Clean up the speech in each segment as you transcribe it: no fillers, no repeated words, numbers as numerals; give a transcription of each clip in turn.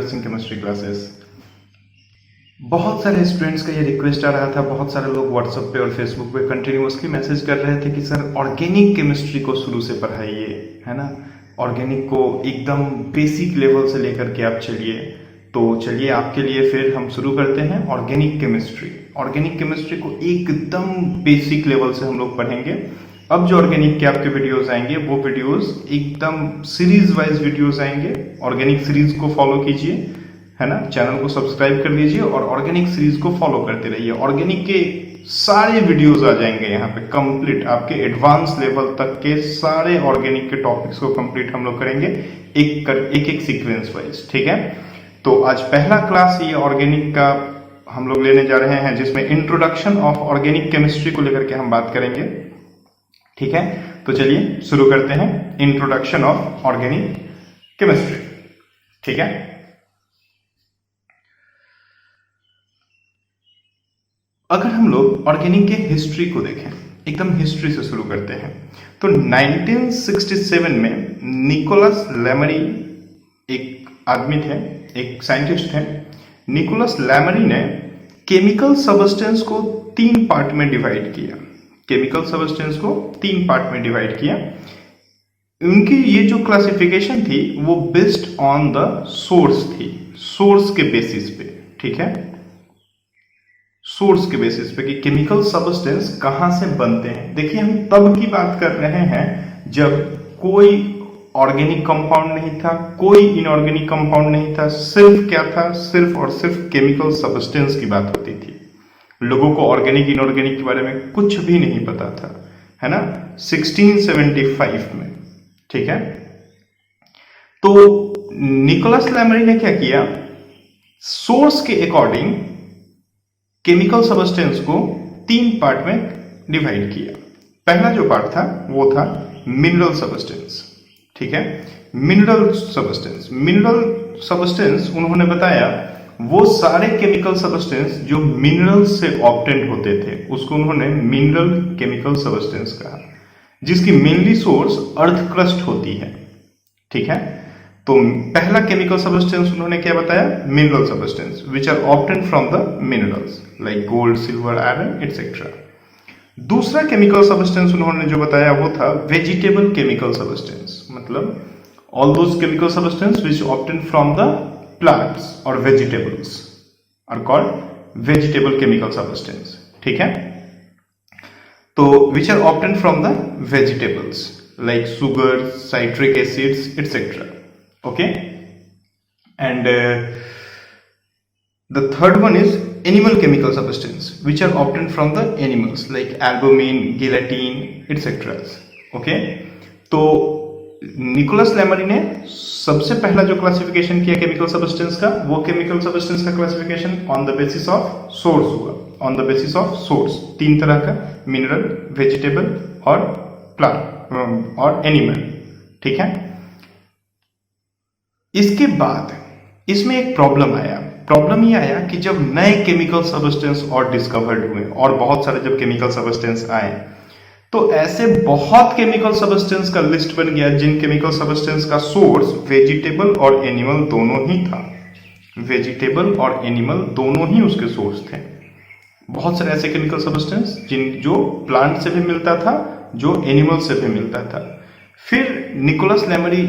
Progressing chemistry classes. बहुत सारे students का ये रिक्वेस्ट आ रहा था, बहुत सारे लोग व्हाट्सएप पे और फेसबुक पे कंटिन्यूअसली मैसेज कर रहे थे कि सर ऑर्गेनिक केमिस्ट्री को शुरू से पढ़ाइए, है ना। ऑर्गेनिक को एकदम बेसिक लेवल से लेकर के आप चलिए। तो चलिए आपके लिए फिर हम शुरू करते हैं ऑर्गेनिक केमिस्ट्री। ऑर्गेनिक केमिस्ट्री को एकदम बेसिक लेवल से हम लोग पढ़ेंगे। अब जो ऑर्गेनिक के आपके वीडियोस आएंगे वो वीडियोस एकदम सीरीज वाइज वीडियोस आएंगे। ऑर्गेनिक सीरीज को फॉलो कीजिए, है ना। चैनल को सब्सक्राइब कर लीजिए और ऑर्गेनिक सीरीज को फॉलो करते रहिए। ऑर्गेनिक के सारे वीडियोस आ जाएंगे यहाँ पे कंप्लीट, आपके एडवांस लेवल तक के सारे ऑर्गेनिक के टॉपिक्स को कंप्लीट हम लोग करेंगे एक सीक्वेंस वाइज, ठीक है। तो आज पहला क्लास ये ऑर्गेनिक का हम लोग लेने जा रहे हैं, जिसमें इंट्रोडक्शन ऑफ ऑर्गेनिक केमिस्ट्री को लेकर के हम बात करेंगे, ठीक है। तो चलिए शुरू करते हैं इंट्रोडक्शन ऑफ ऑर्गेनिक केमिस्ट्री, ठीक है। अगर हम लोग ऑर्गेनिक के हिस्ट्री को देखें, एकदम हिस्ट्री से शुरू करते हैं, तो 1967 में निकोलस लैमरी एक आदमी थे, एक साइंटिस्ट थे। निकोलस लैमरी ने केमिकल सबस्टेंस को 3 पार्ट में डिवाइड किया। केमिकल सबस्टेंस को 3 पार्ट में डिवाइड किया। उनकी ये जो क्लासिफिकेशन थी वो बेस्ड ऑन द सोर्स थी, सोर्स के बेसिस पे, ठीक है। सोर्स के बेसिस पे कि केमिकल सबस्टेंस कहां से बनते हैं। देखिए हम तब की बात कर रहे हैं जब कोई ऑर्गेनिक कंपाउंड नहीं था, कोई इनऑर्गेनिक कंपाउंड नहीं था, सिर्फ क्या था, सिर्फ और सिर्फ केमिकल सबस्टेंस की बात होती थी। लोगों को ऑर्गेनिक इनऑर्गेनिक के बारे में कुछ भी नहीं पता था, है ना, 1675 में, ठीक है। तो निकोलस लैमरी ने क्या किया, सोर्स के अकॉर्डिंग केमिकल सबस्टेंस को 3 पार्ट में डिवाइड किया। पहला जो पार्ट था वो था मिनरल सबस्टेंस, ठीक है। मिनरल सबस्टेंस उन्होंने बताया वो सारे केमिकल सबस्टेंस जो मिनरल से ऑब्टेंड होते थे उसको उन्होंने मिनरल केमिकल सबस्टेंस कहा, जिसकी मेनली सोर्स अर्थ क्रस्ट होती है, ठीक है। तो पहला केमिकल सबस्टेंस उन्होंने क्या बताया, mineral substance which are obtained from the minerals like gold, silver, iron etcetera. दूसरा केमिकल सबस्टेंस उन्होंने जो बताया वो था वेजिटेबल केमिकल सबस्टेंस, मतलब all those chemical substance which obtained from the plants or vegetables are called vegetable chemical substance, ठीक है। तो which are obtained from the vegetables like sugar, citric acids, etc. Okay, and the third one is animal chemical substance which are obtained from the animals like albumin, gelatin, etc. Okay, तो Nicholas लैमरी ने सबसे पहला जो classification किया chemical substance का, वो chemical substance का classification on the basis of source हुआ। On the basis of source 3 तरह का, मिनरल, वेजिटेबल और प्लांट और एनिमल, ठीक है। इसके बाद इसमें एक प्रॉब्लम आया। प्रॉब्लम ये आया कि जब नए केमिकल सबस्टेंस और डिस्कवर्ड हुए और बहुत सारे जब केमिकल सबस्टेंस आए तो ऐसे बहुत केमिकल सबस्टेंस का लिस्ट बन गया जिन केमिकल सबस्टेंस का सोर्स वेजिटेबल और एनिमल दोनों ही था। वेजिटेबल और एनिमल दोनों ही उसके सोर्स थे। बहुत सारे ऐसे केमिकल सबस्टेंस जो प्लांट से भी मिलता था, जो एनिमल से भी मिलता था। फिर निकोलस लैमरी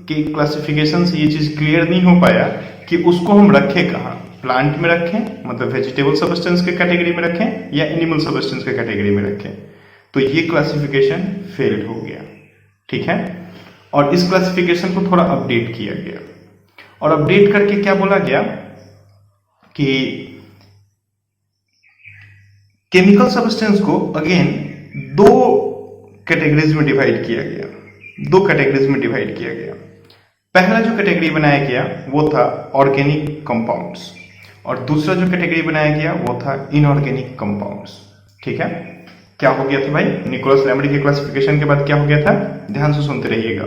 के क्लासिफिकेशन से ये चीज क्लियर नहीं हो पाया कि उसको हम रखें कहाँ, प्लांट में रखें मतलब वेजिटेबल सबस्टेंस के कैटेगरी में रखें या एनिमल सबस्टेंस के कैटेगरी में रखें। तो ये क्लासिफिकेशन फेल्ड हो गया, ठीक है। और इस क्लासिफिकेशन को थोड़ा अपडेट किया गया और अपडेट करके क्या बोला गया कि केमिकल सबस्टेंस को अगेन 2 कैटेगरीज में डिवाइड किया गया। 2 कैटेगरीज में डिवाइड किया गया। पहला जो कैटेगरी बनाया गया वो था ऑर्गेनिक कंपाउंड्स और दूसरा जो कैटेगरी बनाया गया वो था इनऑर्गेनिक कंपाउंड्स, ठीक है। क्या हो गया था भाई, निकोलस लैमरी के क्लासिफिकेशन के बाद क्या हो गया था, ध्यान से सुनते रहिएगा।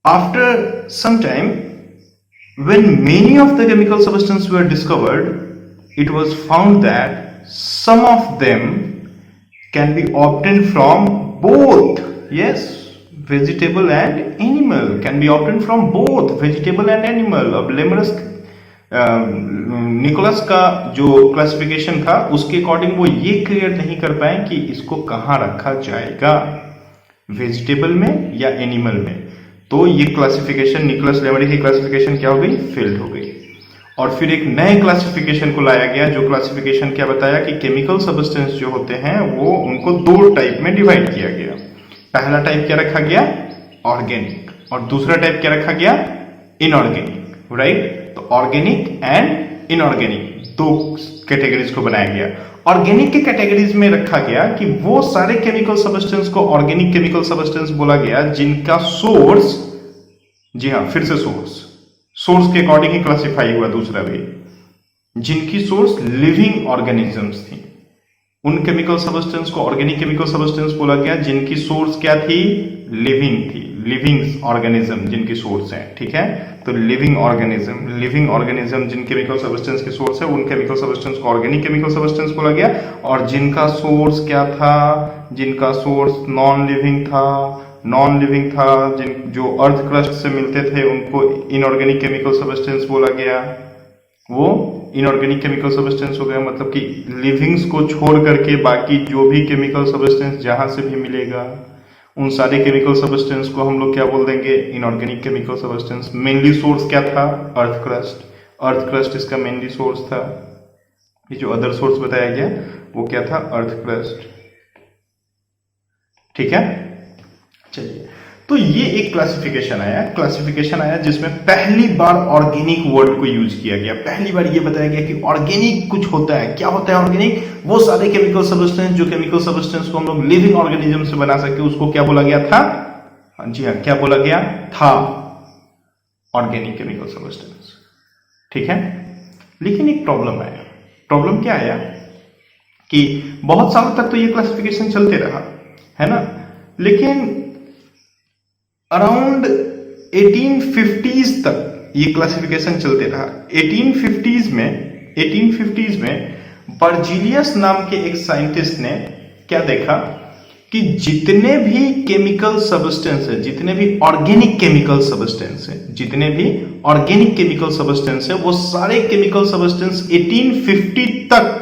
After some time when many of the chemical substance were discovered it was found that some of them can be obtained from both, yes, vegetable and animal can be obtained from both vegetable and animal. अब लेमरस Nicholas का जो classification था उसके according वो ये clear नहीं कर पाए कि इसको कहाँ रखा जाएगा, वेजिटेबल में या एनिमल में। तो ये क्लासिफिकेशन, निकोलस लेमरे की क्लासिफिकेशन क्या हो गई, फेल्ड हो गई। और फिर एक नए क्लासिफिकेशन को लाया गया, जो क्लासिफिकेशन क्या बताया कि केमिकल सब्सटेंस जो होते हैं वो उनको दो टाइप में डिवाइड किया गया। पहला टाइप क्या रखा गया, ऑर्गेनिक, और दूसरा टाइप क्या रखा गया, इनऑर्गेनिक, राइट। तो ऑर्गेनिक एंड इनऑर्गेनिक दो कैटेगरीज को बनाया गया। ऑर्गेनिक के कैटेगरीज में रखा गया कि वो सारे केमिकल सब्सटेंस को ऑर्गेनिक केमिकल सब्सटेंस बोला गया जिनका सोर्स, जी हाँ फिर से सोर्स के अकॉर्डिंग ही क्लासिफाई हुआ। दूसरा भी, जिनकी सोर्स लिविंग ऑर्गेनिजम्स थी, उन केमिकल सब्सटेंस को ऑर्गेनिक केमिकल सब्सटेंस बोला गया जिनकी सोर्स क्या थी, लिविंग थी, लिविंग ऑर्गेनिज्म जिनकी सोर्स है, ठीक है। तो लिविंग ऑर्गेनिज्म जिन केमिकल सब्सटेंस की सोर्स है उन केमिकल सब्सटेंस को ऑर्गेनिक केमिकल सब्सटेंस बोला गया। और जिनका सोर्स क्या था, जिनका सोर्स नॉन लिविंग था, जिन जो अर्थ क्रस्ट से मिलते थे उनको इनऑर्गेनिक केमिकल सब्सटेंस बोला गया। वो इनऑर्गेनिक केमिकल सब्सटेंस हो गया, मतलब कि लिविंग्स को छोड़ करके बाकी जो भी केमिकल सब्सटेंस जहां से भी मिलेगा उन सारे केमिकल सब्सटेंस को हम लोग क्या बोल देंगे, inorganic chemical substance. Mainly source क्या था, अर्थ क्रस्ट इसका मेनली सोर्स था। ये जो अदर सोर्स बताया गया वो क्या था, अर्थ क्रस्ट, ठीक है। चलिए, तो ये एक क्लासिफिकेशन आया जिसमें पहली बार ऑर्गेनिक वर्ड को यूज किया गया। पहली बार ये बताया गया कि ऑर्गेनिक कुछ होता है। क्या होता है ऑर्गेनिक, वो सारे केमिकल सब्सटेंस जो केमिकल सब्सटेंस को हम लोग लिविंग ऑर्गेनिज्म से बना सके उसको क्या बोला गया था, जी हाँ क्या बोला गया था, ऑर्गेनिक केमिकल सब्सटेंस, ठीक है। लेकिन एक प्रॉब्लम क्या आया कि बहुत सालों तक तो ये क्लासिफिकेशन चलते रहा, है ना, लेकिन अराउंड 1850s तक ये क्लासिफिकेशन चलते रहा। 1850s में बर्जीलियस नाम के एक साइंटिस्ट ने क्या देखा कि जितने भी केमिकल सब्सटेंस है, जितने भी ऑर्गेनिक केमिकल सब्सटेंस है, वो सारे केमिकल सब्सटेंस 1850 तक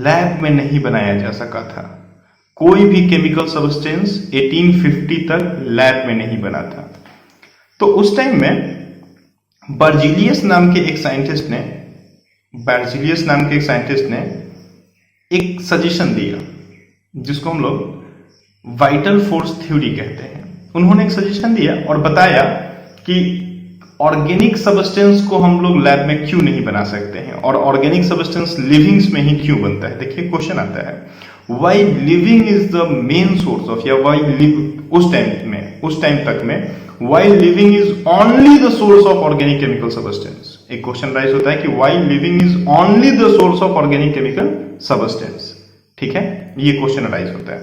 लैब में नहीं बनाया जा सका था। कोई भी केमिकल सब्सटेंस 1850 तक लैब में नहीं बना था। तो उस टाइम में बर्जीलियस नाम के एक साइंटिस्ट ने एक सजेशन दिया जिसको हम लोग वाइटल फोर्स थ्योरी कहते हैं। उन्होंने एक सजेशन दिया और बताया कि ऑर्गेनिक सब्सटेंस को हम लोग लैब में क्यों नहीं बना सकते हैं और ऑर्गेनिक सब्सटेंस लिविंग्स में ही क्यों बनता है। देखिए क्वेश्चन आता है, why living is the main source of, या why उस टाइम तक में why living is only the source of organic chemical substance। एक क्वेश्चन राइज होता है कि why living is only the source of organic chemical substance, ठीक है, ये क्वेश्चन राइज होता है।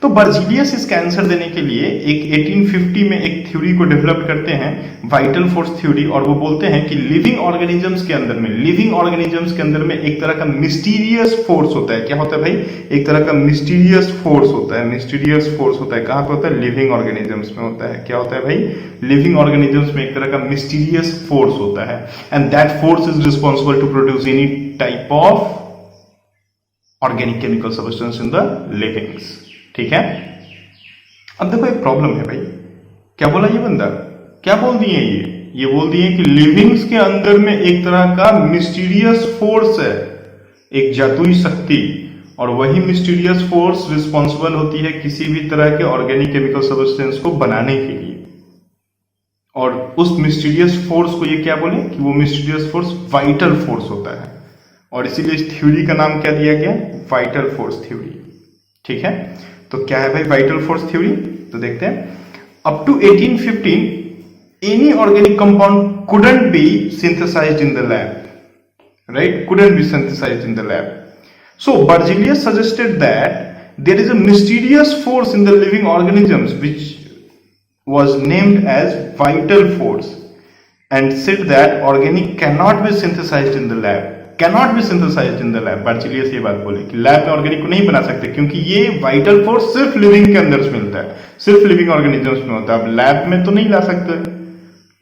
तो बर्जीलियस इसका आंसर देने के लिए एक 1850 में एक थ्योरी को डेवलप करते हैं, वाइटल फोर्स थ्योरी, और वो बोलते हैं कि लिविंग ऑर्गेनिजम्स के अंदर में एक तरह का मिस्टीरियस फोर्स होता है। क्या होता है भाई, एक तरह का मिस्टीरियस फोर्स होता है। कहां पे होता है, लिविंग ऑर्गेनिजम्स में होता है। क्या होता है भाई, लिविंग ऑर्गेनिजम्स में एक तरह का मिस्टीरियस फोर्स होता है, and that force is responsible to produce any type of organic chemical substance in the livings, ठीक है। अब देखो एक प्रॉब्लम है भाई, क्या बोला ये बंदा, क्या बोल दिए ये बोल दिए कि लिविंग्स के अंदर में एक तरह का मिस्टीरियस फोर्स है, एक जादुई शक्ति, और वही मिस्टीरियस फोर्स रिस्पॉन्सिबल होती है किसी भी तरह के ऑर्गेनिक केमिकल सब्सटेंस को बनाने के लिए। और उस मिस्टीरियस फोर्स को ये क्या बोले कि वो मिस्टीरियस फोर्स वाइटल फोर्स होता है, और इसीलिए इस थ्योरी का नाम क्या दिया गया, वाइटल फोर्स थ्योरी, ठीक है। तो क्या है भाई वाइटल फोर्स थ्योरी, तो देखते हैं। Up to 1815 any organic compound couldn't be synthesized in the lab, right? Couldn't be synthesized in the lab. So Berzelius suggested that there is a mysterious force in the living organisms which was named as vital force, and said that organic cannot be synthesized in the lab. Cannot be synthesized in the lab. Berzelius ये बात बोले कि lab में organic को नहीं बना सकते क्योंकि ये वाइटल फोर्स सिर्फ लिविंग के अंदर से मिलता है, सिर्फ लिविंग ऑर्गेनिजम्स में होता है। अब लैब में तो नहीं ला सकते,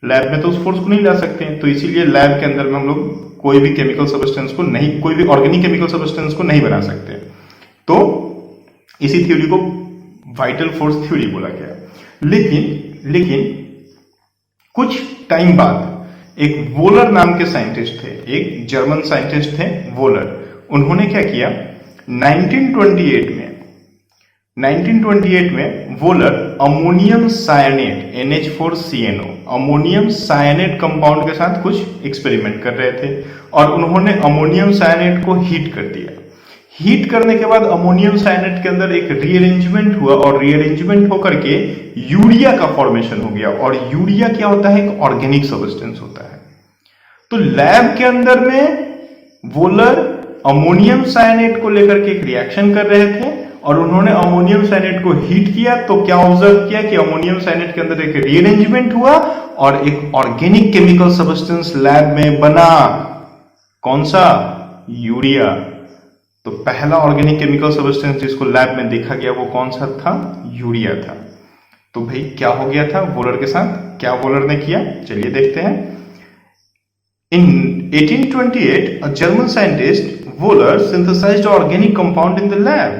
लैब में तो उस फोर्स को नहीं ला सकते हैं, तो इसीलिए लैब के अंदर में हम लोग कोई भी केमिकल सब्सटेंस को नहीं, कोई भी ऑर्गेनिक केमिकल सब्सटेंस को नहीं बना सकते। तो इसी थ्योरी को वाइटल फोर्स थ्योरी बोला गया। लेकिन कुछ टाइम बाद एक वोलर नाम के साइंटिस्ट थे, एक जर्मन साइंटिस्ट थे वोलर। उन्होंने क्या किया, 1928 में volar ammonium cyanate NH4CNO ammonium cyanate compound के साथ कुछ एक्सपेरिमेंट कर रहे थे और उन्होंने अमोनियम सायनेट को हीट कर दिया। हीट करने के बाद अमोनियम सायनेट के अंदर एक रीअरेंजमेंट हुआ और रीअरेंजमेंट होकर के यूरिया का फॉर्मेशन हो गया। और यूरिया क्या होता है, एक ऑर्गेनिक सब्सटेंस होता है। तो लैब के अंदर में वोलर अमोनियम सायनेट को लेकर के एक रिएक्शन कर रहे थे और उन्होंने अमोनियम सायनेट को हीट किया। तो क्या ऑब्जर्व किया कि अमोनियम सायनेट के अंदर एक रीअरेंजमेंट हुआ और एक ऑर्गेनिक केमिकल सब्सटेंस लैब में बना। कौन सा, यूरिया। तो पहला ऑर्गेनिक केमिकल सब्सटेंस जिसको लैब में देखा गया वो कौन सा था, यूरिया था। तो भाई क्या हो गया था वोलर के साथ, क्या वोलर ने किया, चलिए देखते हैं। In 1828, a German scientist, Wohler, synthesized an organic compound in the lab,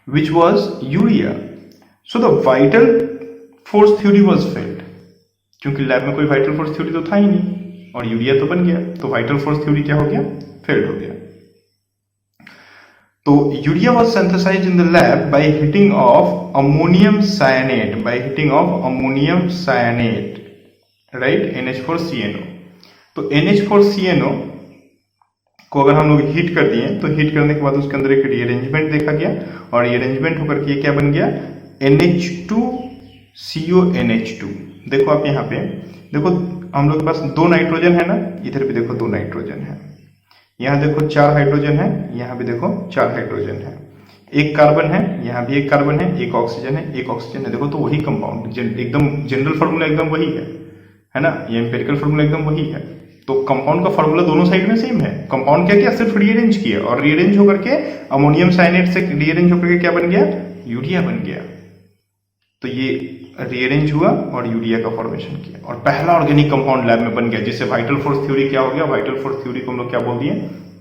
which was urea. So the vital force theory was failed. क्योंकि लैब में कोई vital force theory तो था ही नहीं और यूरिया तो बन गया, तो vital force theory क्या हो गया, failed हो गया। तो urea was synthesized in the lab by heating of ammonium cyanide, right, NH4CNO। तो NH4CNO को अगर हम लोग हीट कर दिए तो हीट करने के बाद उसके अंदर एक रीअरेंजमेंट देखा गया और रीअरेंजमेंट होकर के क्या बन गया, NH2CONH2। देखो आप यहाँ पे देखो, हम लोग के पास 2 नाइट्रोजन है ना, इधर भी देखो 2 नाइट्रोजन है, यहाँ देखो 4 हाइड्रोजन है, यहाँ भी देखो 4 हाइड्रोजन है, एक कार्बन है, यहाँ भी एक कार्बन है, एक ऑक्सीजन है, एक ऑक्सीजन है। देखो तो वही कंपाउंड, एकदम जनरल फॉर्मूला एकदम वही है ना, ये एम्पिरिकल फॉर्मूला एकदम वही है। तो कंपाउंड का फॉर्मूला दोनों साइड में सेम है। कंपाउंड क्या किया, सिर्फ रीअरेंज किया और रीअरेंज होकर के अमोनियम साइनेट से रीअरेंज होकर के क्या बन गया, यूरिया बन गया। तो ये रीअरेंज हुआ और यूरिया का फॉर्मेशन किया और पहला ऑर्गेनिक कंपाउंड लैब में बन गया, जिससे वाइटल फोर्स थ्योरी क्या हो गया, वाइटल फोर्स थ्योरी को हम लोग क्या बोल दिए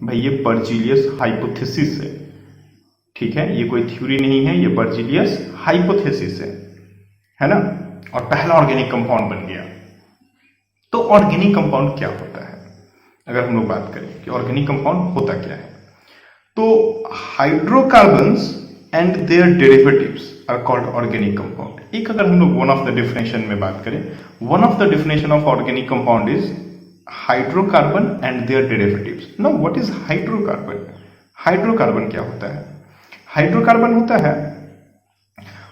भाई, ये बर्जीलियस हाइपोथेसिस है। ठीक है, ये कोई थ्योरी नहीं है, ये बर्जीलियस हाइपोथेसिस है ना। और पहला ऑर्गेनिक कंपाउंड बन गया। तो ऑर्गेनिक कंपाउंड क्या होता है, अगर हम लोग बात करें कि ऑर्गेनिक कंपाउंड होता क्या है, तो hydrocarbons and their derivatives are called organic compound. एक अगर हम लोग वन ऑफ द डेफिनेशन में बात करें, one of the definition of organic compound is hydrocarbon and their derivatives. Now what is hydrocarbon? Hydrocarbon क्या होता है? हाइड्रोकार्बन होता है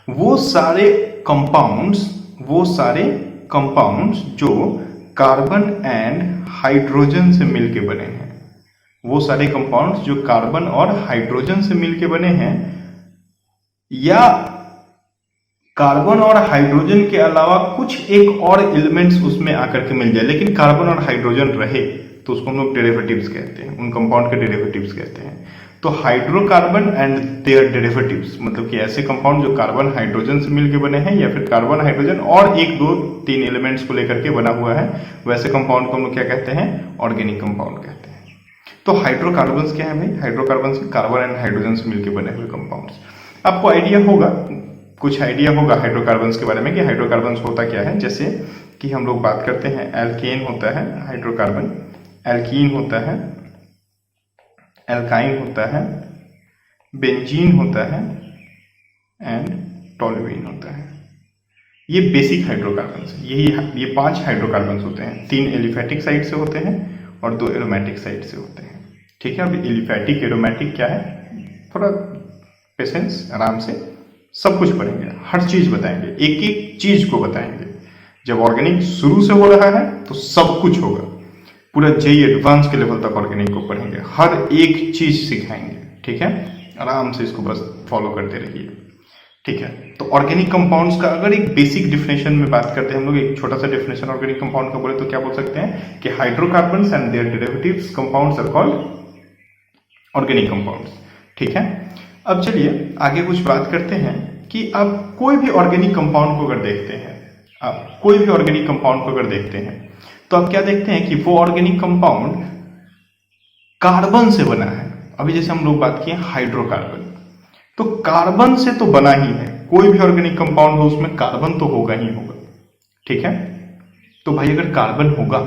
वो सारे कंपाउंड्स जो कार्बन एंड हाइड्रोजन से मिलके बने हैं। वो सारे कंपाउंड्स जो कार्बन और हाइड्रोजन से मिलके बने हैं, या कार्बन और हाइड्रोजन के अलावा कुछ एक और एलिमेंट्स उसमें आकर के मिल जाए, लेकिन कार्बन और हाइड्रोजन रहे, तो उसको हम लोग डेरिवेटिव्स कहते हैं, उन कंपाउंड के डेरिवेटिव्स कहते हैं। तो हाइड्रोकार्बन एंड देयर डेरिवेटिव्स मतलब कि ऐसे कंपाउंड जो कार्बन हाइड्रोजन से मिलके बने हैं या फिर कार्बन हाइड्रोजन और 1 2 3 एलिमेंट्स को लेकर के बना हुआ है, वैसे कंपाउंड को हम लोग क्या कहते हैं, ऑर्गेनिक कंपाउंड कहते हैं। तो हाइड्रोकार्बन्स क्या है भाई? हाइड्रोकार्बन्स कार्बन एंड हाइड्रोजन से मिलकर बने हुए कंपाउंड्स। आपको आइडिया होगा, कुछ आइडिया होगा हाइड्रोकार्बन्स के बारे में कि हाइड्रोकार्बन्स होता क्या है। जैसे कि हम लोग बात करते हैं, एल्केन होता है हाइड्रोकार्बन, एल्कीन होता है, एल्काइन होता है, बेंजीन होता है एंड टोल्यूइन होता है। ये बेसिक हाइड्रोकार्बन्स, ये 5 हाइड्रोकार्बन्स होते हैं। 3 एलिफैटिक साइड से होते हैं और 2 एरोमेटिक साइड से होते हैं। ठीक है, अब एलिफैटिक एरोमेटिक क्या है, थोड़ा पेशेंस, आराम से सब कुछ पढ़ेंगे, हर चीज बताएंगे, एक एक चीज को बताएंगे। जब ऑर्गेनिक शुरू से हो रहा है तो सब कुछ होगा, पूरा जेई एडवांस के लेवल तक ऑर्गेनिक को पढ़ेंगे, हर एक चीज सिखाएंगे। ठीक है, आराम से इसको बस फॉलो करते रहिए। ठीक है। तो ऑर्गेनिक कंपाउंड्स का अगर एक बेसिक डिफिनेशन में बात करते हैं हम लोग, एक छोटा सा डिफिनेशन ऑर्गेनिक कंपाउंड का बोले तो क्या बोल सकते हैं कि hydrocarbons and their derivatives compounds are called organic compounds. ठीक है। अब चलिए आगे कुछ बात करते हैं कि आप कोई भी ऑर्गेनिक कंपाउंड को अगर देखते हैं, आप कोई भी ऑर्गेनिक कंपाउंड को अगर देखते हैं तो आप क्या देखते हैं कि वो ऑर्गेनिक कंपाउंड कार्बन से बना है। अभी जैसे हम लोग बात किए हाइड्रोकार्बन, तो कार्बन से तो बना ही है। कोई भी ऑर्गेनिक कंपाउंड हो उसमें कार्बन तो होगा ही होगा। ठीक है। तो भाई अगर कार्बन होगा,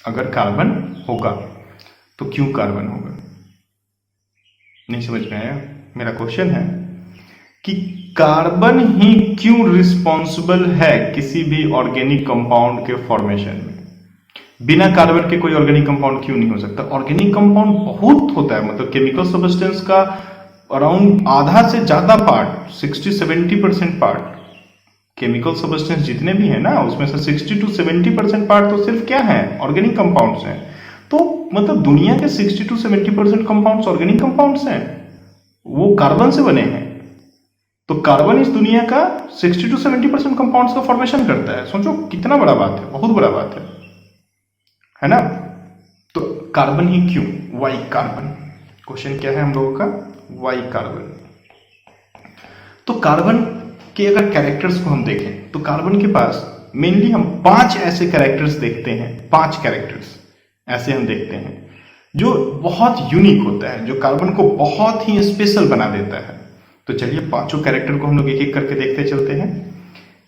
अगर कार्बन होगा तो क्यों कार्बन होगा? नहीं समझ में आया? मेरा क्वेश्चन है कि कार्बन ही क्यों रिस्पॉन्सिबल है किसी भी ऑर्गेनिक कंपाउंड के फॉर्मेशन में? बिना कार्बन के कोई ऑर्गेनिक कंपाउंड क्यों नहीं हो सकता? ऑर्गेनिक कंपाउंड बहुत होता है, मतलब केमिकल सब्सटेंस का अराउंड आधा से ज्यादा पार्ट, 60-70% पार्ट केमिकल सब्सटेंस जितने भी है ना, उसमें से 60-70% पार्ट तो सिर्फ क्या है? ऑर्गेनिक कंपाउंड्स हैं। तो मतलब दुनिया के 60-70% कंपाउंड्स ऑर्गेनिक कंपाउंड्स हैं, वो कार्बन से बने हैं। तो कार्बन इस दुनिया का 60-70% कंपाउंड्स का फॉर्मेशन करता है। सोचो कितना बड़ा बात है, बहुत बड़ा बात है ना? तो कार्बन ही क्यों? Y carbon? क्वेश्चन क्या है हम लोगों का? Y carbon. तो कार्बन के अगर कैरेक्टर्स को हम देखें तो कार्बन के पास मेनली हम 5 ऐसे कैरेक्टर्स देखते हैं। 5 कैरेक्टर्स ऐसे हम देखते हैं जो बहुत यूनिक होता है, जो कार्बन को बहुत ही स्पेशल बना देता है। तो चलिए पांचों कैरेक्टर को हम लोग एक एक करके देखते चलते हैं।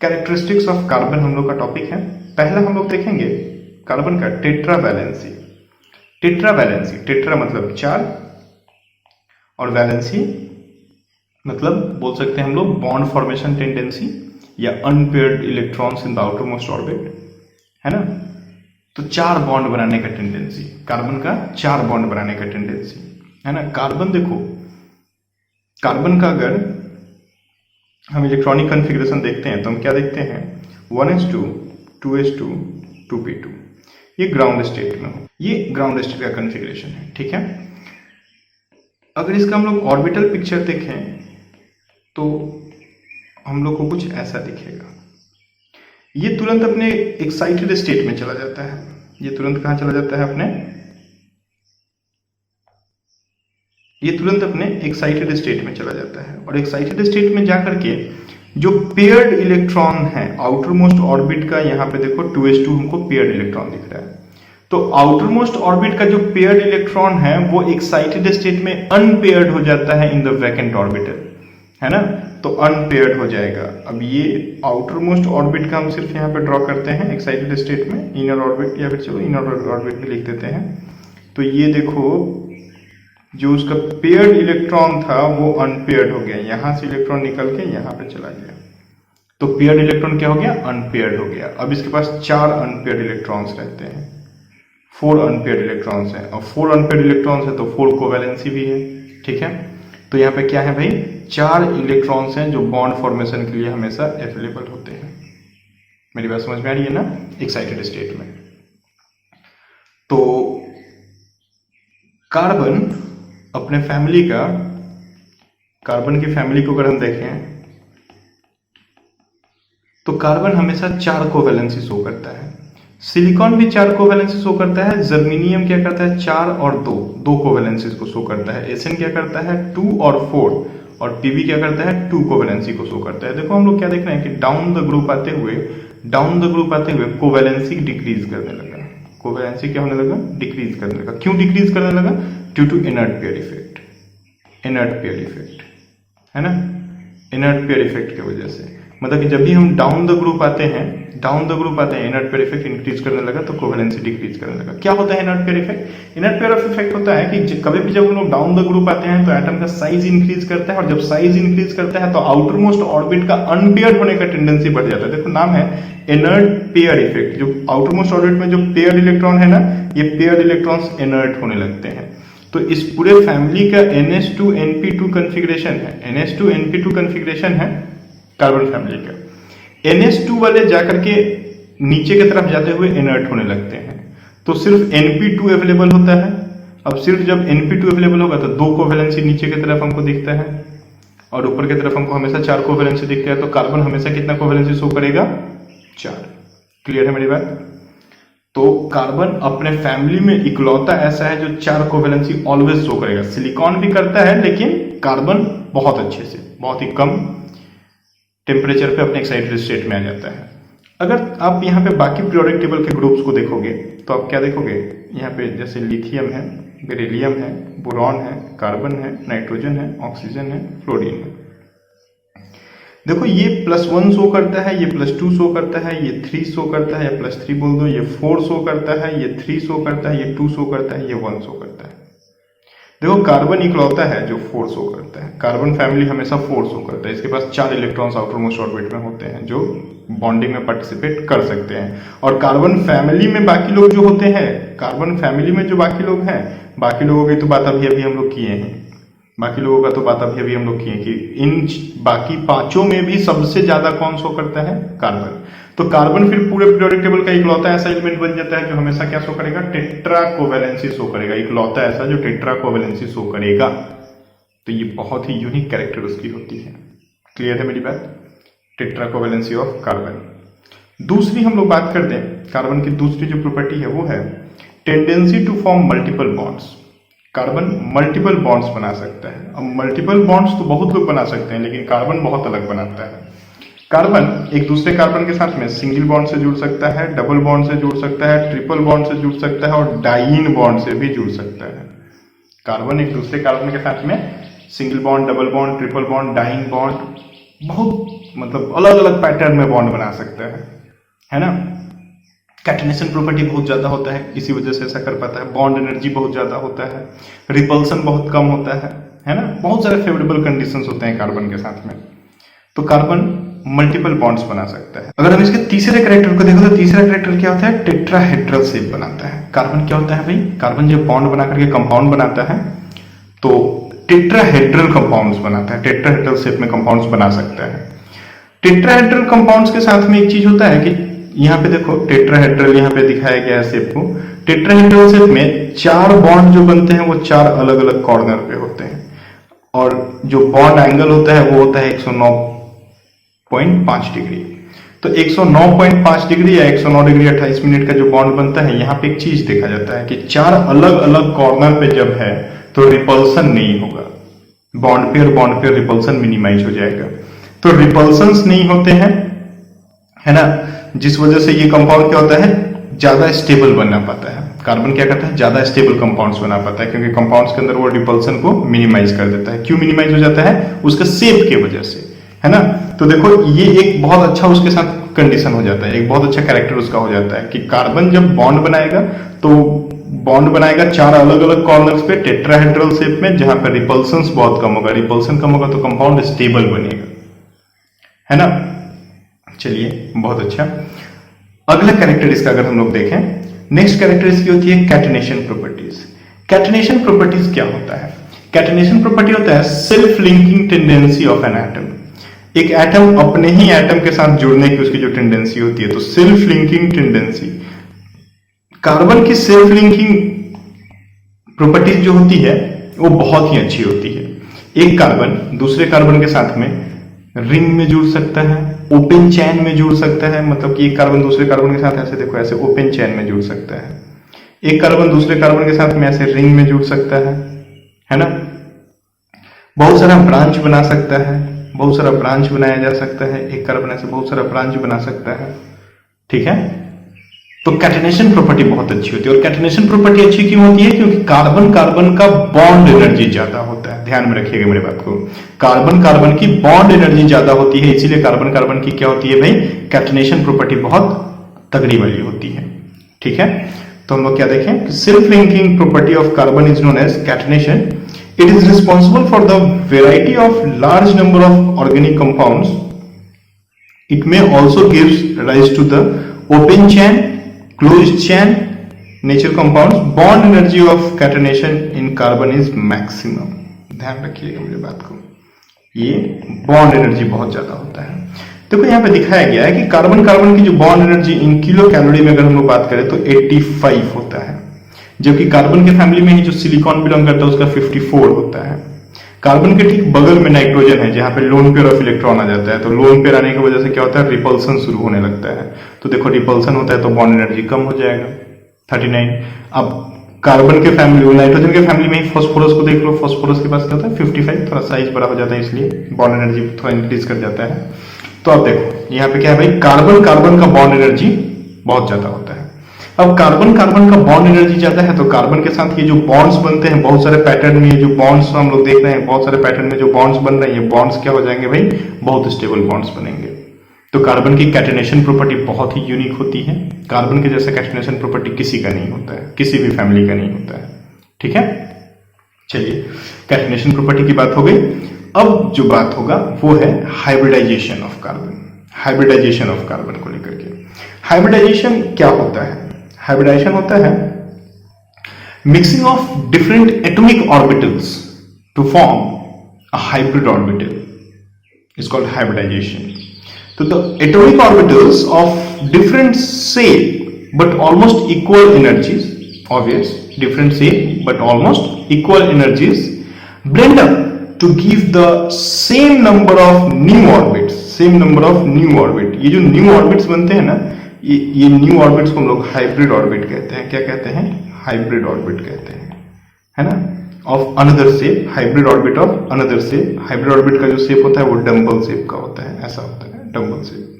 कैरेक्टरिस्टिक्स ऑफ कार्बन हम लोग का टॉपिक है। पहला हम लोग देखेंगे कार्बन का tetra valency. Tetra valency, tetra मतलब 4 और वैलेंसी मतलब बोल सकते हैं हम लोग बॉन्ड फॉर्मेशन टेंडेंसी या unpaired electrons in the outer most orbit, है ना? तो 4 बॉन्ड बनाने का टेंडेंसी, कार्बन का 4 बॉन्ड बनाने का टेंडेंसी, है ना? कार्बन देखो, कार्बन का अगर हम इलेक्ट्रॉनिक कन्फिग्रेशन देखते हैं तो हम क्या देखते हैं? 1s2 2s2 2p2। ये ग्राउंड स्टेट में हो, ये ग्राउंड स्टेट का कन्फिग्रेशन है। ठीक है। अगर इसका हम लोग ऑर्बिटल पिक्चर देखें तो हम लोग को कुछ ऐसा दिखेगा। ये तुरंत अपने एक्साइटेड स्टेट में चला जाता है। ये तुरंत कहां चला जाता है? ये तुरंत अपने एक्साइटेड स्टेट में चला जाता है। और एक्साइटेड स्टेट में जाकर के जो पेयर्ड इलेक्ट्रॉन है आउटर मोस्ट ऑर्बिट का, यहाँ पे देखो 2s2 हमको पेयर्ड इलेक्ट्रॉन दिख रहा है। तो आउटर मोस्ट ऑर्बिट का जो पेयर्ड इलेक्ट्रॉन है वो एक्साइटेड स्टेट में अनपेयर्ड हो जाता है इन द वैकेंट ऑर्बिटल, है ना? तो अनपेयर्ड हो जाएगा। अब ये आउटर मोस्ट ऑर्बिट का हम सिर्फ यहाँ पे ड्रॉ करते हैं एक्साइटेड स्टेट में, इनर ऑर्बिट, या फिर चलो इनर ऑर्बिट में लिख देते हैं। तो ये देखो जो उसका पेयर्ड इलेक्ट्रॉन था वो अनपेयर्ड हो गया, यहां से इलेक्ट्रॉन निकल के यहां पे चला गया। तो पेयर्ड इलेक्ट्रॉन क्या हो गया? अनपेयर्ड हो गया। अब इसके पास 4 अनपेयर्ड इलेक्ट्रॉन्स रहते हैं, 4 अनपेयर्ड इलेक्ट्रॉन्स हैं। और 4 अनपेयर्ड इलेक्ट्रॉन्स है तो 4 कोवैलेंसी भी है। ठीक है। तो यहाँ पे क्या है भाई? 4 इलेक्ट्रॉन्स हैं जो बॉन्ड फॉर्मेशन के लिए हमेशा अवेलेबल होते हैं। मेरी बात समझ में आ रही है ना? एक्साइटेड स्टेट में। तो कार्बन अपने फैमिली का, कार्बन की फैमिली को अगर हम देखें तो कार्बन हमेशा 4 कोवैलेंसी शो करता है। सिलिकॉन भी 4 कोवैलेंसी शो करता है। जर्मेनियम क्या करता है? 4 और 2 कोवैलेंसी को शो करता है। एसएन क्या करता है? 2 और 4। और पीबी क्या करता है? 2 कोवैलेंसी को शो करता है। देखो हम लोग क्या देख रहे हैं कि डाउन द ग्रुप आते हुए कोवैलेंसी डिक्रीज करने लगा। कोवैलेंसी क्या होने लगा? डिक्रीज करने लगा। क्यों डिक्रीज करने लगा? Due to inert pair effect. Inert pair effect, है ना? इनर्ट पेयर इफेक्ट की वजह से, मतलब कि जब भी हम डाउन द ग्रुप आते हैं इनर्ट पेयर इफेक्ट इंक्रीज करने लगा तो कोवैलेंसी डिक्रीज करने लगा। क्या होता है inert pair effect? Inert pair effect होता है कि कभी भी जब हम लोग डाउन द ग्रुप आते हैं तो एटम का साइज इंक्रीज करता है, और जब साइज इंक्रीज करता है तो आउटर मोस्ट ऑर्बिट का अनपेयर्ड होने का टेंडेंसी बढ़ जाता है। देखो नाम है इनर्ट पेयर इफेक्ट। जो आउटर मोस्ट ऑर्बिट में जो पेयर्ड इलेक्ट्रॉन है ना, ये पेयर्ड इलेक्ट्रॉन्स इनर्ट होने लगते हैं। तो इस पूरे फैमिली का NH2 कन्फिग्रेशन है। NH2 कन्फिग्रेशन है कार्बन फैमिली का। NH2 वाले जाकर के नीचे की तरफ जाते हुए इनर्ट होने लगते हैं, तो सिर्फ Np2 अवेलेबल होता है। अब सिर्फ जब Np2 अवेलेबल होगा तो 2 कोवैलेंसी नीचे की तरफ हमको दिखता है। और ऊपर की तरफ हमको हमेशा 4 कोवेलेंसी दिखता है, तो कार्बन हमेशा कितना कोवेलेंसी शो करेगा? 4। क्लियर है मेरी बात? तो कार्बन अपने फैमिली में इकलौता ऐसा है जो 4 कोवेलेंसी ऑलवेज शो करेगा। सिलिकॉन भी करता है, लेकिन कार्बन बहुत अच्छे से, बहुत ही कम टेम्परेचर पे अपने एक्साइटेड स्टेट में आ जाता है। अगर आप यहाँ पे बाकी पीरियोडिक टेबल के ग्रुप्स को देखोगे तो आप क्या देखोगे? यहाँ पे जैसे लिथियम है, बेरिलियम है, बोरॉन है, कार्बन है, नाइट्रोजन है, ऑक्सीजन है, फ्लोरीन है। देखो ये +1 शो करता है, ये +2 शो करता है, ये 3 शो करता है, या +3 बोल दो, ये 4 शो करता है, ये 3 शो करता है, ये 2 शो करता है, ये 1 शो करता है। देखो कार्बन इकलौता है जो 4 शो करता है। कार्बन फैमिली हमेशा 4 शो करता है। इसके पास 4 इलेक्ट्रॉन्स आउटर मोस्ट ऑर्बिट में होते हैं जो बॉन्डिंग में पार्टिसिपेट कर सकते हैं। और कार्बन फैमिली में बाकी लोग जो होते हैं, कार्बन फैमिली में जो बाकी लोग हैं, बाकी लोगों की तो बात अभी हम लोग किए हैं। बाकी लोगों का तो बात अभी हम लोग किए कि इन बाकी 5 में भी सबसे ज्यादा कौन शो करता है? कार्बन। तो कार्बन फिर पूरे पीरियोडिक टेबल का इकलौता ऐसा एलिमेंट बन जाता है जो हमेशा क्या शो करेगा? टेट्रा कोवेलेंसी शो करेगा। इकलौता ऐसा जो टेट्रा कोवेलेंसी शो करेगा। तो ये बहुत ही यूनिक कैरेक्टर उसकी होती है। क्लियर है मेरी बात? Tetra covalency of carbon. दूसरी हम लोग बात कर दें, कार्बन की दूसरी जो प्रॉपर्टी है वो है tendency to form multiple bonds. Carbon multiple bonds बना सकता है। अब मल्टीपल बॉन्ड्स तो बहुत लोग बना सकते हैं, लेकिन कार्बन बहुत अलग बनाता है। कार्बन एक दूसरे कार्बन के साथ में सिंगल बॉन्ड से जुड़ सकता है, डबल बॉन्ड से जुड़ सकता है, ट्रिपल बॉन्ड से जुड़ सकता है और डाइन बॉन्ड से भी जुड़ सकता है। कार्बन एक दूसरे कार्बन के साथ में single bond, double bond, triple bond, diene bond, बहुत मतलब अलग अलग पैटर्न में बॉन्ड बना सकता है ना। कैटेनेशन प्रॉपर्टी बहुत ज्यादा होता है, इसी वजह से ऐसा कर पाता है। बॉन्ड एनर्जी बहुत ज्यादा होता है, रिपल्सन बहुत कम होता है ना। बहुत सारे फेवरेबल कंडीशंस होते हैं कार्बन के साथ में। तो कार्बन मल्टीपल बॉन्ड्स बना सकता है। अगर हम इसके तीसरे कैरेक्टर को देखो तो तीसरा कैरेक्टर क्या होता है? टेट्राहेड्रल शेप बनाता है। कार्बन क्या होता है भाई? कार्बन जब बॉन्ड बना करके कंपाउंड बनाता है तो टेट्राहेड्रल कंपाउंड्स बनाता है। टेट्राहेड्रल शेप में कंपाउंड्स बना सकता है। टेट्राहेड्रल कंपाउंड्स के साथ में एक चीज होता है कि यहाँ पे देखो टेट्राहेड्रल यहाँ पे दिखाया गया है शेप को। टेट्राहेड्रल शेप में 4 बॉन्ड जो बनते हैं वो 4 अलग अलग कॉर्नर पे होते हैं और जो बॉन्ड एंगल होता है वो होता है 109.5 डिग्री। तो 109.5 डिग्री या 109 डिग्री 28 मिनट का जो बॉन्ड बनता है, यहाँ पे एक चीज देखा जाता है कि 4 अलग अलग कॉर्नर पे जब है तो रिपल्सन नहीं होगा। बॉन्ड पे रिपल्सन मिनिमाइज हो जाएगा। तो रिपल्सन्स नहीं होते हैं, है ना, जिस वजह से ये कंपाउंड क्या होता है? ज्यादा स्टेबल बनना पाता है। कार्बन क्या करता है? ज्यादा स्टेबल कंपाउंड्स बना पाता है, क्योंकि कंपाउंड्स के अंदर वो रिपल्सन को मिनिमाइज कर देता है। क्यों मिनिमाइज हो जाता है? उसका शेप की वजह से, है ना। तो देखो ये एक बहुत अच्छा उसके साथ कंडीशन हो जाता है, एक बहुत अच्छा कैरेक्टर उसका हो जाता है कि कार्बन जब बॉन्ड बनाएगा तो बॉन्ड बनाएगा 4 अलग अलग कॉर्नर्स पे टेट्राहेड्रल शेप में, जहां पर रिपल्सन्स बहुत कम होगा। रिपल्सन कम होगा तो कंपाउंड स्टेबल बनेगा, है ना। चलिए बहुत अच्छा। अगला कैरेक्टर इसका अगर हम लोग देखें, नेक्स्ट कैरेक्टर इसकी होती है कैटेनेशन प्रॉपर्टीज। कैटेनेशन प्रॉपर्टीज क्या होता है? कैटेनेशन प्रॉपर्टी होता है self linking tendency of an atom. एक एटम अपने ही एटम के साथ जुड़ने की उसकी जो टेंडेंसी होती है, तो सेल्फ लिंकिंग टेंडेंसी। कार्बन की सेल्फ लिंकिंग प्रॉपर्टीज जो होती है वो बहुत ही अच्छी होती है। एक कार्बन दूसरे कार्बन के साथ में रिंग में जुड़ सकता है, ओपन चैन में जुड़ सकता है, मतलब कि एक कार्बन दूसरे कार्बन के साथ ऐसे देखो ऐसे ओपन चैन में जुड़ सकता है। एक कार्बन दूसरे कार्बन के साथ में ऐसे रिंग में जुड़ सकता है ना। बहुत सारा ब्रांच बना सकता है, बहुत सारा ब्रांच बनाया जा सकता है। एक कार्बन ऐसे बहुत सारा ब्रांच बना सकता है, ठीक है। तो कैटेनेशन प्रॉपर्टी बहुत अच्छी होती है। और कैटेनेशन प्रॉपर्टी अच्छी क्यों होती है? क्योंकि कार्बन कार्बन का बॉन्ड एनर्जी ज्यादा होता है। ध्यान में रखिएगा मेरी बात को, कार्बन कार्बन की बॉन्ड एनर्जी ज्यादा होती है, इसीलिए कार्बन कार्बन की क्या होती है भाई? कैटेनेशन प्रॉपर्टी बहुत तगड़ी वाली होती है, ठीक है। तो हम लोग क्या देखें, self linking property of carbon is known as catenation. It is responsible for the variety of large number of organic compounds. It may also gives rise to the open chain, closed chain nature compounds. Bond energy of catenation in carbon is maximum. ध्यान रखिएगा मेरी बात को, ये bond energy बहुत ज्यादा होता है। देखो यहाँ पे दिखाया गया है कि कार्बन कार्बन की जो bond energy in kilo calorie में अगर हम लोग बात करें तो 85 होता है, जबकि कार्बन के फैमिली में ही जो सिलिकॉन बिलोंग करता है उसका 54 होता है। कार्बन के ठीक बगल में नाइट्रोजन है, जहां पे लोन पेयर ऑफ इलेक्ट्रॉन आ जाता है। तो लोन पेयर आने की वजह से क्या होता है, रिपल्सन शुरू होने लगता है। तो देखो रिपल्सन होता है तो बॉन्ड एनर्जी कम हो जाएगा 39। अब कार्बन के फैमिली, नाइट्रोजन के फैमिली में ही फास्फोरस को देख लो, फास्फोरस के पास क्या होता है 55, थोड़ा साइज बड़ा हो जाता है इसलिए बॉन्ड एनर्जी थोड़ा इंक्रीज कर जाता है। तो अब देखो यहाँ पे क्या है भाई, कार्बन कार्बन का बॉन्ड एनर्जी बहुत ज्यादा होता है। अब कार्बन कार्बन का बॉन्ड एनर्जी ज्यादा है तो कार्बन के साथ ये जो बॉन्ड्स बनते हैं बहुत सारे पैटर्न में, जो बॉन्ड्स हम लोग देख रहे हैं बहुत सारे पैटर्न में जो बॉन्ड्स बन रहे हैं, ये बॉन्ड्स क्या हो जाएंगे भाई, बहुत स्टेबल बॉन्ड्स बनेंगे। तो कार्बन की कैटेनेशन प्रॉपर्टी बहुत ही यूनिक होती है। कार्बन के जैसा कैटेनेशन प्रॉपर्टी किसी का नहीं होता है, किसी भी फैमिली का नहीं होता है। ठीक है, चलिए कैटेनेशन प्रॉपर्टी की बात हो गई। अब जो बात होगा वो है hybridization of carbon. Hybridization of carbon को लेकर के, हाइब्रिडाइजेशन क्या होता है? हाइब्रिडाइजेशन होता है mixing of different atomic orbitals to form a hybrid orbital is called hybridisation. तो the atomic orbitals of different shape but almost equal energies, obvious different shape but almost equal energies blend up to give the same number of new orbits, same number of new orbit। ये जो new orbits बनते हैं ना, ये new orbits को हम लोग hybrid orbit कहते हैं। क्या कहते हैं? हाइब्रिड ऑर्बिट कहते हैं, है ना, of another shape, hybrid orbit of another shape. Hybrid orbit का जो शेप होता है वो डम्बल शेप का होता है, ऐसा होता है dumbbell shape,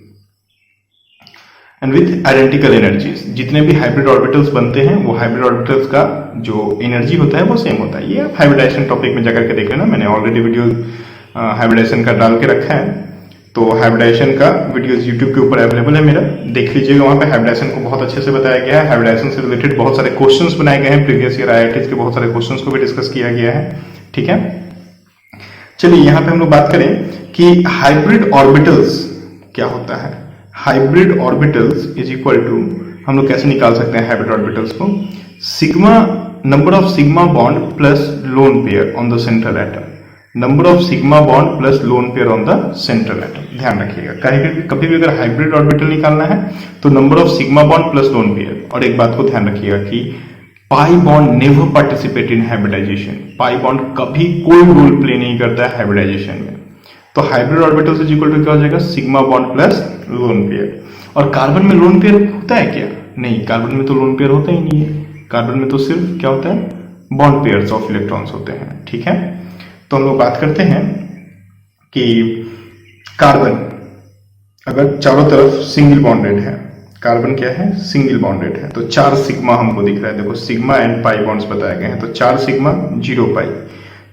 and with identical energies. जितने भी हाइब्रिड ऑर्बिटल्स बनते हैं वो हाइब्रिड ऑर्बिटल्स का जो एनर्जी होता है वो सेम होता है। ये आप हाइब्रिडाइजेशन टॉपिक में जाकर के देख लेना, मैंने ऑलरेडी वीडियो हाइब्रिडाइजेशन का डाल के रखा है। तो हाइब्रिडाइजेशन का वीडियोस यूट्यूब के ऊपर अवेलेबल है मेरा, देख लीजिएगा। वहां पे हाइब्रिडाइजेशन को बहुत अच्छे से बताया गया है। हाइब्रिडाइजेशन से रिलेटेड बहुत सारे क्वेश्चंस बनाए गए हैं, प्रीवियस ईयर आईआईटीज के बहुत सारे क्वेश्चंस को भी डिस्कस किया गया है। ठीक है, चलिए यहाँ पे हम लोग बात करें कि हाइब्रिड ऑर्बिटल्स क्या होता है। Hybrid orbitals is equal to, हम लोग कैसे निकाल सकते हैं हाइब्रिड ऑर्बिटल्स को, sigma, number of sigma bond plus lone pair on the central atom, number of sigma bond plus lone pair on the central atom. ध्यान रखिएगा, कभी भी अगर हाइब्रिड ऑर्बिटल निकालना है तो number of sigma bond plus lone pair. और एक बात को ध्यान रखिएगा कि pi bond never participate in hybridization. Pi bond कभी कोई रोल प्ले नहीं करता है हाइब्रिडाइजेशन में। तो hybrid orbital is equal to क्या हो जाएगा, sigma bond plus lone pair. और कार्बन में लोन पेयर होता है क्या? नहीं, कार्बन में तो लोन पेयर होता ही नहीं है। कार्बन में तो सिर्फ क्या होता है, बॉन्ड पेयर्स ऑफ इलेक्ट्रॉन्स होते हैं। ठीक है, तो हम लोग बात करते हैं कि कार्बन अगर चारों तरफ सिंगल बॉन्डेड है, कार्बन क्या है, सिंगल बॉन्डेड है, तो 4 सिग्मा हमको दिख रहा है। देखो सिग्मा एंड पाई बॉन्ड्स बताए गए हैं, तो 4 सिग्मा 0 पाई,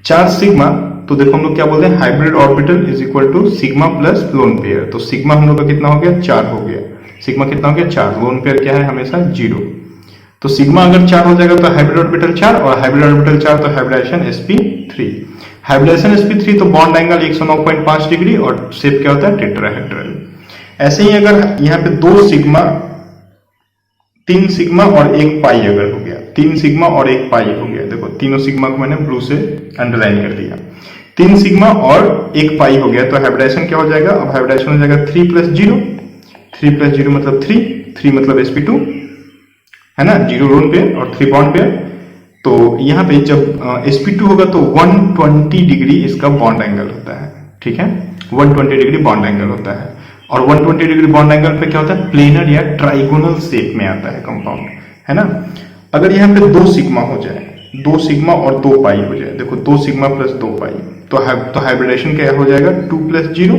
4 सिग्मा। तो देखो हम लोग क्या बोलते हैं, hybrid orbital is equal to sigma plus lone pair. तो सिग्मा हम लोग का कितना हो गया, 4 हो गया। सिग्मा कितना हो गया, 4। लोन पेयर क्या है, हमेशा 0। तो सिग्मा अगर 4 हो जाएगा तो हाइब्रिड ऑर्बिटल 4, और हाइब्रिड ऑर्बिटल 4 तो हाइब्रिडाइजेशन sp3। हाइब्रिडाइजेशन sp3 तो बॉन्ड एंगल 109.5 डिग्री, और शेप क्या होता है, टेट्राहेड्रल। ऐसे ही अगर यहाँ पे 2 सिग्मा, 3 सिग्मा और 1 पाई अगर हो गया, 3 सिग्मा और 1 पाई हो गया, देखो तीनों सिग्मा को मैंने ब्लू से अंडरलाइन कर दिया, 3 सिग्मा और 1 पाई हो गया, तो हाइब्रिडाइजेशन क्या हो जाएगा, अब हाइब्रिडाइजेशन हो जाएगा 3 + 0, 3 + 0 मतलब 3 मतलब sp2, है ना, 0 लोन पेयर और 3 बॉन्ड पेयर। तो यहाँ पे जब sp2 होगा तो 120 डिग्री इसका बॉन्ड एंगल होता है। ठीक है, 120 डिग्री बॉन्ड एंगल होता है, और 120 डिग्री बॉन्ड एंगल पे क्या होता है, प्लेनर या ट्राइगोनल शेप में आता है कंपाउंड, है ना। अगर यहाँ पे 2 सिग्मा हो जाए, 2 सिग्मा और 2 पाई हो जाए, देखो 2 सिग्मा प्लस 2 पाई, तो हाइब्रिडेशन क्या हो जाएगा, 2 + 0,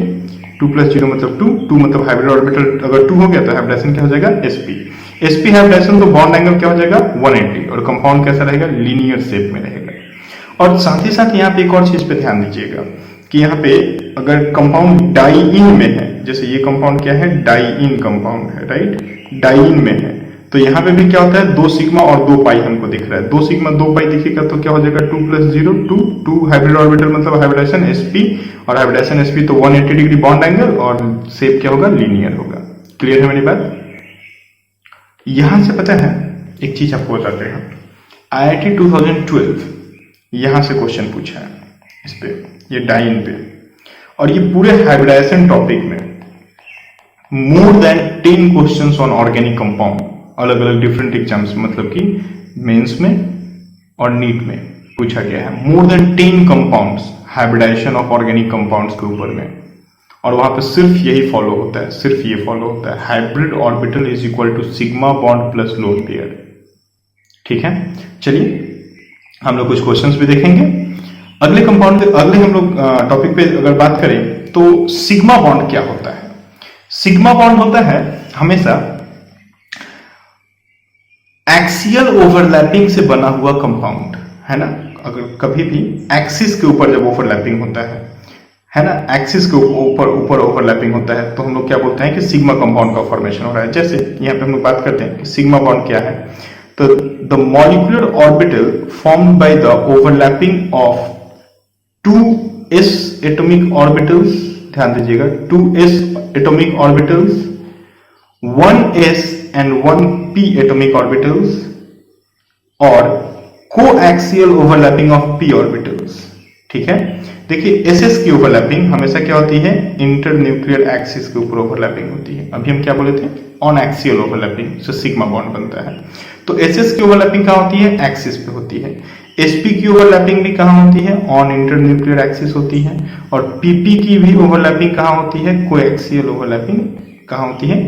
2 + 0 मतलब 2 मतलब हाइब्रिड ऑर्बिटल अगर 2 हो गया तो हाइब्रिडेशन क्या हो जाएगा, sp हाइब्रिडेशन, तो बॉन्ड एंगल क्या हो जाएगा 180, और कंपाउंड कैसा रहेगा, लीनियर शेप में रहेगा। और साथ ही साथ यहाँ पे एक और चीज पे ध्यान दीजिएगा कि यहाँ पे अगर कंपाउंड डाइइन में है, जैसे ये कंपाउंड क्या है, डाइइन कंपाउंड है, राइट, डाइइन में है, तो यहाँ पे भी क्या होता है, 2 सिग्मा और 2 पाई हमको दिख रहा है। 2 सिग्मा 2 पाई दिखेगा तो क्या हो जाएगा, 2 + 0 2 हाइब्रिड ऑर्बिटल मतलब हाइब्रिडेशन sp, और हाइब्रिडेशन sp तो 180 डिग्री बॉन्ड एंगल, और शेप क्या होगा, लीनियर होगा। क्लियर है मेरी बात? यहां से पता है एक चीज आपको बताते हैं, IIT 2012 यहां से क्वेश्चन पूछा है इस पे, ये डाइन पे, और ये पूरे हाइब्रिडाइजेशन टॉपिक में मोर than 10 questions on organic compound, अलग अलग डिफरेंट एग्जाम्स, मतलब कि मेंस में और नीट में पूछा गया है। More than 10 compounds hybridization of organic compounds के ऊपर में, और वहां पे सिर्फ यही फॉलो होता है, सिर्फ ये फॉलो होता है, hybrid orbital is equal to sigma bond plus lone pair. ठीक है, चलिए हम लोग कुछ क्वेश्चंस भी देखेंगे। अगले कंपाउंड अगले हम लोग टॉपिक पे अगर बात करें तो सिग्मा बॉन्ड क्या होता है। सिग्मा बॉन्ड होता है हमेशा एक्सियल ओवरलैपिंग से बना हुआ कंपाउंड, है ना। अगर कभी भी एक्सिस के ऊपर जब ओवरलैपिंग होता है ना, एक्सिस के ऊपर ओवरलैपिंग होता है तो हम लोग क्या बोलते हैं कि सिग्मा कंपाउंड का फॉर्मेशन हो रहा है। जैसे यहाँ पे हम लोग बात करते हैं कि सिग्मा बॉन्ड क्या है, तो the molecular orbital formed by the overlapping of 2s atomic orbitals, ध्यान दीजिएगा 2s atomic orbitals, 1s and 1p atomic orbitals और coaxial overlapping of p orbitals. ठीक है, देखिए एसएस की ओवरलैपिंग हमेशा क्या होती है, इंटरन्यूक्लियर एक्सिस के ऊपर ओवरलैपिंग होती है। अभी हम क्या बोले थे, ऑन एक्सियल ओवरलैपिंग से सिग्मा बॉन्ड बनता है। तो एसएस की ओवरलैपिंग कहां होती है, एक्सिस पे होती है। एसपी की ओवरलैपिंग भी कहां होती है, ऑन इंटरन्यूक्लियर एक्सिस होती है। और पीपी की भी ओवरलैपिंग कहां होती है, कोएक्सियल ओवरलैपिंग कहां होती है,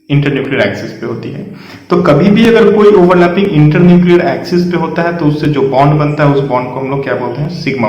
इंटरन्यूक्लियर एक्सिस पे होती है। तो कभी भी अगर कोई ओवरलैपिंग इंटरन्यूक्लियर एक्सिस पे होता है तो उससे जो बॉन्ड बनता है उस बॉन्ड को हम लोग क्या बोलते हैं, सिग्मा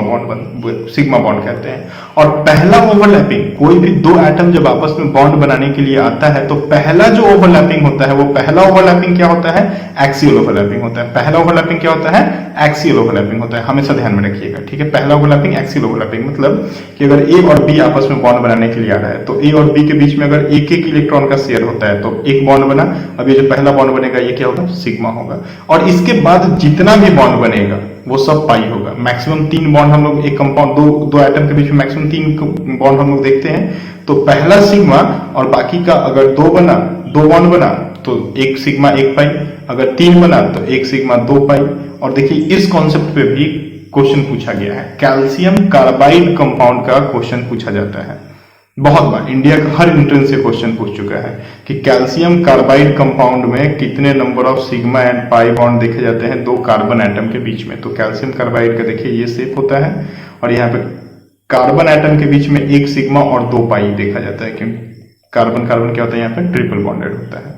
बॉन्ड कहते हैं। और पहला ओवरलैपिंग, कोई भी दो एटम जब आपस में बॉन्ड बनाने के लिए आता है तो पहला जो ओवरलैपिंग होता है वो पहला ओवरलैपिंग क्या होता है, एक्सियल ओवरलैपिंग होता है। पहला ओवरलैपिंग क्या होता है, एक्सियल ओवरलैपिंग होता है, हमेशा ध्यान में रखिएगा। ठीक है, पहला ओवरलैपिंग एक्सियल ओवरलैपिंग मतलब कि अगर ए और बी आपस में बॉन्ड बनाने के लिए आ रहा है तो ए और बी के बीच में अगर एक एक इलेक्ट्रॉन का शेयर होता है तो एक बॉन्ड बना, अब ये जो पहला बॉन्ड बनेगा ये क्या होगा, सिग्मा होगा। और इसके बाद जितना भी बॉन्ड बनेगा वो सब पाई होगा। मैक्सिमम 3 बॉन्ड हम लोग एक कंपाउंड दो एटम के बीच में मैक्सिमम 3 बॉन्ड हम लोग देखते हैं। तो पहला सिग्मा और बाकी का अगर दो बॉन्ड बना तो एक सिग्मा 1 पाई, अगर 3 बना तो एक सिग्मा 2 पाई। और देखिए इस कॉन्सेप्ट पे भी क्वेश्चन पूछा गया है, कैल्शियम कार्बाइड कंपाउंड का क्वेश्चन पूछा जाता है बहुत बार। इंडिया का हर एंट्रेंस से क्वेश्चन पूछ चुका है कि कैल्शियम कार्बाइड कंपाउंड में कितने number of sigma and pi bond देखे जाते हैं दो कार्बन एटम के बीच में। तो कैल्शियम कार्बाइड का देखिए ये शेप होता है और यहाँ पे कार्बन एटम के बीच में एक सिग्मा और 2 पाई देखा जाता है, क्योंकि कार्बन कार्बन क्या होता है यहाँ पे ट्रिपल बॉन्डेड होता है।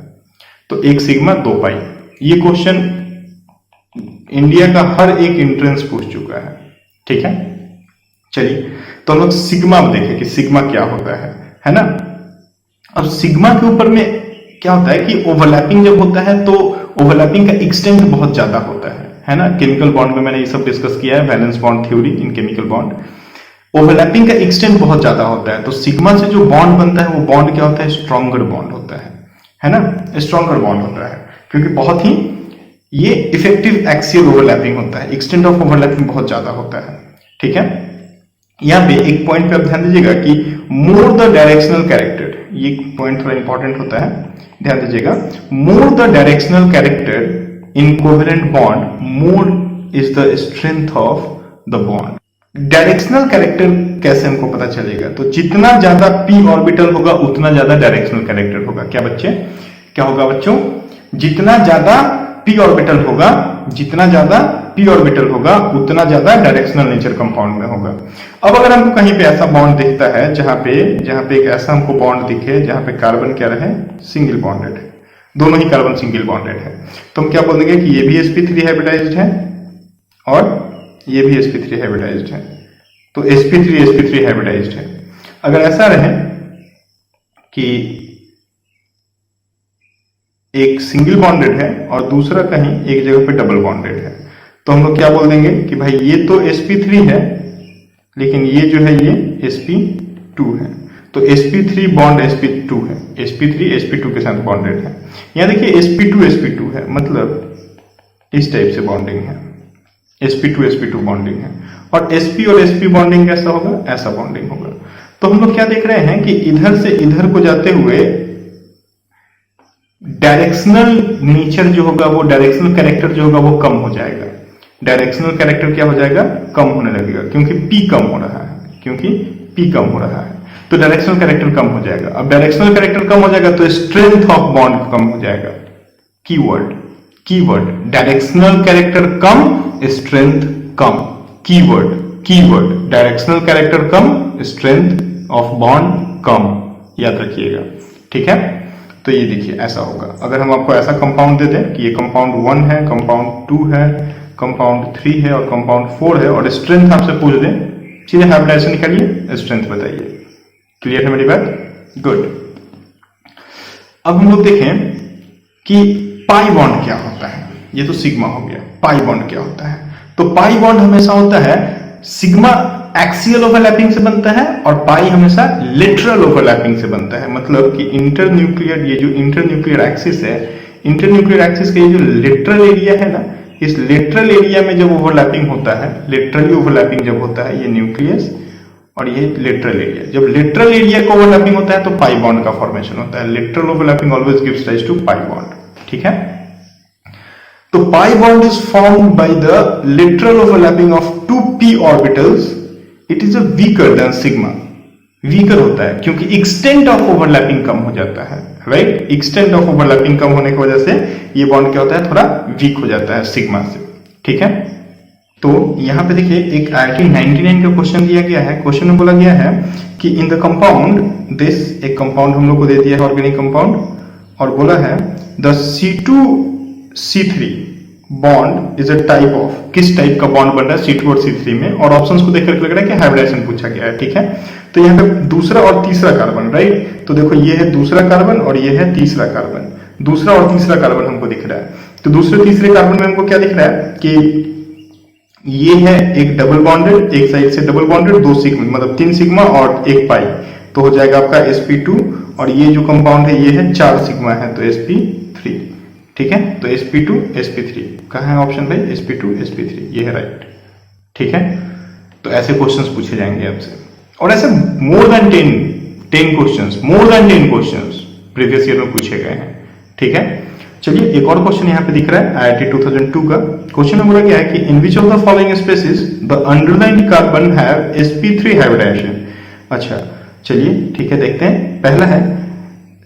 तो एक सिग्मा 2 पाई, ये क्वेश्चन इंडिया का हर एक एंट्रेंस पूछ चुका है। ठीक है, चलिए तो हम लोग सिग्मा में देखें कि सिग्मा क्या होता है ना। अब सिग्मा के ऊपर में क्या होता है कि ओवरलैपिंग जब होता है तो ओवरलैपिंग का एक्सटेंट बहुत ज्यादा होता है ना। केमिकल बॉन्ड में मैंने ये सब डिस्कस किया है, वैलेंस बॉन्ड थ्योरी इन केमिकल बॉन्ड। ओवरलैपिंग का एक्सटेंट बहुत ज्यादा होता है तो सिग्मा से जो बॉन्ड बनता है वो बॉन्ड क्या होता है, स्ट्रॉन्गर बॉन्ड होता है ना, स्ट्रॉन्गर बॉन्ड होता है, क्योंकि बहुत ही ये इफेक्टिव एक्सियल ओवरलैपिंग होता है, एक्सटेंट ऑफ ओवरलैपिंग बहुत ज्यादा होता है। ठीक है, यहां पे एक पॉइंट पे आप ध्यान दीजिएगा कि मोर द डायरेक्शनल कैरेक्टर, ये पॉइंट थोड़ा इंपॉर्टेंट होता है, ध्यान दीजिएगा। More the directional character in covalent bond more is the strength of the bond. Directional character कैसे हमको पता चलेगा, तो जितना ज्यादा p ऑर्बिटल होगा उतना ज्यादा डायरेक्शनल कैरेक्टर होगा। क्या बच्चे, क्या होगा बच्चों, जितना ज्यादा p ऑर्बिटल होगा, जितना ज्यादा p ऑर्बिटल होगा उतना ज्यादा डायरेक्शनल नेचर कंपाउंड में होगा। अब अगर हमको कहीं पे ऐसा बॉन्ड दिखता है जहां पे एक ऐसा हमको बॉन्ड दिखे जहां पे कार्बन क्या रहे, सिंगल बॉन्डेड है, दोनों ही कार्बन सिंगल बॉन्डेड है, तो हम क्या बोल देंगे कि ये भी sp3 हाइब्रिडाइज्ड है और ये भी sp3 हाइब्रिडाइज्ड है। तो sp3 हाइब्रिडाइज्ड है। अगर ऐसा रहे कि एक सिंगल बॉन्डेड है और दूसरा कहीं एक जगह पे डबल बॉन्डेड है, तो हम लोग क्या बोल देंगे कि भाई ये तो sp3 है लेकिन ये जो है ये sp2 है। तो sp3 बॉन्ड sp2 है, sp3 sp2 के साथ बॉन्डेड है। यहाँ देखिए sp2 है, मतलब इस टाइप से बॉन्डिंग है, sp2 बॉन्डिंग है। और sp और sp बॉन्डिंग कैसा होगा, ऐसा बॉन्डिंग होगा। तो हम लोग क्या देख रहे हैं कि इधर से इधर को जाते हुए डायरेक्शनल नेचर जो होगा, वो डायरेक्शनल कैरेक्टर जो होगा वो कम हो जाएगा। डायरेक्शनल कैरेक्टर क्या हो जाएगा, कम होने लगेगा, क्योंकि p कम हो रहा है, क्योंकि p कम हो रहा है तो डायरेक्शनल कैरेक्टर कम हो जाएगा। अब डायरेक्शनल कैरेक्टर कम हो जाएगा तो स्ट्रेंथ ऑफ बॉन्ड कम हो जाएगा। कीवर्ड डायरेक्शनल कैरेक्टर कम, स्ट्रेंथ कम, कीवर्ड कीवर्ड डायरेक्शनल कैरेक्टर कम, स्ट्रेंथ ऑफ बॉन्ड कम, याद रखिएगा, ठीक है। तो ये देखिए ऐसा होगा, अगर हम आपको ऐसा कंपाउंड दे दें कि ये कंपाउंड 1 है, कंपाउंड 2 है, कंपाउंड 3 है और कंपाउंड 4 है, और स्ट्रेंथ आपसे पूछ दें, सीधे हाइब्रिडाइजेशन निकालिए, स्ट्रेंथ बताइए। क्लियर है मेरी बात? गुड। अब हम लोग देखें कि पाई बॉन्ड क्या होता है। ये तो सिग्मा हो गया, पाई बॉन्ड क्या होता है? तो पाई बॉन्ड हमेशा होता है सिग्मा एक्सियल ओवरलैपिंग से बनता है और पाई हमेशा लेटरल ओवरलैपिंग से बनता है। मतलब कि इंटरन्यूक्लियर, ये जो इंटरन्यूक्लियर एक्सिस है, इंटरन्यूक्लियर एक्सिस का ये जो लेटरल एरिया है ना, इस लेटरल एरिया में जब ओवरलैपिंग होता है, लेटरली ओवरलैपिंग जब होता है, ये न्यूक्लियस और ये लेटरल एरिया, जब लेटरल एरिया का ओवरलैपिंग होता है तो पाई बॉन्ड का फॉर्मेशन होता है। Lateral overlapping always gives rise to pi bond, ठीक है। तो pi bond is formed by the lateral overlapping of 2p orbitals. It is a weaker than sigma. Weaker होता है क्योंकि एक्सटेंट ऑफ ओवरलैपिंग कम हो जाता है, राइट। एक्सटेंट ऑफ ओवरलैपिंग कम होने की वजह से ये बॉन्ड क्या होता है, थोड़ा वीक हो जाता है सिग्मा से, ठीक है। तो यहां पे देखिए एक IIT 99 का क्वेश्चन दिया गया है। क्वेश्चन में बोला गया है कि इन द कंपाउंड दिस, एक कंपाउंड हम लोग को दे दिया है ऑर्गेनिक कंपाउंड, और बोला है the C2C3 bond is a type of, किस टाइप का बॉन्ड बन रहा है C2 और C3 में, और ऑप्शंस को देखकर लग रहा है कि हाइब्रिडाइजेशन पूछा गया है, ठीक है। तो यहाँ पे दूसरा और तीसरा कार्बन, राइट। तो देखो ये है दूसरा कार्बन और ये है तीसरा कार्बन, दूसरा और तीसरा कार्बन हमको दिख रहा है। तो दूसरे तीसरे कार्बन में हमको क्या दिख रहा है कि ये है एक डबल बॉन्डेड, एक साइड से डबल बॉन्डेड, 2 सिग्मा, मतलब 3 सिग्मा और 1 पाई, तो हो जाएगा आपका sp2। और ये जो कंपाउंड है ये है 4 सिग्मा है, तो sp3, ठीक है। तो sp2 sp3 कहाँ है ऑप्शन भाई, sp2 sp3, ये है राइट, ठीक है। तो ऐसे क्वेश्चंस पूछे जाएंगे आपसे, और ऐसे मोर देन 10 क्वेश्चंस, मोर देन 10 क्वेश्चंस प्रीवियस ईयर में पूछे गए हैं, ठीक है। चलिए एक और क्वेश्चन यहाँ पे दिख रहा है IIT 2002 का। क्वेश्चन में बोला गया है कि in which of the following species the underlined carbon have sp3 hybridisation. अच्छा चलिए ठीक है, देखते हैं। पहला है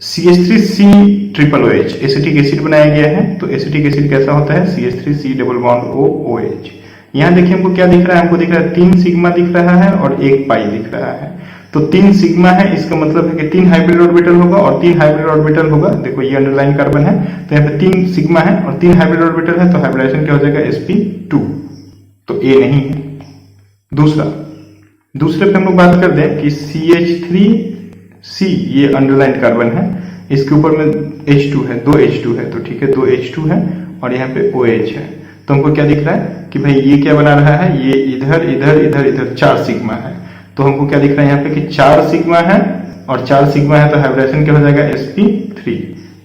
CH3COOH, एसिटिक एसिड बनाया गया है। तो एसिटिक एसिड कैसा होता है, CH3C डबल बॉन्ड OOH। यहाँ देखिए हमको क्या दिख रहा है, हमको दिख रहा है 3 सिग्मा दिख रहा है और 1 पाई दिख रहा है। तो 3 सिग्मा है, इसका मतलब है कि 3 हाइब्रिड ऑर्बिटल होगा, और 3 हाइब्रिड ऑर्बिटल होगा। देखो ये अंडरलाइन कार्बन है, तो यहाँ पे 3 सिग्मा है और 3 हाइब्रिड ऑर्बिटल है, तो हाइब्रिडाइजेशन क्या हो जाएगा sp2, तो A नहीं है। दूसरे पे हम लोग बात कर दें कि CH3C, ये अंडरलाइन कार्बन है, इसके ऊपर में H2 है, 2 H2 है, तो ठीक है 2 H2 है, और यहाँ पे OH है। तो हमको क्या दिख रहा है कि भाई ये क्या बना रहा है, ये इधर इधर इधर इधर 4 सिग्मा है। तो हमको क्या दिख रहा है यहाँ पे कि 4 सिग्मा है और 4 सिग्मा है, तो हाइब्रिडाइजेशन क्या हो जाएगा sp3।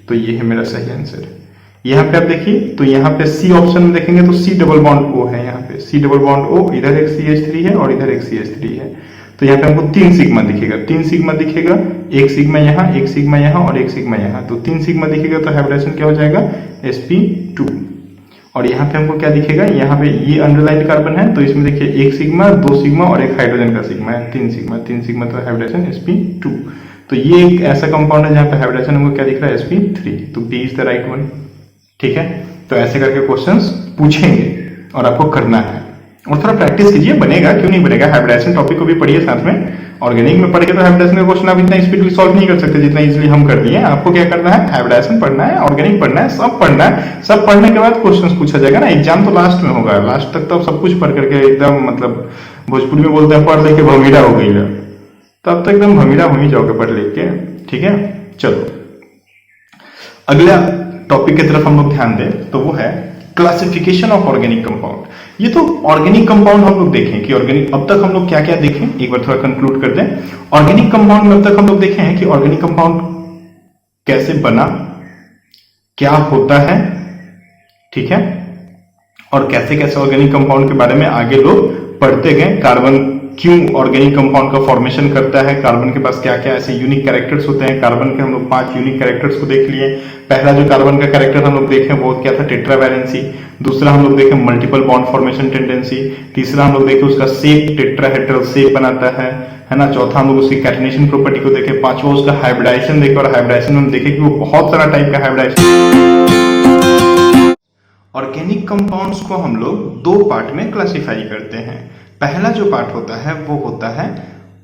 तो ये है मेरा सही आंसर। यहाँ पे आप देखिए, तो यहाँ पे C ऑप्शन में देखेंगे तो C डबल बॉन्ड O है, यहाँ पे C डबल बॉन्ड O, इधर एक CH3 है और इधर एक CH3 है। तो यहाँ पे हमको 3 सिग्मा दिखेगा, 3 सिग्मा दिखेगा, 1 सिग्मा यहाँ, 1 सिग्मा यहाँ और 1 सिग्मा यहाँ, तो 3 सिग्मा दिखेगा, तो हाइब्रिडाइजेशन क्या हो जाएगा sp2। और यहाँ पे हमको क्या दिखेगा, यहाँ पे ये अंडरलाइन कार्बन है, तो इसमें देखिए 1 सिग्मा, 2 सिग्मा और एक हाइड्रोजन का सिग्मा है, 3 सिग्मा, तो हाइब्रिडाइजेशन sp2। तो ये एक ऐसा कंपाउंड है जहाँ पे हाइब्रिडाइजेशन हमको क्या दिख रहा है, sp3, तो B is the right one, ठीक है। तो ऐसे करके क्वेश्चंस पूछेंगे और आपको करना है, और थोड़ा प्रैक्टिस कीजिए, बनेगा क्यों नहीं बनेगा। हाइब्रिडाइजेशन टॉपिक को भी पढ़िए साथ में, ऑर्गेनिक में पढ़िए तो हाइब्रिडाइजेशन का क्वेश्चन आप इतना स्पीडली सॉल्व नहीं कर सकते जितना इजीली हम कर दिए। आपको क्या करना है, हाइब्रिडाइजेशन पढ़ना है, ऑर्गेनिक पढ़ना है, सब पढ़ना है। सब पढ़ने के बाद क्वेश्चंस पूछा जाएगा ना, एग्जाम तो लास्ट में होगा, लास्ट तक तो आप सब कुछ पढ़ करके एकदम, मतलब भोजपुरी में बोलते हैं पढ़ लेके भमीरा हो गई है, तो अब तो एकदम भमीरा हो ही जाओगे पढ़ लेके, ठीक है। चलो अगला टॉपिक की तरफ हम लोग ध्यान दें, तो वो है क्लासिफिकेशन ऑफ ऑर्गेनिक कंपाउंड। ये तो ऑर्गेनिक कंपाउंड हम लोग देखें कि ऑर्गेनिक, अब तक हम लोग क्या क्या देखें, एक बार थोड़ा कंक्लूड कर दें। ऑर्गेनिक कंपाउंड में अब तक हम लोग देखे हैं कि ऑर्गेनिक कंपाउंड कैसे बना, क्या होता है, ठीक है, और कैसे कैसे ऑर्गेनिक कंपाउंड के बारे में आगे लोग पढ़ते गए। कार्बन क्यों ऑर्गेनिक कंपाउंड का फॉर्मेशन करता है, कार्बन के पास क्या क्या ऐसे यूनिक कैरेक्टर्स होते हैं। कार्बन के हम लोग 5 यूनिक कैरेक्टर्स को देख लिए। पहला जो कार्बन का कैरेक्टर हम लोग देखे वो क्या था, टेट्रावैलेंसी। दूसरा हम लोग देखे मल्टीपल बॉन्ड फॉर्मेशन टेंडेंसी। तीसरा हम लोग देखे उसका शेप, टेट्राहेड्रल शेप बनाता है ना। चौथा हम लोग उसकी कैटिनेशन प्रॉपर्टी को देखे। पांचवा उसका हाइब्रिडाइजेशन देखे, और हाइब्रिडाइजेशन में हम देखे कि वो बहुत सारा टाइप का हाइब्रिडाइजेशन। ऑर्गेनिक कंपाउंड्स को हम लोग 2 पार्ट में क्लासिफाई करते हैं। पहला जो पार्ट होता है वो होता है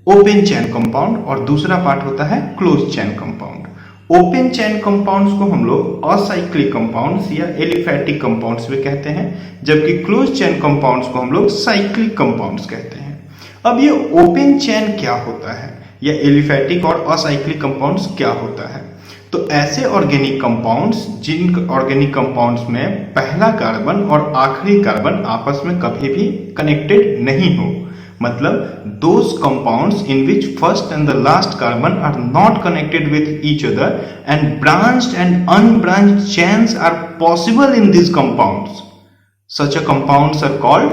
ओपन चेन कंपाउंड और दूसरा पार्ट होता है close chain compound. Open chain compounds को हम लोग असाइक्लिक कंपाउंड्स या एलिफैटिक कंपाउंड्स भी कहते हैं, जबकि क्लोज चेन कंपाउंड्स को हम लोग साइक्लिक कंपाउंड्स कहते हैं। अब ये ओपन चेन क्या होता है या एलिफैटिक और असाइक्लिक कंपाउंड्स क्या होता है? तो ऐसे ऑर्गेनिक कंपाउंड्स जिन ऑर्गेनिक कंपाउंड्स में पहला कार्बन और आखिरी कार्बन आपस में कभी भी कनेक्टेड नहीं हो, मतलब those compounds in which first and the last carbon are not connected with each other and branched and unbranched chains are possible in these compounds. Such a compounds are called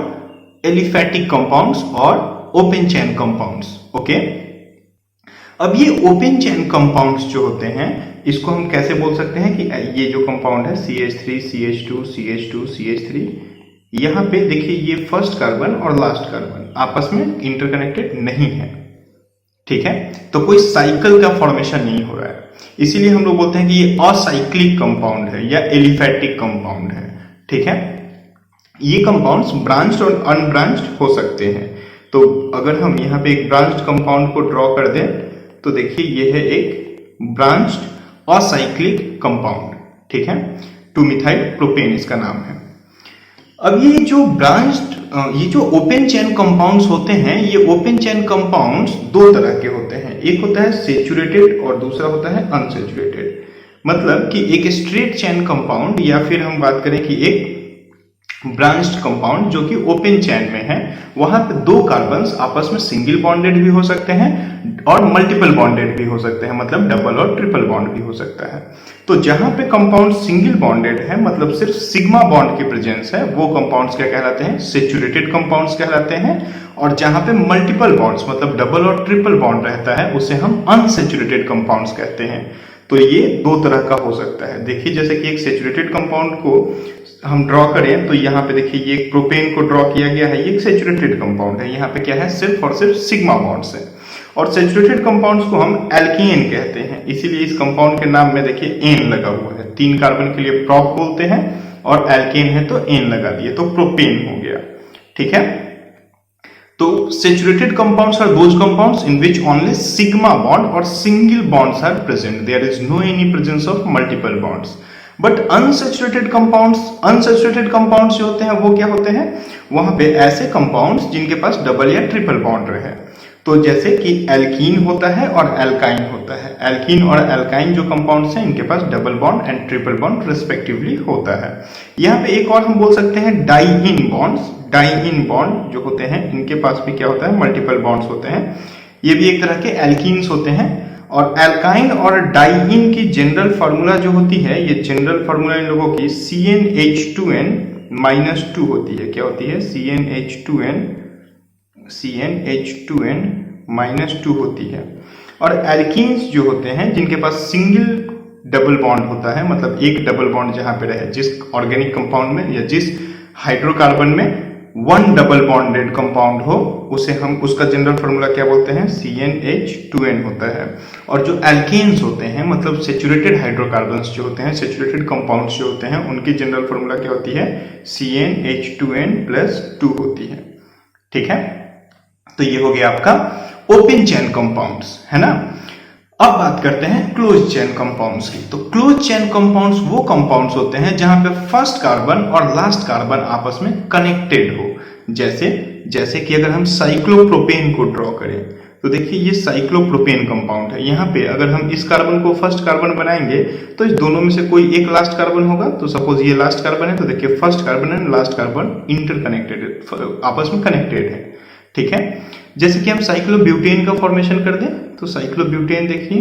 aliphatic compounds or open chain compounds. Okay? अब ये open chain compounds जो होते हैं इसको हम कैसे बोल सकते हैं कि ये जो कंपाउंड है CH3, CH2, CH2, CH3, यहाँ पे देखिए ये फर्स्ट कार्बन और लास्ट कार्बन आपस में इंटरकनेक्टेड नहीं है, ठीक है, तो कोई साइकिल का फॉर्मेशन नहीं हो रहा है, इसीलिए हम लोग बोलते हैं कि ये असाइक्लिक कंपाउंड है या एलिफैटिक कंपाउंड है, ठीक है। ये कंपाउंड्स ब्रांच्ड और अनब्रांच्ड हो सकते हैं। तो अगर हम यहाँ पे एक ब्रांच्ड कंपाउंड को ड्रॉ कर दें तो देखिए ये है एक ब्रांच्ड असाइक्लिक कंपाउंड, ठीक है, 2-मिथाइल प्रोपेन इसका नाम है। अब ये जो ये जो ओपन चेन कंपाउंड्स होते हैं, ये ओपन चेन कंपाउंड्स दो तरह के होते हैं, एक होता है सेचुरेटेड और दूसरा होता है अनसेचुरेटेड। मतलब कि एक स्ट्रेट चेन कंपाउंड या फिर हम बात करें कि एक ब्रांच्ड कंपाउंड जो कि ओपन चेन में है, वहां पे दो कार्बन्स आपस में सिंगल बॉन्डेड भी हो सकते हैं और मल्टीपल बॉन्डेड भी हो सकते हैं, मतलब डबल और ट्रिपल बॉन्ड भी हो सकता है। तो जहां पे कंपाउंड सिंगल बॉन्डेड है, मतलब सिर्फ सिग्मा बॉन्ड की प्रेजेंस है, वो कंपाउंड्स क्या कहलाते हैं? सेचुरेटेड कंपाउंड्स कहलाते हैं। और जहां पे मल्टीपल बॉन्ड्स मतलब डबल और ट्रिपल बॉन्ड रहता है उसे हम अनसेचुरेटेड कंपाउंड्स कहते हैं। तो ये दो तरह का हो सकता है। देखिए जैसे कि एक सेचुरेटेड कंपाउंड को हम ड्रॉ करें तो यहाँ पे देखिए ये एक प्रोपेन को ड्रॉ किया गया है, ये एक सेचुरेटेड कंपाउंड है, यहाँ पे क्या है? सिर्फ और सिर्फ सिग्मा बॉन्ड्स है। और सेचुरेटेड कंपाउंड्स को हम एल्केन कहते हैं, इसीलिए इस कंपाउंड के नाम में देखिए एन लगा हुआ है। 3 कार्बन के लिए प्रोप बोलते हैं और एल्केन है तो एन लगा दिए, तो प्रोपेन हो गया, ठीक है। तो saturated compounds are those compounds in which only sigma bond or single bonds are present, there is no any presence of multiple bonds. But unsaturated compounds जो होते हैं वो क्या होते हैं? वहां पे ऐसे कंपाउंड्स जिनके पास डबल या ट्रिपल बॉन्ड रहे। तो जैसे कि एल्कीन होता है और एल्काइन होता है। एल्कीन और एल्काइन जो कंपाउंड्स हैं इनके पास double bond and triple bond respectively होता है। यहाँ पे एक और हम बोल सकते हैं डाइइन बॉन्ड्स। डाइइन बॉन्ड जो होते हैं इनके पास भी क्या होता है? मल्टीपल बॉन्ड्स होते हैं। ये भी एक तरह के एल्कीन्स होते हैं। और एल्काइन और डाइइन की जनरल फार्मूला जो होती है, ये जनरल फार्मूला इन लोगों की CnH2n-2 होती है। क्या होती है? CnH2n-2 होती है। और एल्कीन्स जो होते हैं जिनके पास सिंगल डबल बॉन्ड होता है, मतलब एक डबल बॉन्ड जहां पे रहे, जिस ऑर्गेनिक कंपाउंड में या जिस हाइड्रोकार्बन में 1 डबल बॉन्डेड कंपाउंड हो, उसे हम उसका जनरल फार्मूला क्या बोलते हैं? CnH2n होता है। और जो एल्केन्स होते हैं मतलब सेचुरेटेड हाइड्रोकार्बन्स जो होते हैं, सेचुरेटेड कंपाउंड्स जो होते हैं, उनकी जनरल फार्मूला क्या होती है? CnH2n+2 होती है, ठीक है। तो ये हो गया आपका ओपन चेन कंपाउंड्स, है ना। अब बात करते हैं क्लोज चेन कंपाउंड्स की। तो क्लोज चेन कंपाउंड्स वो कंपाउंड्स होते हैं जहां पे फर्स्ट कार्बन और लास्ट कार्बन आपस में कनेक्टेड हो। जैसे कि अगर हम साइक्लोप्रोपेन को ड्रॉ करें तो देखिए ये साइक्लोप्रोपेन कंपाउंड है। यहाँ पे अगर हम इस कार्बन को फर्स्ट कार्बन बनाएंगे तो इस दोनों में से कोई एक लास्ट कार्बन होगा। तो सपोज ये लास्ट कार्बन है तो देखिए first carbon and last carbon interconnected, आपस में कनेक्टेड है, ठीक है। जैसे कि हम साइक्लोब्यूटेन का फॉर्मेशन कर दें तो साइक्लोब्यूटेन देखिए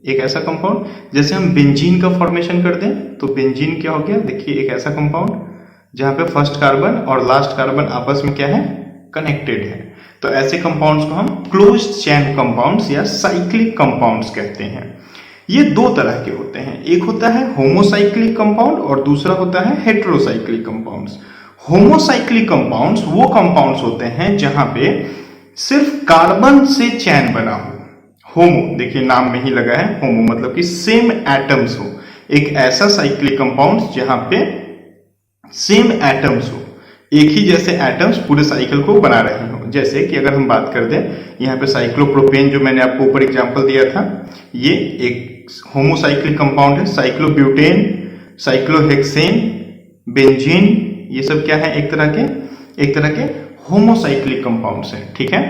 एक ऐसा कंपाउंड। जैसे हम बेंजीन का फॉर्मेशन कर दें तो बेंजीन क्या हो गया? देखिए एक ऐसा कंपाउंड जहां पे फर्स्ट कार्बन और लास्ट कार्बन आपस में क्या है? कनेक्टेड है। तो ऐसे कंपाउंड्स को हम क्लोज चेन कंपाउंड्स या साइक्लिक कंपाउंड्स कहते हैं। ये दो तरह के होते हैं, एक होता है होमोसाइक्लिक कंपाउंड और दूसरा होता है हेटेरोसाइक्लिक कंपाउंड्स। होमोसाइक्लिक कंपाउंड्स वो कंपाउंड्स होते हैं जहां पे सिर्फ कार्बन से चैन बना हो। होमो देखिए नाम में ही लगा है, होमो मतलब कि सेम एटम्स हो। एक ऐसा साइक्लिक कंपाउंड जहां पे सेम एटम्स हो, एक ही जैसे एटम्स पूरे साइकिल को बना रहे हो। हो। जैसे कि अगर हम बात कर दें यहाँ पे साइक्लोप्रोपेन जो मैंने आपको ऊपर एग्जांपल दिया था, ये एक होमोसाइक्लिक कंपाउंड है। साइक्लोब्यूटेन, साइक्लोहेक्सेन, बेंजीन, ये सब क्या है, एक तरह के होमोसाइक्लिक कंपाउंड्स हैं, ठीक है।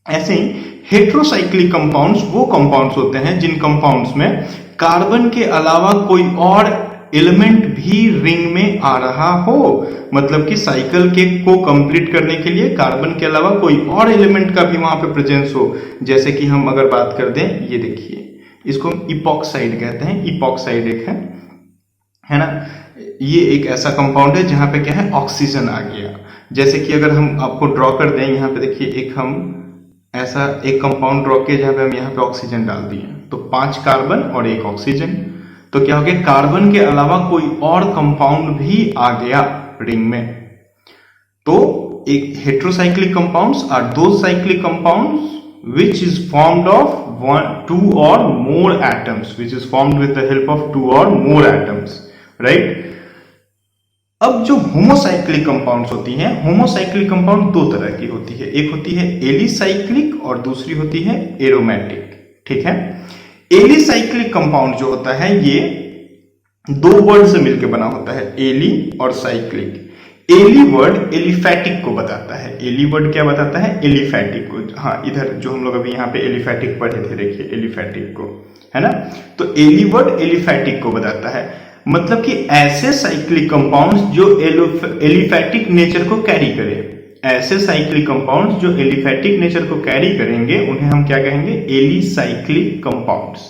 ऐसे ही हेट्रोसाइक्लिक कंपाउंड्स वो कंपाउंड्स होते हैं जिन कंपाउंड्स में कार्बन के अलावा कोई और एलिमेंट भी रिंग में आ रहा हो, मतलब कि साइकिल के को कंप्लीट करने के लिए कार्बन के अलावा कोई और एलिमेंट का भी वहां पे प्रेजेंस हो। जैसे कि हम अगर बात कर दें, ये देखिए, इसको हम इपॉक्साइड कहते हैं। इपॉक्साइड एक है ना, ये एक ऐसा कंपाउंड है जहां पे क्या है, ऑक्सीजन आ गया। जैसे कि अगर हम आपको ड्रॉ कर दें, यहाँ पे देखिए एक हम ऐसा एक कंपाउंड ड्रॉ किया जहां पे हम यहाँ पे ऑक्सीजन डाल दिए, तो 5 कार्बन और 1 ऑक्सीजन। तो क्या हो गया, कार्बन के अलावा कोई और कंपाउंड भी आ गया रिंग में। तो एक heterocyclic compounds are those cyclic compounds which is formed of 2 or more atoms, which is formed with the help of 2 or more atoms, right? अब जो होमोसाइक्लिक कंपाउंड्स होती हैं, होमोसाइक्लिक कंपाउंड दो तरह की होती है, एक होती है एलिसाइक्लिक और दूसरी होती है एरोमेटिक, ठीक है। एलिसाइक्लिक कंपाउंड जो होता है ये दो वर्ड से मिलकर बना होता है, एली और साइक्लिक। एली वर्ड एलिफैटिक को बताता है। एली वर्ड क्या बताता है, एलिफैटिक को। हाँ, इधर जो हम लोग अभी यहाँ पे एलिफैटिक पढ़े थे, देखिए एलिफैटिक को, है ना। तो एली वर्ड एलिफैटिक को बताता है, मतलब कि ऐसे साइक्लिक कंपाउंड्स जो एलिफैटिक नेचर को कैरी करें। ऐसे साइक्लिक कंपाउंड्स जो एलिफैटिक नेचर को कैरी करेंगे उन्हें हम क्या कहेंगे, एलिसाइक्लिक कंपाउंड्स,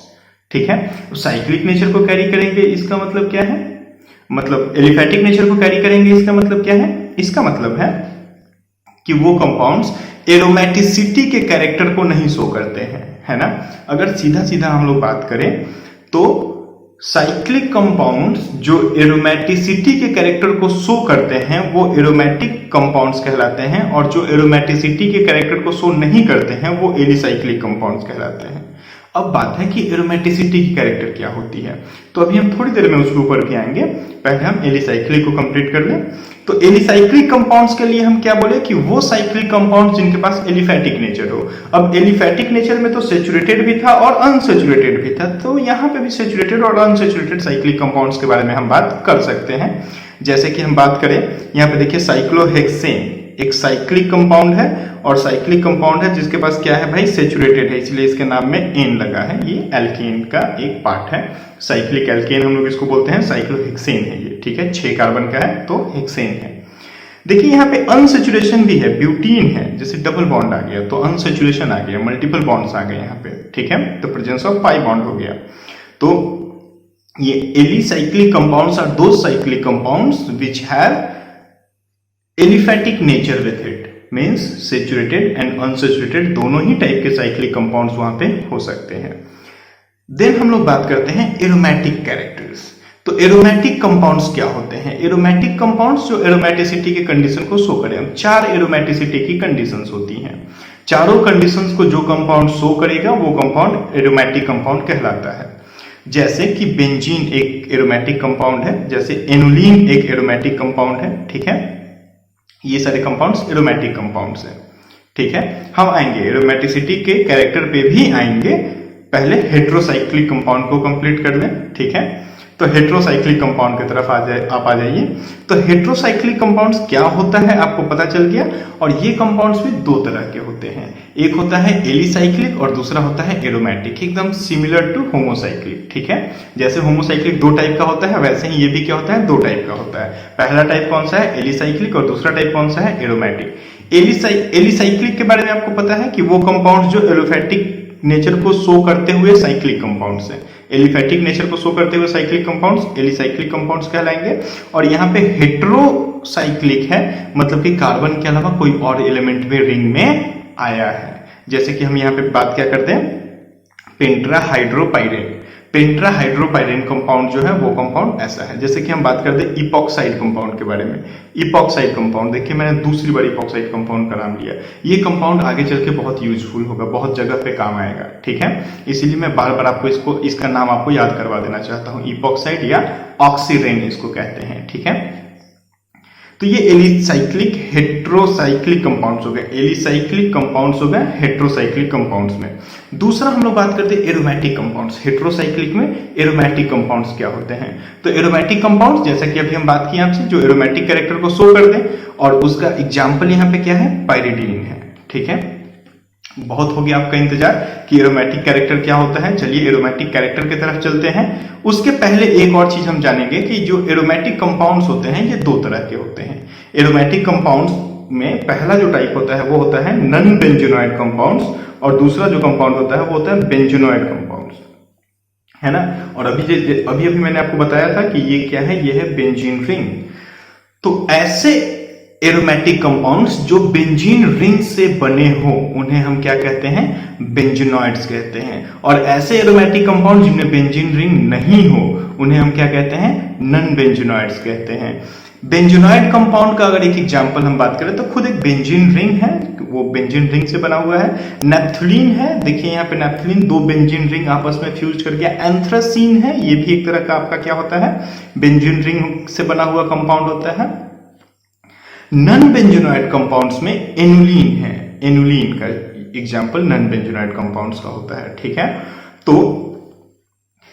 ठीक है। तो साइक्लिक नेचर को कैरी करेंगे इसका मतलब क्या है, मतलब एलिफैटिक नेचर को कैरी करेंगे इसका मतलब क्या है, इसका मतलब है कि वो कंपाउंड्स एरोमेटिसिटी के कैरेक्टर को नहीं शो करते हैं, है ना। अगर सीधा सीधा हम लोग बात करें तो साइक्लिक कंपाउंड्स जो एरोमेटिसिटी के कैरेक्टर को शो करते हैं वो एरोमेटिक कंपाउंड्स कहलाते हैं, और जो एरोमेटिसिटी के कैरेक्टर को शो नहीं करते हैं वो एलिसाइक्लिक कंपाउंड्स कहलाते हैं। अब बात है कि एरोमेटिसिटी की कैरेक्टर क्या होती है, तो अभी हम थोड़ी देर में उसके ऊपर भी आएंगे, पहले हम एलिसाइक्लिक को कंप्लीट कर लें। तो एलिसाइक्लिक कंपाउंड्स के लिए हम क्या बोले कि वो साइक्लिक कंपाउंड्स जिनके पास एलिफैटिक नेचर हो। अब एलिफैटिक नेचर में तो सैचुरेटेड भी था और अनसैचुरेटेड भी था, तो यहाँ पे भी सैचुरेटेड और अनसैचुरेटेड साइक्लिक कंपाउंड्स के बारे में हम बात कर सकते हैं। जैसे कि हम बात करें, यहाँ पे देखिए साइक्लोहेक्सेन एक साइक्लिक कंपाउंड है, और साइक्लिक कंपाउंड है जिसके पास क्या है भाई, सैचुरेटेड है, इसलिए इसके नाम में एन लगा है। ये एल्केन का एक पार्ट है, साइक्लिक एल्केन हम लोग इसको बोलते हैं, साइक्लोहेक्सेन है ये, ठीक है। 6 कार्बन का है तो हेक्सेन है। देखिए यहाँ पे अनसैचुरेशन भी है, ब्यूटीन है, जैसे डबल बॉन्ड आ गया तो अनसैचुरेशन आ गया, मल्टीपल बॉन्ड्स आ गए यहाँ पे, ठीक है। तो प्रेजेंस ऑफ पाई बॉन्ड हो गया। तो ये alicyclic compounds are those cyclic compounds which have aliphatic nature with it, means saturated and unsaturated दोनों ही टाइप के साइक्लिक कंपाउंड्स वहां पे हो सकते हैं। देन हम लोग बात करते हैं एरोमेटिक कैरेक्टर्स। तो एरोमेटिक कंपाउंड्स क्या होते हैं, एरोमेटिक कंपाउंड्स जो एरोमेटिसिटी के कंडीशन को शो करें। 4 एरोमेटिसिटी की कंडीशंस होती हैं, चारों कंडीशंस को जो कंपाउंड शो करेगा वो कंपाउंड एरोमेटिक कंपाउंड कहलाता है। जैसे कि बेंजीन एक एरोमेटिक कंपाउंड है, जैसे एनुलीन एक एरोमेटिक कंपाउंड है, ठीक है। ये सारे कंपाउंड्स एरोमेटिक कंपाउंड्स हैं, ठीक है। हम आएंगे एरोमेटिसिटी के कैरेक्टर पे भी आएंगे, पहले हेट्रोसाइक्लिक कंपाउंड को कंप्लीट कर लें, ठीक है। तो हेट्रोसाइक्लिक कंपाउंड की तरफ आप आ जाइए। तो हेट्रोसाइक्लिक कंपाउंड्स क्या होता है आपको पता चल गया, और ये कंपाउंड्स भी 2 तरह के होते हैं, एक होता है एलिसाइक्लिक और दूसरा होता है एरोमेटिक, एकदम सिमिलर टू होमोसाइक्लिक, ठीक है। जैसे होमोसाइक्लिक 2 टाइप का होता है, वैसे ही ये भी क्या होता है, 2 टाइप का होता है। पहला टाइप कौन सा है, एलिसाइक्लिक, और दूसरा टाइप कौन सा है, एरोमेटिक। एलिसाइक्लिक के बारे में आपको पता है कि वो कंपाउंड जो एलोफैटिक नेचर को शो करते हुए साइक्लिक कंपाउंड्स हैं, एलिफैटिक नेचर को शो करते हुए साइक्लिक कंपाउंड्स एलिसाइक्लिक कंपाउंड्स कहलाएंगे। और यहाँ पे हेट्रोसाइक्लिक है, मतलब कि कार्बन के अलावा कोई और एलिमेंट भी रिंग में आया है। जैसे कि हम यहाँ पे बात क्या करते हैं, पेंट्राहाइड्रोपाइरेन। पेंट्राहाइड्रोपाइरेन कंपाउंड जो है वो कंपाउंड ऐसा है। जैसे कि हम बात करते हैं इपॉक्साइड कंपाउंड के बारे में। इपॉक्साइड कंपाउंड, देखिए मैंने दूसरी बार इपॉक्साइड कंपाउंड का नाम लिया। ये कंपाउंड आगे चल के बहुत यूजफुल होगा, बहुत जगह पे काम आएगा, ठीक है। इसीलिए मैं बार बार आपको इसका नाम आपको याद करवा देना चाहता हूँ, इपॉक्साइड या ऑक्सीरेन इसको कहते हैं, ठीक है। तो ये एलिसाइक्लिक हेट्रोसाइक्लिक कंपाउंड्स हो गए, एलिसाइक्लिक कंपाउंड्स हो गए हेट्रोसाइक्लिक कंपाउंड्स में। दूसरा हम लोग बात करते हैं एरोमेटिक कंपाउंड्स। हेट्रोसाइक्लिक में एरोमेटिक कंपाउंड्स क्या होते हैं? तो एरोमेटिक कंपाउंड्स, जैसा कि अभी हम बात किए आपसे, जो एरोमेटिक कैरेक्टर को शो कर दे, और उसका एग्जाम्पल यहाँ पे क्या है? पाइरिडिन है। ठीक है, बहुत हो गया आपका इंतजार कि एरोमेटिक कैरेक्टर क्या होता है। चलिए एरोमेटिक कैरेक्टर की तरफ चलते हैं। उसके पहले एक और चीज हम जानेंगे कि जो एरोमेटिक कंपाउंड्स होते हैं ये दो तरह के होते हैं। एरोमेटिक कंपाउंड्स में पहला जो टाइप होता है वो होता है नॉन बेंजोनॉइड कंपाउंड्स, और दूसरा जो कंपाउंड होता है वो होता है बेंजोनॉइड कंपाउंड्स, है ना। और अभी मैंने आपको बताया था कि ये क्या है, ये है बेंजीन रिंग। तो ऐसे एरोमेटिक कंपाउंड्स जो बेंजीन रिंग से बने हो उन्हें हम क्या कहते हैं? बेंजोनॉइड्स कहते हैं। और ऐसे एरोमेटिक कंपाउंड जिनमें बेंजीन रिंग नहीं हो उन्हें हम क्या कहते हैं? नॉन बेंजोनॉइड्स कहते हैं। बेंजोनॉइड कंपाउंड का अगर एक एग्जांपल हम बात करें तो खुद एक बेंजीन रिंग है, वो बेंजीन रिंग से बना हुआ है। नेप्थलीन है, देखिए यहाँ पे नेप्थलीन, दो बेंजीन रिंग आपस में फ्यूज कर गया। एंथ्रासीन है, ये भी एक तरह का आपका क्या होता है? बेंजीन रिंग से बना हुआ कंपाउंड होता है। नॉन बेंजोनॉइड कंपाउंड्स में एनुलीन है, एनुलीन का एग्जांपल नॉन बेंजोनॉइड कंपाउंड्स का होता है। ठीक है, तो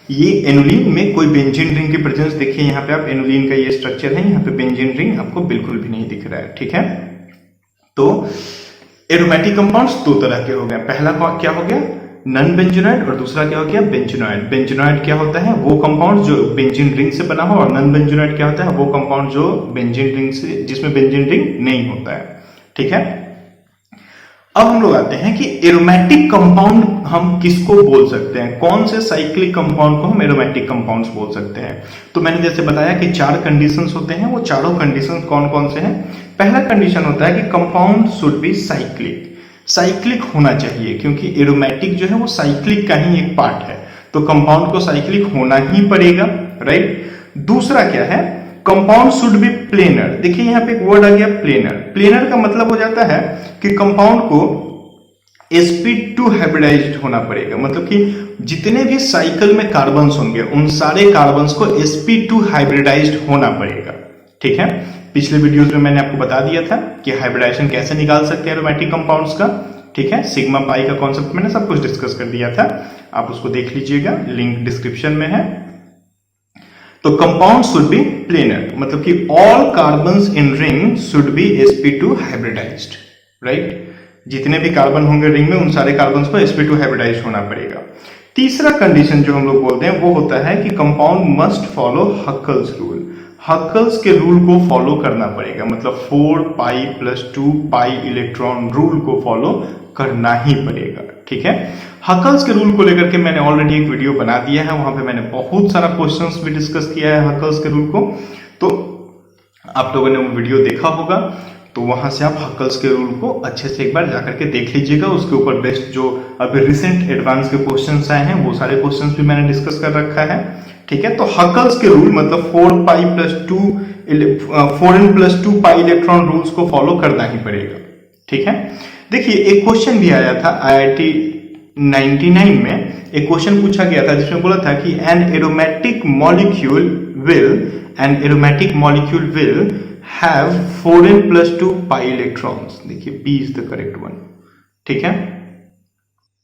ये एनुलीन में कोई बेंजीन रिंग की प्रेजेंस, देखिए यहाँ पे आप एनुलीन का ये स्ट्रक्चर है, यहाँ पे बेंजीन रिंग आपको बिल्कुल भी नहीं दिख रहा है। ठीक है, तो एरोमेटिक कंपाउंड्स दो तरह के हो गए। पहला क्या हो गया? नॉन बेंजोनॉइड, और दूसरा क्या हो गया? बेंजोनॉइड। बेंजोनॉइड क्या होता है? वो कंपाउंड जो बेंजीन रिंग से बना हो, और नॉन बेंजोनॉइड क्या होता है? वो कंपाउंड जो बेंजीन रिंग से, जिसमें बेंजीन रिंग नहीं होता है। ठीक है, अब हम लोग आते हैं कि एरोमेटिक कंपाउंड हम किसको बोल सकते हैं, कौन से साइक्लिक कंपाउंड को हम एरोमेटिक कंपाउंड्स बोल सकते हैं। तो मैंने जैसे बताया कि 4 कंडीशंस होते हैं, वो चारों कंडीशंस कौन कौन से हैं? पहला कंडीशन होता है कि compound should be cyclic, cyclic होना चाहिए, क्योंकि एरोमेटिक जो है वो साइक्लिक का ही एक पार्ट है, तो कंपाउंड को साइक्लिक होना ही पड़ेगा, राइट। दूसरा क्या है? Compound should be planar. देखिए यहाँ पे एक वर्ड आ गया प्लेनर। प्लेनर का मतलब हो जाता है कि कंपाउंड को sp2 हाइब्रिडाइज्ड होना पड़ेगा, मतलब कि जितने भी साइकिल में कार्बन्स होंगे उन सारे कार्बन्स को sp2 हाइब्रिडाइज्ड होना पड़ेगा। ठीक है, पिछले वीडियोस में मैंने आपको बता दिया था कि हाइब्रिडाइजेशन कैसे निकाल सकते हैं एरोमेटिक कंपाउंड्स का। ठीक है, सिग्मा पाई का कॉन्सेप्ट मैंने सब कुछ डिस्कस कर दिया था, आप उसको देख लीजिएगा, लिंक डिस्क्रिप्शन में है। तो कंपाउंड शुड बी प्लेनर, मतलब कि all carbons in ring should be sp2 hybridized, right. जितने भी कार्बन होंगे रिंग में उन सारे कार्बन्स को sp2 हाइब्रिडाइज्ड होना पड़ेगा। तीसरा कंडीशन जो हम लोग बोलते हैं वो होता है कि compound must follow Huckel's rule. Hückel's के रूल को फॉलो करना पड़ेगा, मतलब 4 पाई + 2 पाई इलेक्ट्रॉन रूल को फॉलो करना ही पड़ेगा। ठीक है, हक्कल्स के रूल को लेकर के मैंने ऑलरेडी एक वीडियो बना दिया है, वहां पे मैंने बहुत सारा क्वेश्चंस भी डिस्कस किया है हक्कल्स के रूल को, तो आप लोगों ने वो वीडियो देखा होगा, तो वहां से आप हक्कल्स के रूल को अच्छे से एक बार जाकर के देख लीजिएगा। उसके ऊपर बेस्ट जो अभी रिसेंट एडवांस के क्वेश्चंस आए हैं वो सारे क्वेश्चंस भी मैंने डिस्कस कर रखा है। ठीक है, तो हक्कल्स के रूल मतलब 4n + 2 पाई इलेक्ट्रॉन रूल्स को फॉलो करना ही पड़ेगा। ठीक है, देखिए एक क्वेश्चन भी आया था IIT 99 में, एक क्वेश्चन पूछा गया था जिसमें बोला था कि an aromatic molecule will have 4n + 2 pi electrons। देखिए B is the correct one। ठीक है,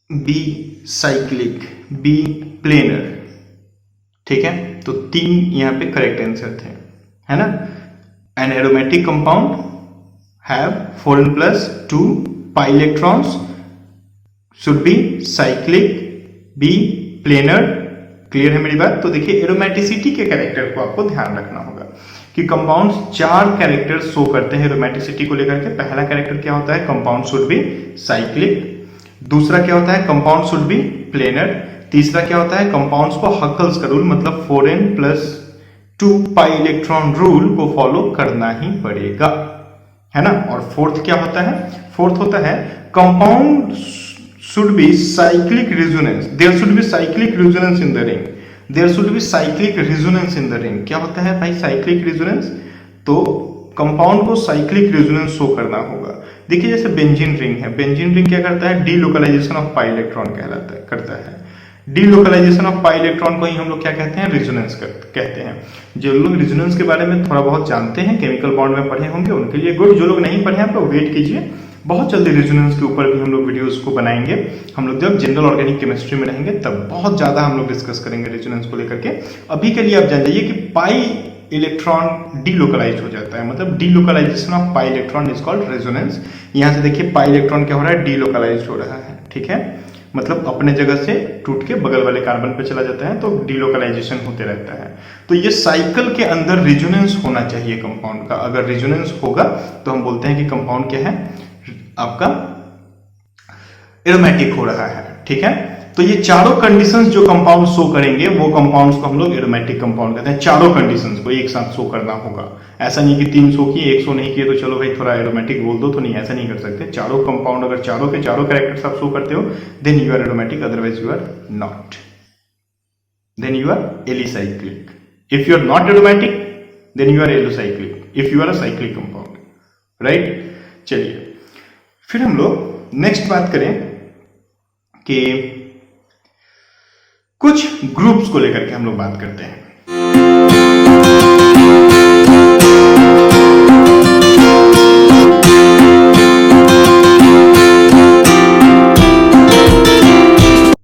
B साइक्लिक, B प्लेनर। ठीक है, तो 3 यहां पे करेक्ट आंसर थे, है ना। An aromatic compound have 4n + 2 pi electrons, should be cyclic, B planar. Clear है मेरी बात? तो देखिए एरोमेटिसिटी के कैरेक्टर को आपको ध्यान रखना होगा कि कंपाउंड्स 4 कैरेक्टर शो करते हैं एरोमेटिसिटी को लेकर के। पहला कैरेक्टर क्या होता है? Compound should be cyclic. दूसरा क्या होता है? Compound should be planar. तीसरा क्या होता है? कंपाउंड्स को हक्कल्स का रूल मतलब 4n + 2 पाई इलेक्ट्रॉन रूल को फॉलो करना ही पड़ेगा, है ना। और फोर्थ क्या होता है? फोर्थ होता है compound should be cyclic resonance, there should be cyclic resonance in the ring, there should be cyclic resonance in the ring। क्या होता है भाई साइक्लिक रेजोनेंस? तो कंपाउंड को साइक्लिक रेजोनेंस शो करना होगा। देखिए जैसे बेंजीन रिंग है, बेंजीन रिंग क्या करता है? डीलोकलाइजेशन ऑफ पाई इलेक्ट्रॉन कहलाता है, करता है। डीलोकलाइजेशन ऑफ पाई इलेक्ट्रॉन को ही हम लोग क्या कहते हैं, रेजोनेंस कहते हैं। जो लोग रेजोनेंस के बारे में थोड़ा बहुत जानते हैं, केमिकल बॉन्ड में पढ़े होंगे, उनके लिए गुड। जो लोग नहीं पढ़े हैं तो वेट कीजिए, बहुत जल्दी रेजोनेंस के ऊपर भी हम लोग वीडियोस को बनाएंगे। हम लोग जब जनरल ऑर्गेनिक केमिस्ट्री में रहेंगे तब बहुत ज्यादा हम लोग डिस्कस करेंगे रेजोनेंस को लेकर के। अभी के लिए आप जान जाइए कि पाई इलेक्ट्रॉन डीलोकलाइज हो जाता है, मतलब delocalization of pi electron is called resonance. यहां से देखिए पाई इलेक्ट्रॉन क्या हो रहा है, डीलोकलाइज हो रहा है, ठीक है, मतलब अपने जगह से टूट के बगल वाले कार्बन पे चला जाता है, तो डीलोकलाइजेशन होते रहता है। तो ये साइकिल के अंदर रेजोनेंस होना चाहिए कंपाउंड का। अगर रेजोनेंस होगा तो हम बोलते हैं कि कंपाउंड क्या है, आपका एरोमेटिक हो रहा है, ठीक है। तो ये चारों कंडीशंस जो कंपाउंड शो करेंगे वो कंपाउंड्स को हम लोग एरोमेटिक कंपाउंड कहते हैं। चारों कंडीशंस को एक साथ शो करना होगा, ऐसा नहीं कि 3 शो किए 1 शो नहीं किए तो चलो भाई थोड़ा एरोमेटिक बोल दो, तो नहीं, ऐसा नहीं कर सकते। चारों कंपाउंड अगर चारों के चारों कैरेक्टर्स आप शो करते हो then you are aromatic, otherwise you are not, then you are alicyclic. If you are not aromatic then you are alicyclic, if you are a cyclic compound, right. चलिए फिर हम लोग नेक्स्ट बात करें कि कुछ ग्रुप्स को लेकर के हम लोग बात करते हैं।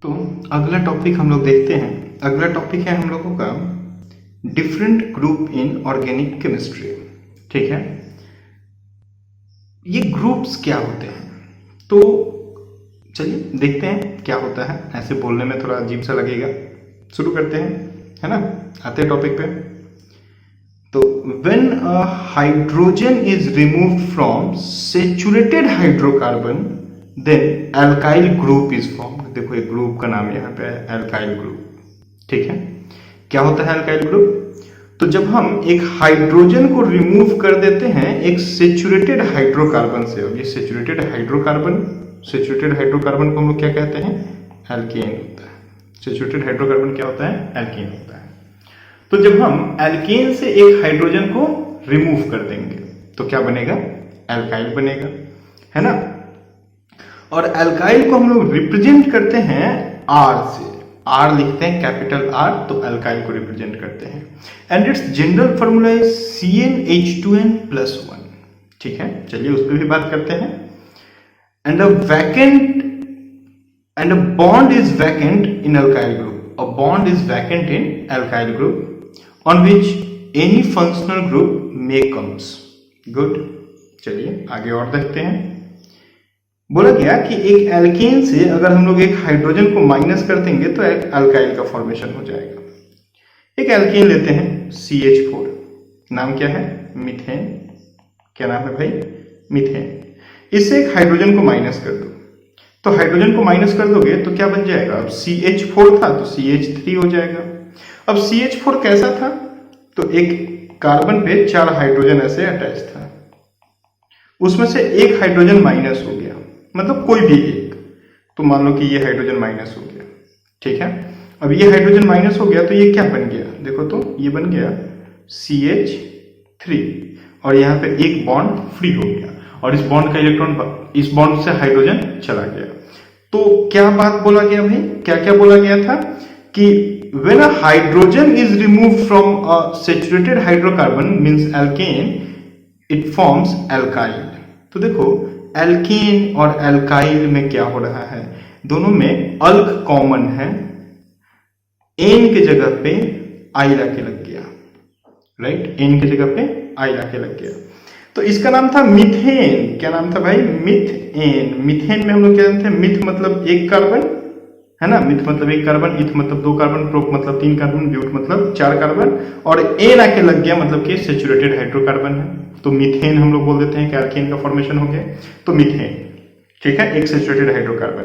तो अगला टॉपिक हम लोग देखते हैं। अगला टॉपिक है हम लोगों का different group in organic chemistry, ठीक है। ये ग्रुप्स क्या होते हैं, तो चलिए देखते हैं क्या होता है। ऐसे बोलने में थोड़ा अजीब सा लगेगा, शुरू करते हैं, है ना, आते हैं टॉपिक पे। तो when a hydrogen is removed from saturated hydrocarbon then alkyl group is formed. देखो एक ग्रुप का नाम यहाँ पे है अल्काइल ग्रुप, ठीक है। क्या होता है अल्काइल ग्रुप, तो जब हम एक हाइड्रोजन को रिमूव कर देते हैं एक सैचुरेटेड हाइड्रोकार्बन से, अब ये सैचुरेटेड हाइड्रोकार्बन को हम लोग क्या कहते हैं, एल्केन होता है। सैचुरेटेड हाइड्रोकार्बन क्या होता है, एल्केन होता है। तो जब हम एल्केन से एक हाइड्रोजन को रिमूव कर देंगे तो क्या बनेगा, एल्काइल बनेगा, है ना। और एल्काइल को हम लोग रिप्रेजेंट करते हैं आर से, आर लिखते हैं कैपिटल आर, तो एल्काइल को रिप्रेजेंट करते हैं। And it's general formula is CnH2n+1, ठीक है। चलिए उस पर भी बात करते हैं। And a bond is vacant in alkyl group, a bond is vacant in alkyl group on which any functional group may comes, good। चलिए आगे और देखते हैं। बोला गया कि एक एल्केन से अगर हम लोग एक हाइड्रोजन को माइनस कर देंगे तो एक अल्काइल का फॉर्मेशन हो जाएगा। एक एल्केन लेते हैं CH4, नाम क्या है, मीथेन। क्या नाम है भाई, मीथेन। इससे एक हाइड्रोजन को माइनस कर दो, तो हाइड्रोजन को माइनस कर दोगे तो क्या बन जाएगा, अब CH4 था तो CH3 हो जाएगा। अब CH4 कैसा था, तो एक कार्बन पे 4 हाइड्रोजन ऐसे अटैच था, उसमें से एक हाइड्रोजन माइनस हो गया, मतलब कोई भी एक, तो मान लो कि ये हाइड्रोजन माइनस हो गया, ठीक है। अब ये हाइड्रोजन माइनस हो गया तो ये क्या बन गया, देखो तो ये बन गया CH3 और यहाँ पे एक बॉन्ड फ्री हो गया और इस बॉन्ड का इलेक्ट्रॉन इस बॉन्ड से हाइड्रोजन चला गया। तो क्या बात बोला गया भाई, क्या क्या बोला गया था कि when a hydrogen is removed from a saturated hydrocarbon means alkane it forms alkyl। तो देखो एल्केन और एल्काइल में क्या हो रहा है, दोनों में अल्क कॉमन है, एन के जगह पे आई लाके लग गया, राइट, एन के जगह पे आई लाके लग गया। तो इसका नाम था मीथेन। क्या नाम था भाई, मीथेन। मीथेन में हम लोग क्या जानते हैं, मिथ मतलब एक कार्बन, है ना, मिथ मतलब एक कार्बन, इथ मतलब 2 कार्बन, प्रोप मतलब 3 कार्बन, ब्यूट मतलब 4 कार्बन, और एन आके लग गया मतलब कि सैचुरेटेड हाइड्रोकार्बन है, तो मीथेन हम लोग बोल देते हैं कि एल्केन का फॉर्मेशन हो गया, तो मीथेन, ठीक है, एक सैचुरेटेड हाइड्रोकार्बन।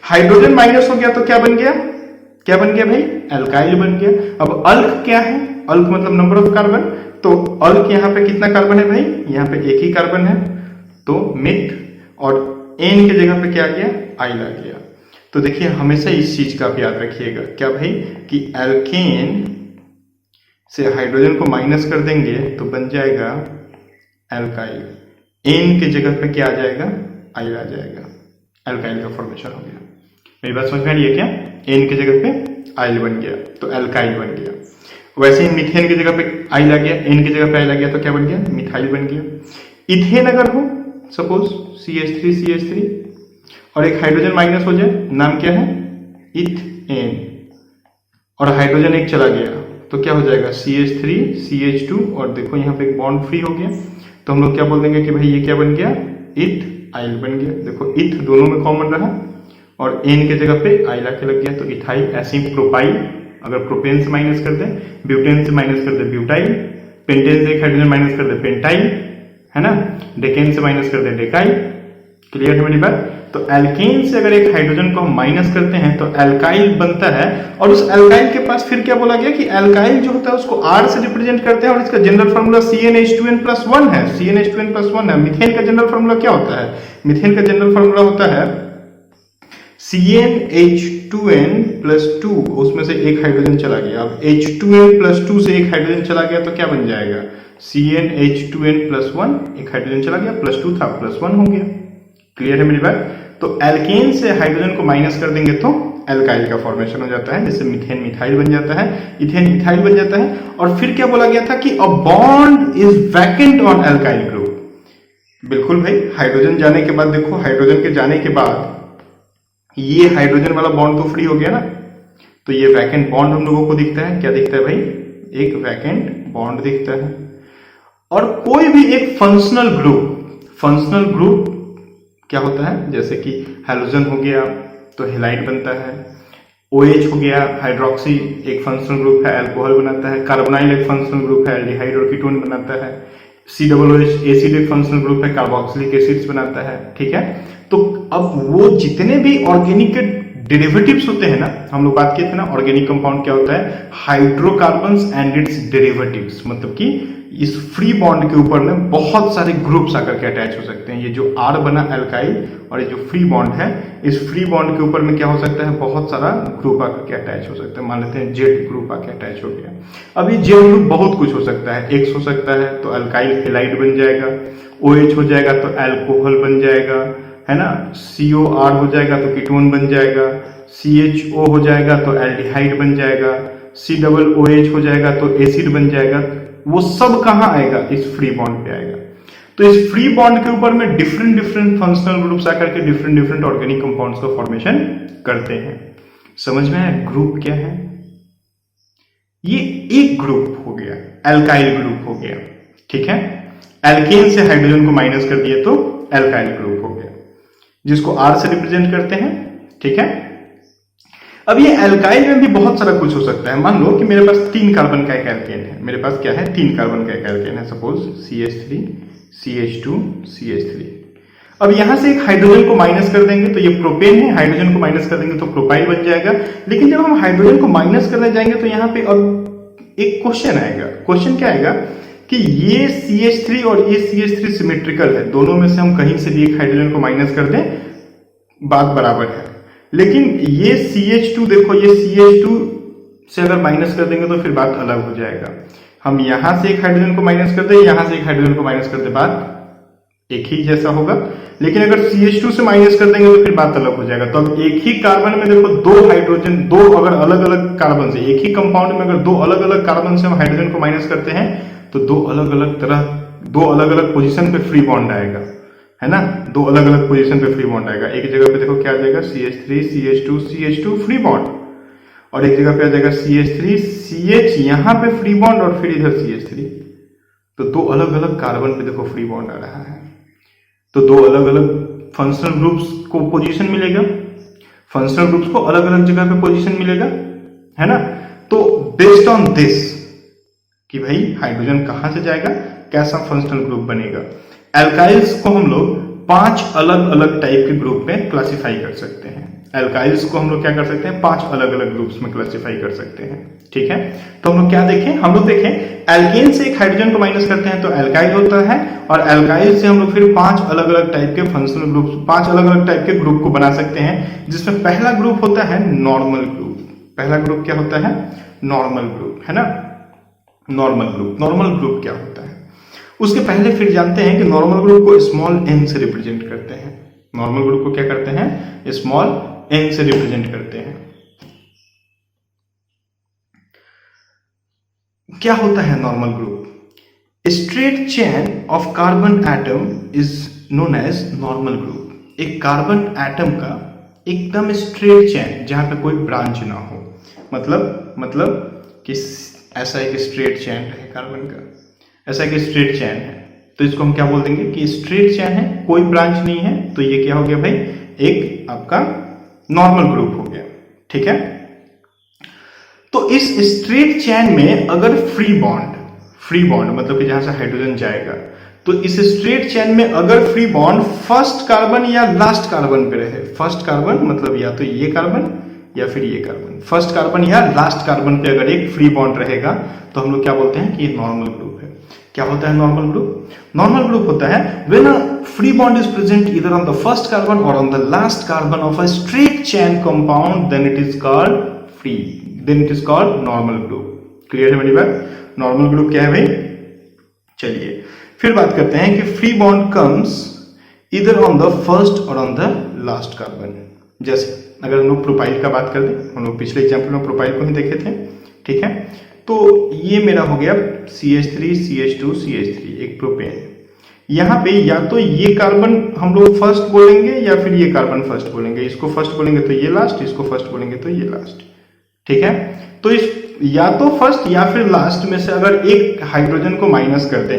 हाइड्रोजन माइनस हो गया तो क्या बन गया, क्या बन गया भाई, एल्काइल बन गया। अब अल्क क्या है, अल्क मतलब नंबर ऑफ कार्बन, तो अल्क यहाँ पे कितना कार्बन है भाई, यहाँ पे एक ही कार्बन है, तो मिथ, और एन के जगह पे क्या आ गया, आइल आ गया। तो देखिए हमेशा इस चीज का आप याद रखिएगा, क्या भाई, कि एल्केन से हाइड्रोजन को माइनस कर देंगे तो बन जाएगा एल्काइल, एन के जगह पे क्या आ जाएगा, आइल आ जाएगा, एल्काइल का फॉर्मेशन हो गया। मेरी बात समझ में आ रही है क्या? एन की जगह पे आइल बन गया तो एल्काइल बन गया। वैसे ही मीथेन की जगह पे आइल आ गया, एन की जगह पे आइल आ गया तो क्या बन गया? मिथाइल बन गया। इथेन अगर हो सपोज CH3 और एक हाइड्रोजन माइनस हो जाए, नाम क्या है? इथेन, और हाइड्रोजन एक चला गया तो क्या हो जाएगा? CH3 CH2 और देखो यहाँ पे एक बॉन्ड फ्री हो गया तो हम लोग क्या बोल देंगे कि भाई ये क्या बन गया? इथ आइल बन गया। देखो इथ दोनों में कॉमन रहा और एन के जगह पे आइल आके लग गया तो इथाइल। ऐसे ही प्रोपाइल, अगर प्रोपेन से माइनस कर दे, ब्यूटेन से माइनस कर दे ब्यूटाइल, पेंटेन से एक हाइड्रोजन माइनस कर दे पेंटाइल, है ना, डेकेन से माइनस कर दे डेकाइल। क्लियर है मेरी बात? तो एल्केन से अगर एक हाइड्रोजन को हम माइनस करते हैं तो एल्काइल बनता है और उस एल्काइल के पास फिर क्या बोला गया कि एल्काइल जो होता है उसको R से रिप्रेजेंट करते हैं और इसका जनरल फार्मूला CnH2n+1 है। CnH2n+1 है। मीथेन का जनरल फार्मूला क्या होता है? मीथेन का जनरल फार्मूला होता है CnH2n+2, उसमें से एक हाइड्रोजन चला गया। अब H2n+2 से एक हाइड्रोजन चला गया तो क्या बन जाएगा? CnH2n+1, एक हाइड्रोजन चला गया, +2 था, +1 हो गया। क्लियर है मेरी बात? तो एल्केन से हाइड्रोजन को माइनस कर देंगे तो एल्काइल का फॉर्मेशन हो जाता है, जैसे मीथेन मिथाइल बन जाता है, इथेन इथाइल बन जाता है। और फिर क्या बोला गया था कि a bond is vacant on alkyl group. बिल्कुल भाई, हाइड्रोजन जाने के बाद देखो, हाइड्रोजन के जाने के बाद ये हाइड्रोजन वाला बॉन्ड तो फ्री हो गया ना, तो ये वैकेंट बॉन्ड हम लोगों को दिखता है। क्या दिखता है भाई? एक वैकेंट बॉन्ड दिखता है। और कोई भी एक फंक्शनल ग्रुप क्या होता है? जैसे कि हैलोजन हो गया तो हेलाइड बनता है, OH हो गया हाइड्रोक्सी एक फंक्शनल ग्रुप है, अल्कोहल बनाता है, कार्बोनाइल एक फंक्शनल ग्रुप है, एल्डिहाइड और कीटोन बनाता है, COOH एसिड एक फंक्शनल ग्रुप है, कार्बोक्सिलिक एसिड्स बनाता है। ठीक है, तो अब वो जितने भी ऑर्गेनिक के डेरिवेटिव्स होते हैं ना, हम लोग बात किए थे ना ऑर्गेनिक कंपाउंड क्या होता है? Hydrocarbons and it's derivatives. मतलब कि इस फ्री बॉन्ड के ऊपर में बहुत सारे ग्रुप्स आकर के अटैच हो सकते हैं। ये जो R बना एल्काइल और ये जो फ्री बॉन्ड है, इस फ्री बॉन्ड के ऊपर में क्या हो सकता है? बहुत सारा ग्रुप आकर के अटैच हो सकता है। मान लेते हैं जेड ग्रुप आके अटैच हो गया। अब ये जेड ग्रुप बहुत कुछ हो सकता है। X हो सकता है तो अल्काइल हेलाइड बन जाएगा, OH हो जाएगा तो अल्कोहल बन जाएगा, है ना, COR हो जाएगा तो कीटोन बन जाएगा, CHO हो जाएगा तो एल्डिहाइड बन जाएगा, COOH हो जाएगा तो एसिड बन जाएगा। वो सब कहां आएगा? इस फ्री बॉन्ड पे आएगा। तो इस फ्री बॉन्ड के ऊपर में डिफरेंट फंक्शनल ग्रुप्स आकर के डिफरेंट ऑर्गेनिक कंपाउंड्स का फॉर्मेशन करते हैं। समझ में आया ग्रुप क्या है? ये एक ग्रुप हो गया, एल्काइल ग्रुप हो गया। ठीक है, एल्केन से हाइड्रोजन को माइनस कर दिए तो एल्काइल ग्रुप हो गया, जिसको R से रिप्रेजेंट करते हैं। ठीक है, अब ये एल्काइल में भी बहुत सारा कुछ हो सकता है। मान लो कि मेरे पास 3 कार्बन का एक एल्केन है। मेरे पास क्या है? 3 कार्बन का एक एल्केन है, सपोज CH3 CH2 CH3। अब यहां से एक हाइड्रोजन को माइनस कर देंगे तो ये प्रोपेन है, हाइड्रोजन को माइनस कर देंगे तो प्रोपाइल बन जाएगा। लेकिन जब हम हाइड्रोजन को माइनस करने जाएंगे तो यहाँ पे अब एक क्वेश्चन आएगा। क्वेश्चन क्या आएगा कि ये CH3 और ये CH3 सिमेट्रिकल है, दोनों में से हम कहीं से भी एक हाइड्रोजन को माइनस कर दें, बात बराबर है। लेकिन ये CH2 देखो, ये CH2 से अगर माइनस कर देंगे तो फिर बात अलग हो जाएगा। हम यहां से एक हाइड्रोजन को माइनस कर दे, यहां से एक हाइड्रोजन को माइनस कर दे, बात एक ही जैसा होगा। लेकिन अगर CH2 से माइनस कर देंगे तो फिर बात अलग हो जाएगा। तो अब एक ही कार्बन में देखो 2 हाइड्रोजन, 2 अगर अलग अलग कार्बन से, एक ही कंपाउंड में अगर 2 अलग अलग कार्बन से हम हाइड्रोजन को माइनस करते हैं तो 2 अलग अलग पोजीशन पे फ्री बॉन्ड आएगा, है ना। 2 अलग अलग पोजीशन पे फ्री बॉन्ड आएगा। एक जगह पे देखो क्या आ जाएगा? CH3 CH2 CH2 free bond, और एक जगह पे आ जाएगा CH3 CH, यहां पे फ्री बॉन्ड और फिर इधर CH3। तो 2 अलग अलग कार्बन पे देखो फ्री बॉन्ड आ रहा है। तो 2 अलग अलग फंक्शनल ग्रुप्स को पोजीशन मिलेगा, फंक्शनल ग्रुप्स को अलग अलग जगह पे पोजीशन मिलेगा, है ना। तो बेस्ड ऑन दिस कि भाई हाइड्रोजन कहां से जाएगा, कैसा फंक्शनल ग्रुप बनेगा, एल्काइल्स को हम लोग 5 अलग अलग टाइप के ग्रुप में क्लासिफाई कर सकते हैं। एल्काइल्स को हम लोग क्या कर सकते हैं? 5 अलग अलग ग्रुप्स में क्लासिफाई कर सकते हैं। ठीक है, तो हम लोग क्या देखें? हम लोग देखें एल्केन से एक हाइड्रोजन को माइनस करते हैं तो एल्काइल होता है, और एल्काइल से हम लोग फिर 5 अलग अलग टाइप के फंक्शनल ग्रुप, 5 अलग अलग टाइप के ग्रुप को बना सकते हैं, जिसमें पहला ग्रुप होता है नॉर्मल ग्रुप। पहला ग्रुप क्या होता है? नॉर्मल ग्रुप, है ना। नॉर्मल ग्रुप क्या होता है? उसके पहले फिर जानते हैं कि नॉर्मल ग्रुप को स्मॉल n से रिप्रेजेंट करते हैं। नॉर्मल ग्रुप को क्या करते हैं? स्मॉल n से रिप्रेजेंट करते हैं। क्या होता है normal group? Straight chain of carbon atom is known as normal group. एक कार्बन एटम का एकदम स्ट्रेट चेन जहां पे कोई ब्रांच ना हो, मतलब कि ऐसा एक स्ट्रेट चेन है कार्बन का, ऐसा एक स्ट्रेट चेन है, तो इसको हम क्या बोल देंगे कि स्ट्रेट चेन है, कोई ब्रांच नहीं है, तो ये क्या हो गया भाई? एक आपका नॉर्मल ग्रुप हो गया। ठीक है, तो इस स्ट्रेट चेन में अगर फ्री बॉन्ड मतलब कि जहां से हाइड्रोजन जाएगा, तो इस स्ट्रेट चेन में अगर फ्री बॉन्ड फर्स्ट कार्बन या लास्ट कार्बन पे रहे, फर्स्ट कार्बन मतलब या तो ये कार्बन या फिर ये कार्बन, फर्स्ट कार्बन या लास्ट कार्बन पे अगर एक फ्री बॉन्ड रहेगा, तो हम लोग क्या बोलते हैं कि ये नॉर्मल ग्रुप है। क्या होता है नॉर्मल ग्रुप? नॉर्मल ग्रुप होता है when a free bond is present either on the first carbon or on the last carbon of a straight chain compound, then it is called free, then it is called normal group. Clear है मेरी बात? Normal group क्या है भाई? चलिए फिर बात करते हैं कि free bond comes either on the first or on the last carbon. जैसे अगर हम लोग प्रोपाइल का बात कर दें, हम लोग पिछले एग्जाम्पल में प्रोपाइल को ही देखे थे। ठीक है, तो ये मेरा हो गया CH3 CH2 CH3 एक प्रोपेन। यहाँ पे या तो ये कार्बन हम लोग फर्स्ट बोलेंगे या फिर ये कार्बन फर्स्ट बोलेंगे। इसको फर्स्ट बोलेंगे तो ये लास्ट, इसको फर्स्ट बोलेंगे तो ये लास्ट। ठीक है, तो इस या तो फर्स्ट या फिर लास्ट में से अगर एक हाइड्रोजन को माइनस कर दें,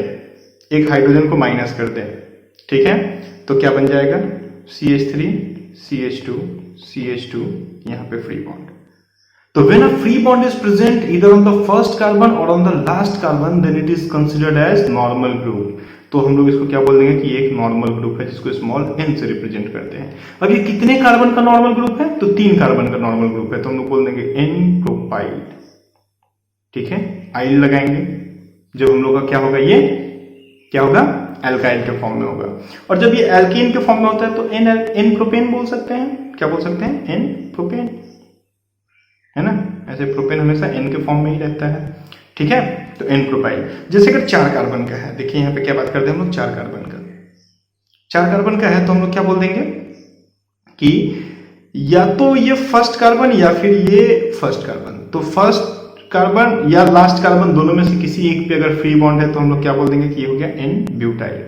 एक हाइड्रोजन को माइनस कर दें, ठीक है, तो क्या बन जाएगा? CH3 CH2 CH2, यहाँ पे फ्री बॉन्ड। तो when a free bond is present either on the first carbon or on the last carbon, then it is considered as normal group। तो हम लोग इसको क्या बोल देंगे कि ये एक नॉर्मल ग्रुप है जिसको स्मॉल n से रिप्रेजेंट करते हैं। अब ये कितने कार्बन का नॉर्मल ग्रुप है? तो 3 कार्बन का नॉर्मल ग्रुप है, तो हम लोग बोल देंगे n प्रोपाइल। ठीक है, आइल लगाएंगे, जब हम लोग का क्या होगा, ये क्या होगा? एल्काइल के फॉर्म में होगा। और जब ये एल्कीन के फॉर्म में होता है तो n प्रोपेन बोल सकते हैं। क्या बोल सकते हैं? n प्रोपेन, है ना? ऐसे प्रोपेन हमेशा n के फॉर्म में ही रहता है। ठीक है, तो n प्रोपाइल। जैसे अगर 4 कार्बन का है, देखिए यहाँ पे क्या बात करते हैं हम लोग, 4 कार्बन का, 4 कार्बन का है, तो हम लोग क्या बोल देंगे कि या तो ये फर्स्ट कार्बन या फिर ये फर्स्ट कार्बन। तो फर्स्ट कार्बन या लास्ट कार्बन दोनों में से किसी एक पे अगर फ्री बॉन्ड है तो हम लोग क्या बोल देंगे कि ये हो गया n ब्यूटाइल।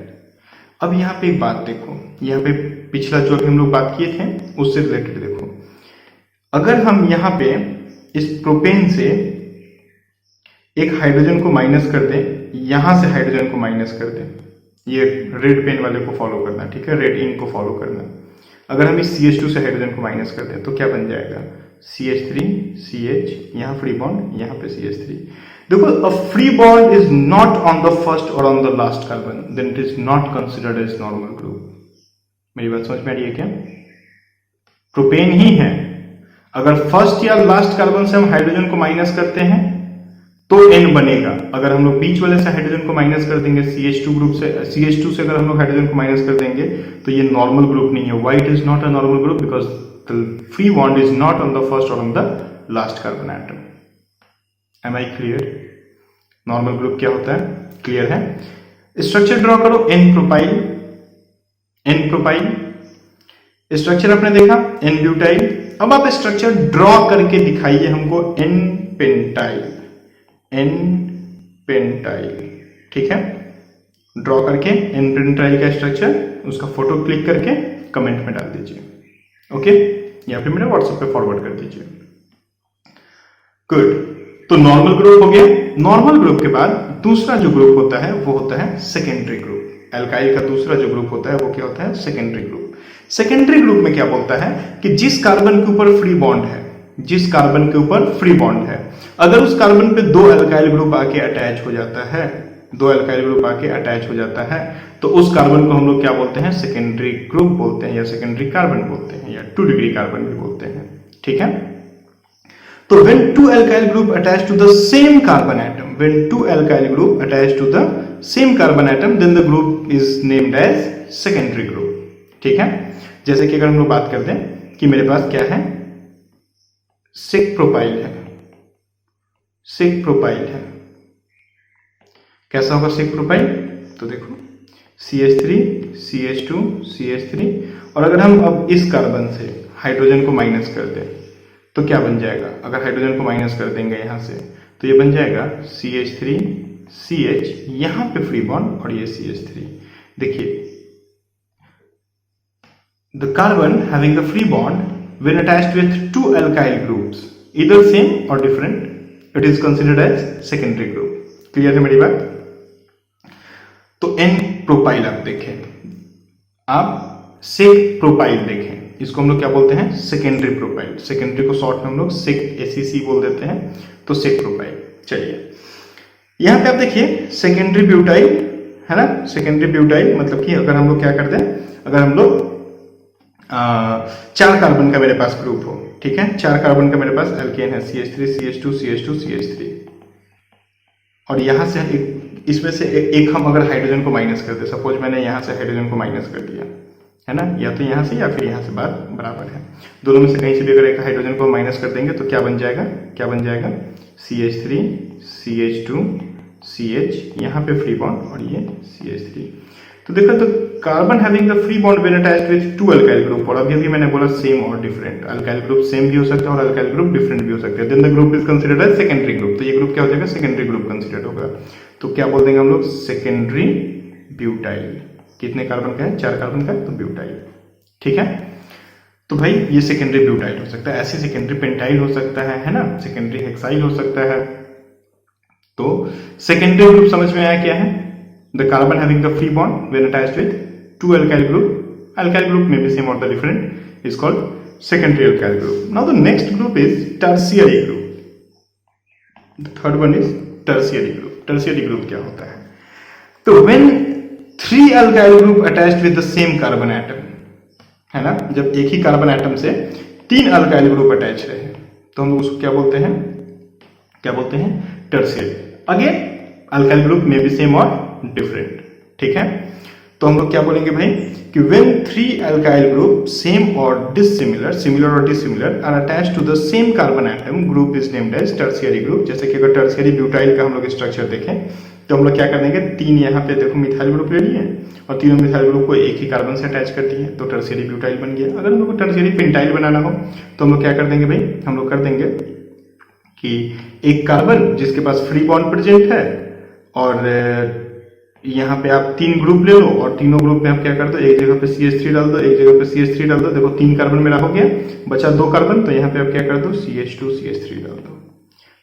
अब यहाँ पे एक बात देखो, यहाँ पे पिछला जो अभी हम लोग बात किए थे उससे रिलेटेड देखो, अगर हम यहाँ पे इस प्रोपेन से एक हाइड्रोजन को माइनस कर दें, यहां से हाइड्रोजन को माइनस कर दें, ये रेड पेन वाले को फॉलो करना, ठीक है, रेड इंक को फॉलो करना। अगर हम इस CH2 से हाइड्रोजन को माइनस कर दें तो क्या बन जाएगा? CH3 CH, यहाँ फ्री बॉन्ड, यहाँ पे CH3। देखो, a free bond is not on the first or on the last carbon, then it is not considered as normal group. मेरी बात समझ में आ रही है क्या? प्रोपेन ही है, अगर फर्स्ट या लास्ट कार्बन से हम हाइड्रोजन को माइनस करते हैं तो n बनेगा। अगर हम लोग बीच वाले से हाइड्रोजन को माइनस कर देंगे, CH2 ग्रुप से, CH2 से अगर हम लोग हाइड्रोजन को माइनस कर देंगे तो ये नॉर्मल ग्रुप नहीं है। Why it is not a normal group? Because the free bond is not on the first or on the last carbon atom. Am I clear? Normal group क्या होता है? क्लियर है? स्ट्रक्चर ड्रॉ करो, n propyl, n propyl structure आपने देखा, n butyl. अब आप structure draw करके दिखाइए हमको n पेंटाइल, n पेंटाइल। ठीक है, ड्रॉ करके n पेंटाइल का स्ट्रक्चर, उसका फोटो क्लिक करके कमेंट में डाल दीजिए। ओके, या फिर मेरे व्हाट्सएप पे फॉरवर्ड कर दीजिए। गुड, तो नॉर्मल ग्रुप हो गया। नॉर्मल ग्रुप के बाद दूसरा जो ग्रुप होता है वो होता है सेकेंडरी ग्रुप। एल्काइल का दूसरा जो ग्रुप होता है वो क्या होता है? Secondary group. सेकेंडरी ग्रुप में क्या बोलता है कि जिस कार्बन के ऊपर फ्री बॉन्ड है, जिस कार्बन के ऊपर फ्री बॉन्ड है, अगर उस कार्बन पे 2 अल्काइल ग्रुप आके अटैच हो जाता है, 2 अल्काइल ग्रुप आके अटैच हो जाता है, तो उस कार्बन को हम लोग क्या बोलते हैं? सेकेंडरी ग्रुप बोलते हैं, या सेकेंडरी कार्बन बोलते हैं, या 2 डिग्री कार्बन भी बोलते हैं। ठीक है, तो when 2 alkyl group attach to the same carbon atom, when 2 alkyl group attach to the same carbon atom, then the group is named as secondary group। ठीक है, जैसे कि अगर हम लोग बात करते हैं कि मेरे पास क्या है, सिक प्रोपाइल है, सिक प्रोपाइल है। कैसा होगा सिक प्रोपाइल? तो देखो CH3 CH2 CH3, और अगर हम अब इस कार्बन से हाइड्रोजन को माइनस कर दें तो क्या बन जाएगा? अगर हाइड्रोजन को माइनस कर देंगे यहां से तो ये बन जाएगा CH3 CH, यहां पे फ्री बॉन्ड और ये CH3। देखिए the carbon having the free bond when attached with two alkyl groups either same or different it is considered as secondary group. Clear है मेरी बात? तो N प्रोपाइल आप देखें, आप सेक प्रोपाइल देखें, इसको हम लोग क्या बोलते हैं? Secondary propyl. सेकेंडरी को शॉर्ट में हम लोग सेक SEC बोल देते हैं, तो सेक प्रोपाइल। चलिए यहां पे आप देखिए सेकेंडरी ब्यूटाइल है ना, सेकेंडरी ब्यूटाइल मतलब कि अगर हम लोग क्या करते हैं, अगर हम लोग 4 कार्बन का मेरे पास ग्रुप हो, ठीक है, 4 कार्बन का मेरे पास एल्केन है CH3 CH2 CH2 CH3 और यहां से इसमें से एक हम अगर हाइड्रोजन को माइनस कर दे, सपोज मैंने यहां से हाइड्रोजन को माइनस कर दिया है ना, या तो यहां से या फिर यहां से बात बराबर है, दोनों में से कहीं से भी अगर एक हाइड्रोजन को माइनस कर देंगे तो क्या बन जाएगा? क्या बन जाएगा? CH3 CH2 CH, यहाँ पे फ्री बॉन्ड और ये CH3। तो देखो तो carbon having the free bond when attached with two alkyl group, और अभी मैंने बोला same or different, alkyl group same भी हो सकता है और अल्काइल ग्रुप डिफरेंट भी हो सकते हैं, then the group is considered as secondary group. तो ये ग्रुप क्या हो जाएगा? सेकेंडरी ग्रुप कंसीडर्ड होगा। तो क्या बोल देंगे हम लोग? Secondary butyl. कितने कार्बन का है? 4 कार्बन का, तो ब्यूटाइल। ठीक है, तो भाई ये सेकेंडरी ब्यूटाइल हो सकता है, ऐसे सेकेंडरी पेंटाइल हो सकता है ना, सेकेंडरी हेक्साइल हो सकता है। तो सेकेंडरी ग्रुप समझ में आया क्या है? The carbon having the free bond when attached with two alkyl group, alkyl group में भी सेम और the different is called secondary alkyl group. Now the next group is tertiary group. The third one is tertiary group. Tertiary group क्या होता है? तो when 3 alkyl group attached with the same carbon atom, है ना, जब एक ही carbon atom से 3 alkyl group attach रहे तो हम लोग उसको क्या बोलते हैं? क्या बोलते हैं? टर्शियरी। अगेन अल्काइल ग्रुप में भी सेम और डिफरेंट। ठीक है, तो हम लोग क्या बोलेंगे भाई कि व्हेन 3 अल्काइल ग्रुप सेम और डिसिमिलर, सिमिलर और dissimilar are attached to the same carbon atom, group is named as tertiary group. जैसे कि अगर टर्शियरी ब्यूटाइल का हम लोग स्ट्रक्चर देखें तो हम लोग क्या कर देंगे? 3 यहाँ पे देखो मिथाइल ग्रुप ले लिए और तीनों मिथाइल ग्रुप को एक ही कार्बन से अटैच कर दिए, तो टर्शियरी ब्यूटाइल बन गया। अगर हम लोग को टर्शियरी पेंटाइल बनाना हो तो हम लोग क्या कर देंगे भाई? हम लोग कर देंगे कि एक कार्बन जिसके पास फ्री बॉन्ड प्रेजेंट है और यहाँ पे आप 3 ग्रुप ले लो और तीनों ग्रुप में आप क्या कर दो? एक जगह पे CH3 डाल दो, एक जगह पे CH3 डाल दो। देखो 3 कार्बन मेरा हो गया, बचा 2 कार्बन, तो यहाँ पे आप क्या कर दो? CH2 CH3 डाल दो।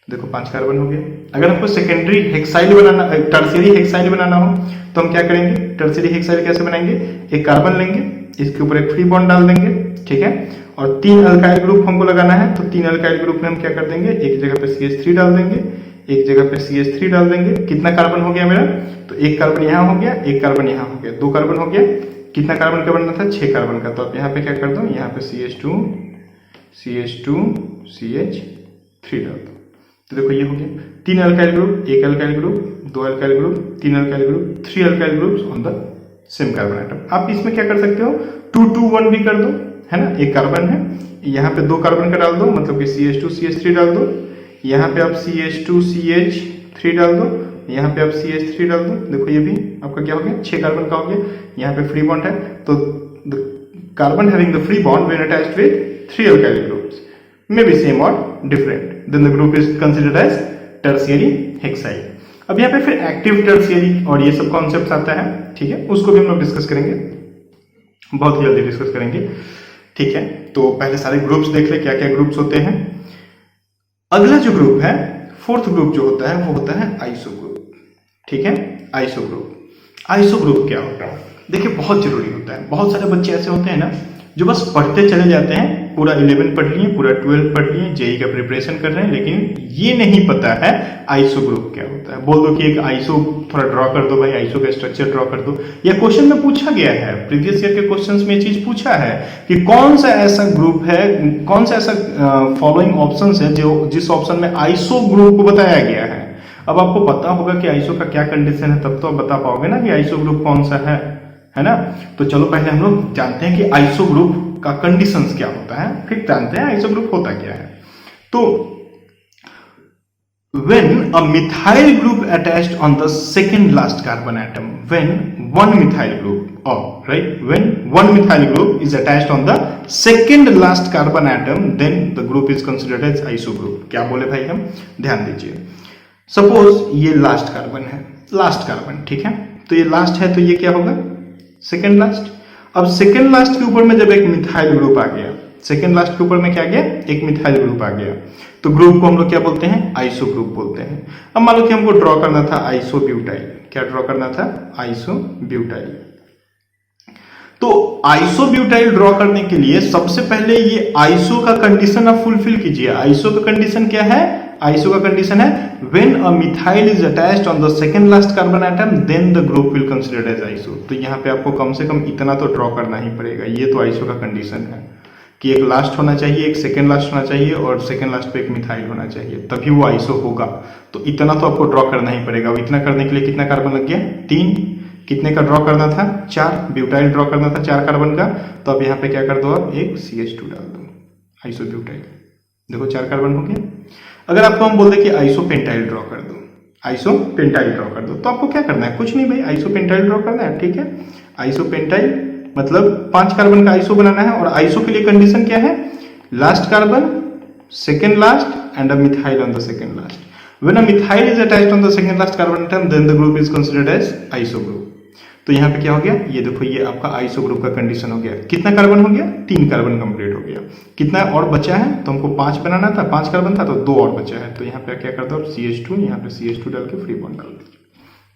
देखो 5 कार्बन हो गया। अगर हमको सेकेंडरी हेक्साइल बनाना, टर्शियरी हेक्साइल बनाना हो तो हम क्या करेंगे? टर्शियरी हेक्साइल कैसे बनाएंगे? एक कार्बन लेंगे, इसके ऊपर एक फ्री बॉन्ड डाल देंगे, ठीक है, और 3 अल्काइल ग्रुप हमको लगाना है तो 3 अल्काइल ग्रुप में हम क्या कर देंगे? एक जगह पे CH3 डाल देंगे, एक जगह पे CH3 डाल देंगे। कितना कार्बन हो गया मेरा? तो एक कार्बन यहाँ हो गया, एक कार्बन यहाँ हो गया, 2 कार्बन हो गया। कितना कार्बन का बनना था? 6 कार्बन का। तो आप यहाँ पे क्या कर दो? यहाँ पे CH2 CH3 डाल दो। तो देखो ये हो गया 3 alkyl group, 1 alkyl group, 2 alkyl group, 3 alkyl group, 3 alkyl groups on the same carbon atom. आप इसमें क्या कर सकते हो? 2-2-1 भी कर दो, है ना, एक कार्बन है, यहाँ पे 2 कार्बन का डाल दो, मतलब कि CH2 CH3 डाल दो, यहाँ पे आप CH2 CH3 डाल दो, यहाँ पे आप CH3 डाल दो। देखो ये भी आपका क्या हो गया? 6 कार्बन का हो गया। यहाँ पे फ्री बॉन्ड है, तो carbon having the free bond when attached with 3 alkyl groups may be same or different, then the group is considered as tertiary hexyl. अब यहाँ पे फिर एक्टिव टर्शियरी और ये सब कॉन्सेप्ट आता है, ठीक है, उसको भी हम लोग डिस्कस करेंगे, बहुत जल्दी डिस्कस करेंगे। ठीक है, तो पहले सारे ग्रुप्स देख ले, क्या क्या ग्रुप्स होते हैं। अगला जो ग्रुप है, 4th ग्रुप जो होता है वो होता है आइसो ग्रुप। ठीक है, आइसो ग्रुप। आइसो ग्रुप क्या होता है? देखिए बहुत जरूरी होता है। बहुत सारे बच्चे ऐसे होते हैं ना जो बस पढ़ते चले जाते हैं, पूरा 11 पढ़ लिए, पूरा 12 पढ़ लिए, जेई का प्रिपरेशन कर रहे हैं, लेकिन ये नहीं पता है आइसो ग्रुप क्या होता है। बोल दो कि एक आइसो थोड़ा ड्रॉ कर दो भाई, आइसो का स्ट्रक्चर ड्रॉ कर दो। या क्वेश्चन में पूछा गया है, प्रीवियस ईयर के क्वेश्चंस में ये चीज पूछा है कि कौन सा ऐसा ग्रुप है, कौन सा ऐसा फॉलोइंग ऑप्शन है जो जिस ऑप्शन में आइसो ग्रुप को बताया गया है। अब आपको पता होगा कि आइसो का क्या कंडीशन है, तब तो आप बता पाओगे ना कि आइसो ग्रुप कौन सा है ना। तो चलो पहले हम लोग जानते हैं कि आइसो ग्रुप का कंडीशंस क्या होता है, फिर जानते हैं आइसो ग्रुप होता क्या है। तो when a methyl group attached on the second last carbon atom, when one methyl group or, right? When one methyl group is attached on the second last carbon atom, then the group is considered as iso group. क्या बोले भाई हम, ध्यान दीजिए. Suppose ये last carbon है, last carbon, ठीक है, तो ये लास्ट है तो ये क्या होगा, सेकेंड लास्ट. अब सेकेंड लास्ट के ऊपर में जब एक मिथाइल ग्रुप आ गया, सेकेंड लास्ट के ऊपर में क्या आ गया, एक मिथाइल ग्रुप आ गया, तो ग्रुप को हम लोग क्या बोलते हैं, आइसो ग्रुप बोलते हैं. अब मान लो कि हमको ड्रॉ करना था आइसोब्यूटाइल. क्या ड्रॉ करना था, आइसोब्यूटाइल. तो आइसोब्यूटाइल ड्रॉ करने के लिए सबसे पहले ये आइसो का कंडीशन आप फुलफिल कीजिए. आइसो का कंडीशन क्या है, आइसो का कंडीशन है when a methyl is attached on the second last carbon atom then the group will considered as iso. तो यहाँ पे आपको कम से कम इतना तो ड्रॉ करना ही पड़ेगा. ये तो आइसो का कंडीशन है कि एक लास्ट होना चाहिए, एक सेकंड लास्ट होना चाहिए और सेकंड लास्ट पे एक मिथाइल होना चाहिए, तभी वो आइसो होगा. तो इतना तो आपको ड्रॉ करना ही पड़ेगा. और इतना करने के लिए कितना कार्बन लग गया, 3. कितने का ड्रॉ करना था, 4. ब्यूटाइल ड्रॉ करना था 4 कार्बन का. तो अब यहाँ पे क्या कर दो, आप एक CH2 डाल दो, आइसोब्यूटाइल. देखो 4 कार्बन हो गया. अगर आपको हम बोल दे कि आइसोपेंटाइल ड्रॉ कर दो, आइसोपेंटाइल ड्रॉ कर दो, तो आपको क्या करना है, कुछ नहीं भाई, आइसोपेंटाइल ड्रॉ करना है, ठीक है. आइसोपेंटाइल मतलब 5 कार्बन का आइसो बनाना है. और आइसो के लिए कंडीशन क्या है, last carbon, second last and a methyl on the second last. When a methyl is attached on the second last carbon atom, then the group is considered as iso group. तो यहाँ पे क्या हो गया, ये देखो ये आपका आइसो ग्रुप का कंडीशन हो गया. कितना कार्बन हो गया, 3 कार्बन कंप्लीट हो गया. कितना और बचा है, तो हमको 5 बनाना था, 5 कार्बन था तो 2 और बचा है. तो यहाँ पे क्या कर दो, CH2, यहाँ पे CH2 डाल के फ्री बॉन्ड डाल दीजिए.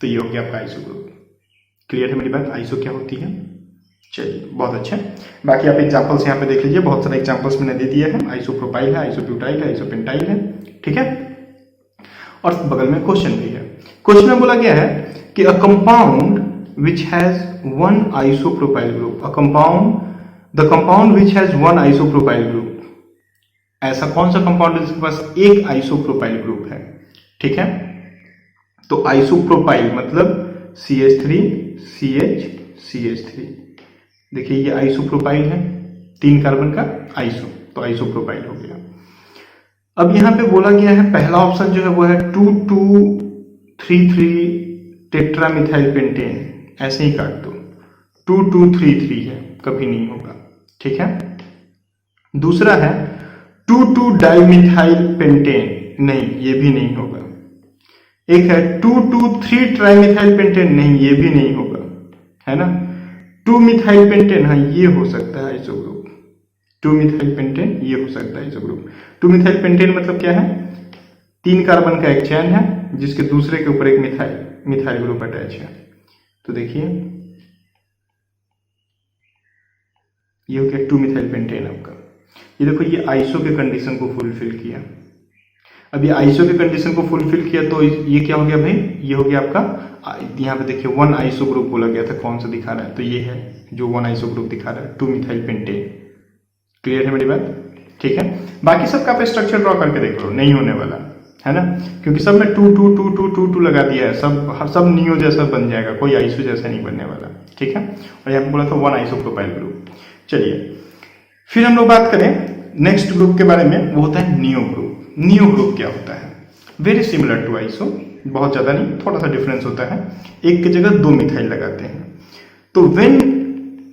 तो ये हो गया आपका आइसो ग्रुप. क्लियर है मेरी बात, आइसो क्या होती है. चलिए बहुत अच्छा. बाकी आप एग्जाम्पल्स यहाँ पे देख लीजिए, बहुत सारे एग्जाम्पल्स मैंने दे दिए हैं. आइसोप्रोपाइल है, आइसोब्यूटाइल है, आइसोपेंटाइल है, ठीक है. और बगल में क्वेश्चन भी है. क्वेश्चन में बोला गया है कि a compound which has one isopropyl group, a compound, the compound which has one isopropyl group. ऐसा कौन सा कंपाउंड है जिसके पास एक आइसोप्रोपाइल ग्रुप है, ठीक है. तो आइसोप्रोपाइल मतलब CH3 CH CH3. देखिए ये आइसोप्रोपाइल है, 3 कार्बन का आइसो, तो आइसोप्रोपाइल हो गया. अब यहां पे बोला गया है, पहला ऑप्शन जो है वो है 2233 टेट्रामिथाइल पेंटेन. ऐसे ही काट दो, 2233 है, कभी नहीं होगा, ठीक है. दूसरा है 22 डाइमिथाइल पेंटेन, नहीं ये भी नहीं होगा. एक है 223 ट्राइमिथाइल पेंटेन, नहीं ये भी नहीं होगा, है ना. 2 मिथाइल पेंटेन, हाँ ये हो सकता है आइसो ग्रुप. 2 मिथाइल पेंटेन ये हो सकता है आइसो ग्रुप. 2 मिथाइल पेंटेन मतलब क्या है, 3 कार्बन का एक चैन है जिसके दूसरे के ऊपर एक मिथाइल ग्रुप अटैच है. तो देखिए ये हो गया 2 मिथाइल पेंटेन आपका. ये देखो ये आइसो के कंडीशन को फुलफिल किया. अब ये आइसो के कंडीशन को फुलफिल किया तो ये क्या हो गया भाई, ये हो गया आपका, यहाँ पे देखिए 1 आइसो ग्रुप बोला गया था, कौन सा दिखा रहा है, तो ये है जो 1 आइसो ग्रुप दिखा रहा है, 2 मिथाइल पेंटेन. क्लियर है मेरी बात, ठीक है. बाकी सबका आप स्ट्रक्चर ड्रॉ करके देख लो, नहीं होने वाला है ना, क्योंकि सब में 2 2 2 2 2 2 लगा दिया है. सब नियो जैसा बन जाएगा, कोई आइसो जैसा नहीं बनने वाला, ठीक है. और यहाँ पे बोला था 1 आइसोप्रोपाइल ग्रुप. चलिए फिर हम लोग बात करें नेक्स्ट ग्रुप के बारे में, वो होता है नियो ग्रुप. नियो ग्रुप क्या होता है, वेरी सिमिलर टू आइसो, बहुत ज्यादा नहीं, थोड़ा सा डिफरेंस होता है. एक की जगह 2 मिथाइल लगाते हैं. तो when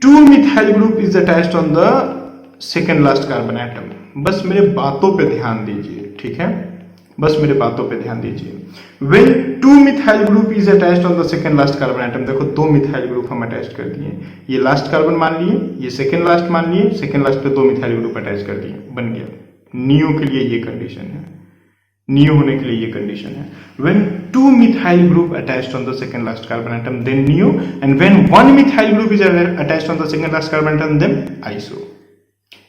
2 methyl group is attached on the second last carbon atom, बस मेरे बातों पे ध्यान दीजिए, ठीक है, बस मेरे बातों पे ध्यान दीजिए. When 2 methyl group is attached on the second last carbon atom, देखो 2 मिथाइल ग्रुप हम अटैच कर दिए. ये लास्ट कार्बन मान लिए, ये सेकेंड लास्ट मान लिए, सेकेंड लास्ट पे 2 मिथाइल ग्रुप अटैच कर दिए, बन गया. नियो के लिए ये कंडीशन है, नियो होने के लिए ये कंडीशन है. When 2 methyl group attached on the second last carbon atom then neo, and when 1 methyl group is attached on the second last carbon atom then iso.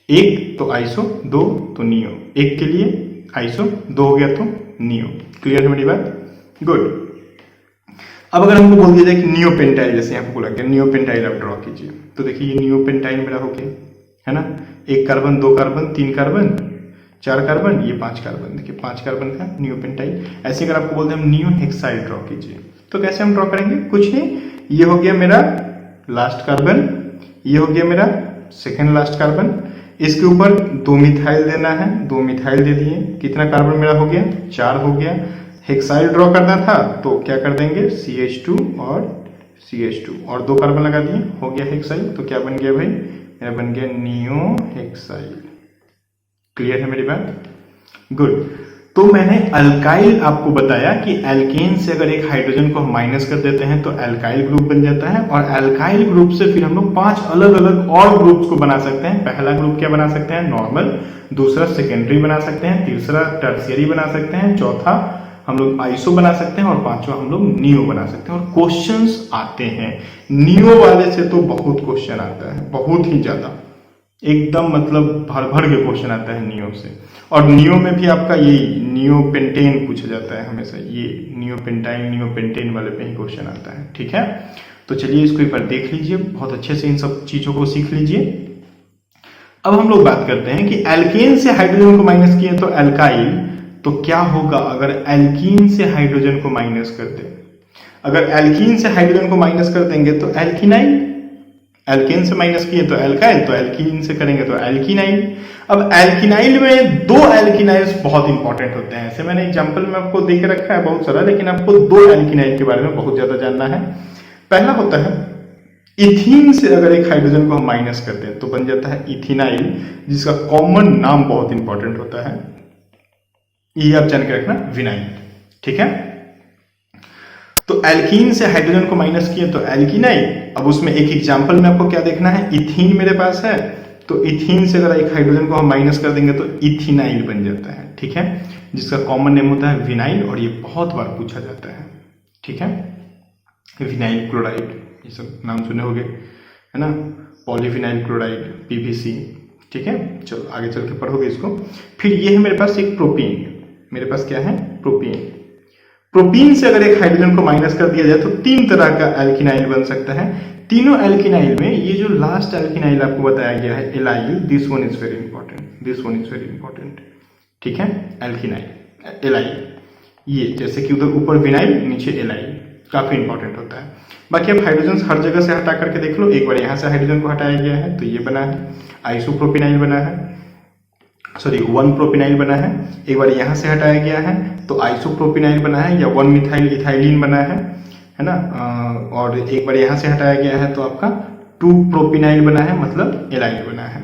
एक तो आइसो, 2 तो नियो. एक के लिए आइसो, 2 हो गया तो नियो. क्लियर है मेरी बात, गुड. अब अगर हमको बोल दिया जाए कि नियोपेंटाइल, जैसे यहाँ पे बोला गया नियोपेंटाइल आप ड्रॉ कीजिए, तो देखिए ये नियोपेंटाइल मेरा हो गया, है ना. 1 कार्बन, 2 कार्बन, 3 कार्बन, 4 कार्बन, ये 5 कार्बन. देखिए 5 कार्बन का नियोपेंटाइल. ऐसे अगर आपको बोलते हैं हम नियो हेक्साइल ड्रॉ कीजिए, तो कैसे हम ड्रॉ करेंगे, कुछ नहीं, ये हो गया मेरा लास्ट कार्बन, ये हो गया मेरा सेकेंड लास्ट कार्बन, इसके ऊपर 2 मिथाइल देना है, 2 मिथाइल दे दिए. कितना कार्बन मेरा हो गया, 4 हो गया. हेक्साइल ड्रॉ करना था तो क्या कर देंगे, CH2 और CH2 और 2 कार्बन लगा दिए, हो गया हेक्साइल। तो क्या बन गया भाई, मेरा बन गया नियो हेक्साइल। क्लियर है मेरी बात? गुड। तो मैंने अल्काइल आपको बताया कि एल्केन से अगर एक हाइड्रोजन को हम माइनस कर देते हैं तो अल्काइल ग्रुप बन जाता है, और अल्काइल ग्रुप से फिर हम लोग 5 अलग अलग और ग्रुप्स को बना सकते हैं। पहला ग्रुप क्या बना सकते हैं, नॉर्मल, दूसरा सेकेंडरी बना सकते हैं, तीसरा टर्शियरी बना सकते हैं, चौथा हम लोग आइसो बना सकते हैं, और पांचवा हम लोग नियो बना सकते हैं। और क्वेश्चंस आते हैं नियो वाले से, तो बहुत क्वेश्चन आता है, बहुत ही ज्यादा, एकदम मतलब भर भर के क्वेश्चन आता है नियो से। और नियो में भी आपका ये नियो पेंटेन पूछा जाता है हमेशा, ये नियो पेंटाइन नियो पेंटेन वाले पे ही क्वेश्चन आता है। ठीक है, तो चलिए इसको एक बार देख लीजिए, बहुत अच्छे से इन सब चीजों को सीख लीजिए। अब हम लोग बात करते हैं कि एल्केन से हाइड्रोजन को माइनस किए तो एल्काइल, तो क्या होगा अगर एल्कीन से हाइड्रोजन को माइनस कर दे। अगर एल्कीन से हाइड्रोजन को माइनस कर देंगे तो एल्किनाइल, एल्केन से माइनस किए तो एल्काइल, तो एल्कीन से करेंगे तो एल्किनाइल। अब एल्किनाइल में 2 एल्किनाइल्स बहुत इंपॉर्टेंट होते हैं। ऐसे मैंने एग्जांपल में आपको देख रखा है बहुत सारा, लेकिन आपको 2 एल्किनाइल के बारे में बहुत ज्यादा जानना है। पहला होता है इथीन से अगर एक हाइड्रोजन को हम माइनस करते हैं तो बन जाता है इथिनाइल, जिसका कॉमन नाम बहुत इंपॉर्टेंट होता है, ये आप जान के रखना, विनाइल। ठीक है, तो एल्कीन से हाइड्रोजन को माइनस किए तो एल्किनाइल। अब उसमें एक एग्जांपल में आपको क्या देखना है, इथीन मेरे पास है, तो इथीन से अगर एक हाइड्रोजन को हम माइनस कर देंगे तो इथिनाइल बन जाता है। ठीक है, जिसका कॉमन नेम होता है विनाइल, और ये बहुत बार पूछा जाता है। ठीक है, विनाइल क्लोराइड, ये सब नाम सुने होंगे, है ना, पॉलीविनाइल क्लोराइड, PVC। ठीक है, चलो आगे चल के पढ़ोगे इसको। फिर ये है मेरे पास एक प्रोपीन, मेरे पास क्या है, प्रोपीन। प्रोपीन से अगर एक हाइड्रोजन को माइनस कर दिया जाए तो 3 तरह का एल्किनाइल बन सकता है। तीनों एल्किनाइल में ये जो लास्ट एल्किनाइल आपको बताया गया है allyl, this one is very important, this one is very important. ठीक है, एल्किनाइल, एलाइल, ये जैसे कि उधर ऊपर विनाइल नीचे एलाइल, काफी इंपॉर्टेंट होता है। बाकी अब हाइड्रोजन हर जगह से हटा करके देख लो, एक बार यहां से हाइड्रोजन को हटाया गया है तो ये बना है आइसोप्रोपिनाइल बना है, सॉरी 1 प्रोपिनाइल बना है। एक बार यहां से हटाया गया है तो आइसोप्रोपिनाइल बना है, या 1 मिथाइल इथाइलिन बना है ना। और एक बार यहां से हटाया गया है तो आपका 2 प्रोपिनाइल बना है, मतलब एलाइल बना है।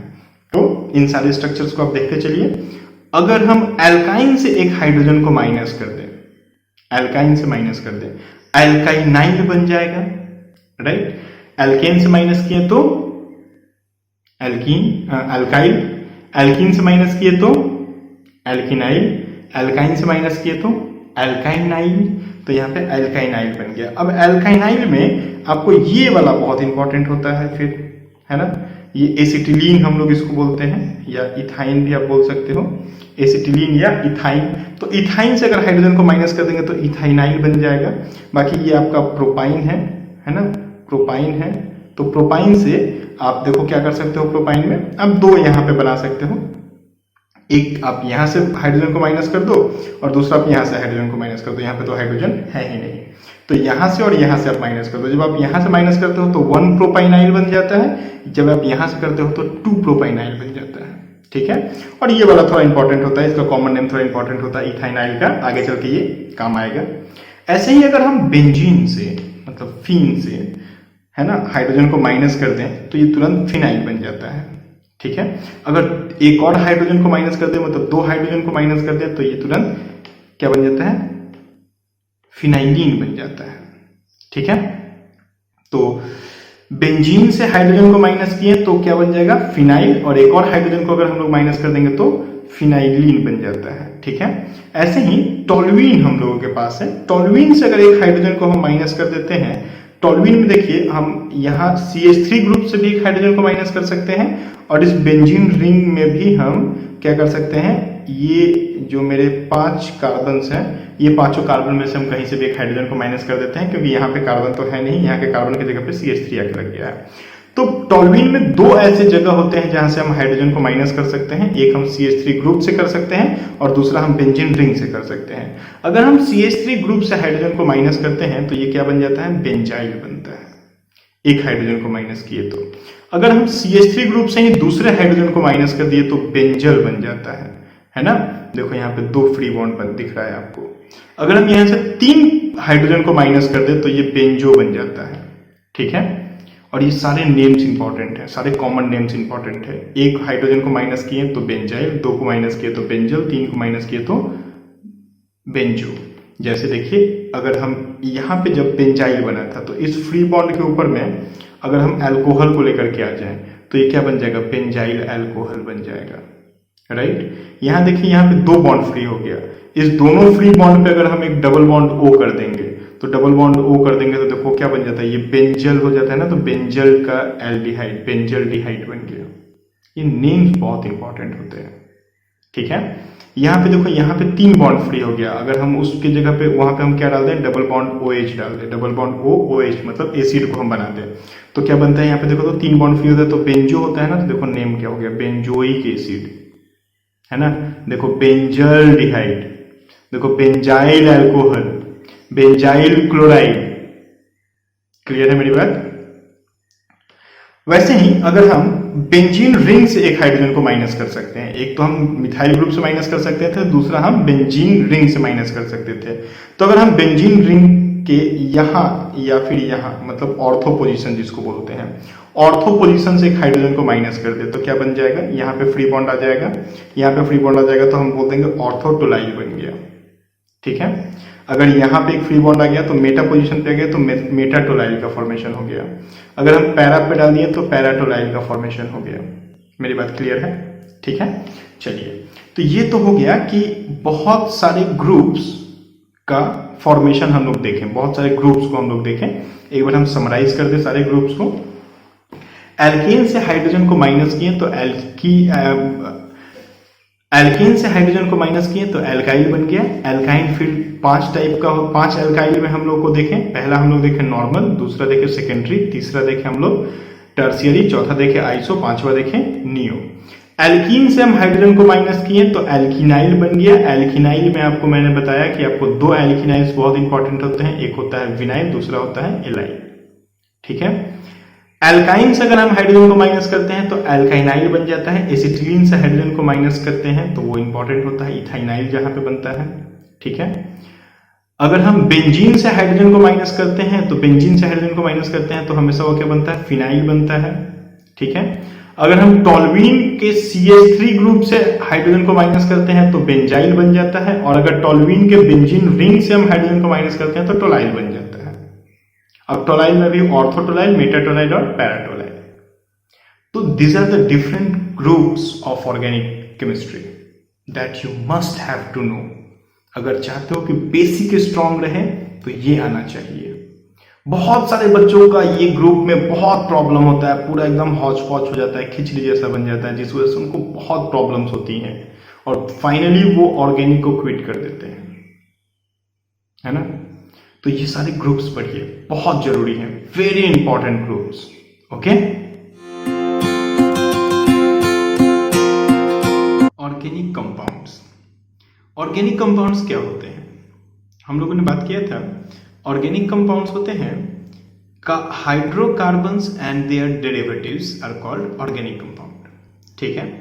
तो इन सारे स्ट्रक्चर्स को आप देखते चलिए। अगर हम एल्काइन से एक हाइड्रोजन को माइनस कर दें, एल्काइन से माइनस कर दें, एल्काइनाइल बन जाएगा, राइट। एल्केन से माइनस किए तो एल्कीन, अल्काइल, एल्कीन से माइनस किए तो एल्किनाइल, एल्काइन से माइनस किए तो एल्काइनाइल, तो यहाँ पे एल्काइनाइल बन गया। अब एल्काइनाइल में आपको ये वाला बहुत इंपॉर्टेंट होता है फिर, है ना, ये एसिटिलीन हम लोग इसको बोलते हैं, या इथाइन भी आप बोल सकते हो, एसिटिलीन या इथाइन। तो इथाइन से अगर हाइड्रोजन को माइनस कर देंगे तो इथाइनाइल बन जाएगा। बाकी ये आपका प्रोपाइन है ना, प्रोपाइन है। तो प्रोपाइन से आप देखो क्या कर सकते हो, प्रोपाइन में आप 2 यहाँ पे बना सकते हो, एक आप यहां से हाइड्रोजन को माइनस कर दो और दूसरा आप यहां से हाइड्रोजन को माइनस कर दो। यहाँ पे तो हाइड्रोजन है ही नहीं, तो यहां से और यहां से आप माइनस कर दो। जब आप यहां से माइनस करते हो तो 1 प्रोपाइनाइल बन जाता है, जब आप यहां से करते हो तो 2 प्रोपाइनाइल बन जाता है। ठीक है, और ये वाला थोड़ा इंपॉर्टेंट होता है, इसका कॉमन नेम थोड़ा इंपॉर्टेंट होता है इथाइनाइल का, आगे चल के ये काम आएगा। ऐसे ही अगर हम बेंजीन से, मतलब फीन से, है ना, हाइड्रोजन को माइनस कर दें तो ये तुरंत फिनाइल बन जाता है। ठीक है, अगर एक और हाइड्रोजन को माइनस कर दे, मतलब 2 हाइड्रोजन को माइनस कर दे, तो ये तुरंत क्या बन जाता है, फिनाइलीन बन जाता है। ठीक है, तो बेंजीन से हाइड्रोजन को माइनस किए तो क्या बन जाएगा, फिनाइल, और एक और हाइड्रोजन को अगर हम लोग माइनस कर देंगे तो फिनाइलीन बन जाता है। ठीक है, ऐसे ही टोल्यूइन हम लोगों के पास है। टोल्यूइन से अगर एक हाइड्रोजन को हम माइनस कर देते हैं, टोल्यूइन में देखिए हम यहाँ CH3 ग्रुप से भी एक हाइड्रोजन को माइनस कर सकते हैं, और इस बेंजीन रिंग में भी हम क्या कर सकते हैं, ये जो मेरे 5 कार्बन्स हैं, ये पांचों कार्बन में से हम कहीं से भी एक हाइड्रोजन को माइनस कर देते हैं, क्योंकि यहाँ पे कार्बन तो है नहीं, यहाँ के कार्बन की जगह पे CH3 आके लग गया है। तो टोल्यूइन में 2 ऐसे जगह होते हैं जहां से हम हाइड्रोजन को माइनस कर सकते हैं, एक हम CH3 ग्रुप से कर सकते हैं और दूसरा हम बेंजीन रिंग से कर सकते हैं। अगर हम CH3 ग्रुप से हाइड्रोजन को माइनस करते हैं तो ये क्या बन जाता है, बेंजाइल बनता है, एक हाइड्रोजन को माइनस किए तो। अगर हम CH3 ग्रुप से ही दूसरे हाइड्रोजन को माइनस कर दिए तो बेंजल बन जाता है ना। देखो यहाँ पे 2 फ्री बॉन्ड दिख रहा है आपको। अगर हम यहाँ से 3 हाइड्रोजन को माइनस कर दे तो ये बेंजो बन जाता है। ठीक है। और ये सारे नेम्स इंपॉर्टेंट है, सारे कॉमन नेम्स इंपॉर्टेंट है। एक हाइड्रोजन को माइनस किए तो बेंजाइल, 2 को माइनस किए तो बेंजल, 3 को माइनस किए तो बेंजो। जैसे देखिए, अगर हम यहाँ पे जब बेंजाइल बना था तो इस फ्री बॉन्ड के ऊपर में अगर हम अल्कोहल को लेकर के आ जाएं तो ये क्या बन जाएगा, बेंजाइल अल्कोहल बन जाएगा, राइट। यहाँ देखिए, यहाँ पे 2 बॉन्ड फ्री हो गया। इस दोनों फ्री बॉन्ड पे अगर हम एक डबल बॉन्ड O कर देंगे तो डबल बॉन्ड O कर देंगे तो देखो क्या बन जाता है, ये बेंजल हो जाता है ना, तो बेंजल का एल्डिहाइड, बेंजल डिहाइड बन गया। ये नेम्स बहुत इंपॉर्टेंट होते हैं, ठीक है। यहाँ पे देखो, यहाँ पे 3 बॉन्ड फ्री हो गया। अगर हम उसकी जगह पे वहां पे हम क्या डाल दें, डबल बॉन्ड OH डाल दें, डबल बॉन्ड OH मतलब एसिड को हम बना दें तो क्या बनता है, यहाँ पे देखो तो 3 बॉन्ड फ्री होता है तो बेंजो होता है ना, तो देखो नेम क्या हो गया, बेंजोइक एसिड, है ना। देखो बेंजल डिहाइड, देखो benzyl alcohol, benzyl chloride. Clear है मेरी बात। वैसे ही अगर हम बेंजीन रिंग से एक हाइड्रोजन को माइनस कर सकते हैं, एक तो हम मिथाइल ग्रुप से माइनस कर सकते थे, दूसरा हम बेंजीन रिंग से माइनस कर सकते थे। तो अगर हम बेंजीन रिंग के यहाँ या फिर यहाँ मतलब ऑर्थो पोजीशन जिसको बोलते हैं, ऑर्थो पोजीशन से एक हाइड्रोजन को माइनस कर दे तो क्या बन जाएगा, यहाँ पे फ्री बॉन्ड आ जाएगा, यहाँ पे फ्री बॉन्ड आ जाएगा तो हम बोल देंगे ऑर्थोटोलाइल बन गया, ठीक है। अगर यहाँ पे एक फ्री बॉन्ड आ गया तो मेटा पोजीशन पे आ गया तो मेटाटोलाइल का फॉर्मेशन हो गया। अगर हम पैरा पे डाल दिए तो पैराटोलाइल का फॉर्मेशन हो गया। मेरी बात क्लियर है, ठीक है। चलिए, तो ये तो हो गया कि बहुत सारे ग्रुप्स का फॉर्मेशन हम लोग देखें, बहुत सारे ग्रुप्स को हम लोग देखें। एक बार हम समराइज कर दे सारे ग्रुप्स को। एल्केन से हाइड्रोजन को माइनस किए तो एल्केन से हाइड्रोजन को माइनस किए तो एल्काइल बन गया। एल्काइन फिर 5 टाइप का, 5 एल्काइल में हम लोग को देखें। पहला हम लोग देखें नॉर्मल, दूसरा देखें सेकेंडरी, तीसरा देखें हम लोग टर्शियरी, चौथा देखें आइसो, पांचवा देखें नियो। एल्कीन से हम हाइड्रोजन को माइनस किए तो एल्किनाइल बन गया। एल्किनाइल में आपको मैंने बताया कि आपको 2 एल्किनाइल्स बहुत इंपॉर्टेंट होते हैं, एक होता है विनाइल, दूसरा होता है एलाइल, ठीक है। एल्काइन से अगर हम हाइड्रोजन को माइनस करते हैं तो एल्काइनाइल बन जाता है। एसिटिलीन से हाइड्रोजन को माइनस करते हैं तो वो इंपॉर्टेंट होता है इथाइनाइल जहां पे बनता है, ठीक है। अगर हम बेंजीन से हाइड्रोजन को माइनस करते हैं तो बेंजीन से हाइड्रोजन को माइनस करते हैं तो हमेशा वो क्या बनता है, फिनाइल बनता है, ठीक है। अगर हम टॉल्वीन के CH3 ग्रुप से हाइड्रोजन को माइनस करते हैं तो बेंजाइल बन जाता है, और अगर टॉल्वीन के बेंजीन रिंग से हम हाइड्रोजन को माइनस करते हैं तो टोलाइल बन जाता है। अब टोलाइल में भी ऑर्थोटोलाइल, मेटाटोलाइल और पैराटोलाइल। तो these are the different groups of organic chemistry that you must have to know। अगर चाहते हो कि बेसिक स्ट्रांग रहे तो ये आना चाहिए। बहुत सारे बच्चों का ये ग्रुप में बहुत प्रॉब्लम होता है, पूरा एकदम हौच पौच हो जाता है, खिचड़ी जैसा बन जाता है, जिस वजह से उनको बहुत प्रॉब्लम्स होती हैं और फाइनली वो ऑर्गेनिक को क्विट कर देते हैं, है ना। तो ये सारे ग्रुप्स पढ़िए, बहुत जरूरी है, very important groups, okay. Organic compounds. Organic compounds क्या होते हैं, हम लोगों ने बात किया था। ऑर्गेनिक कंपाउंड्स होते हैं का hydrocarbons and their derivatives are called organic compound, ठीक है।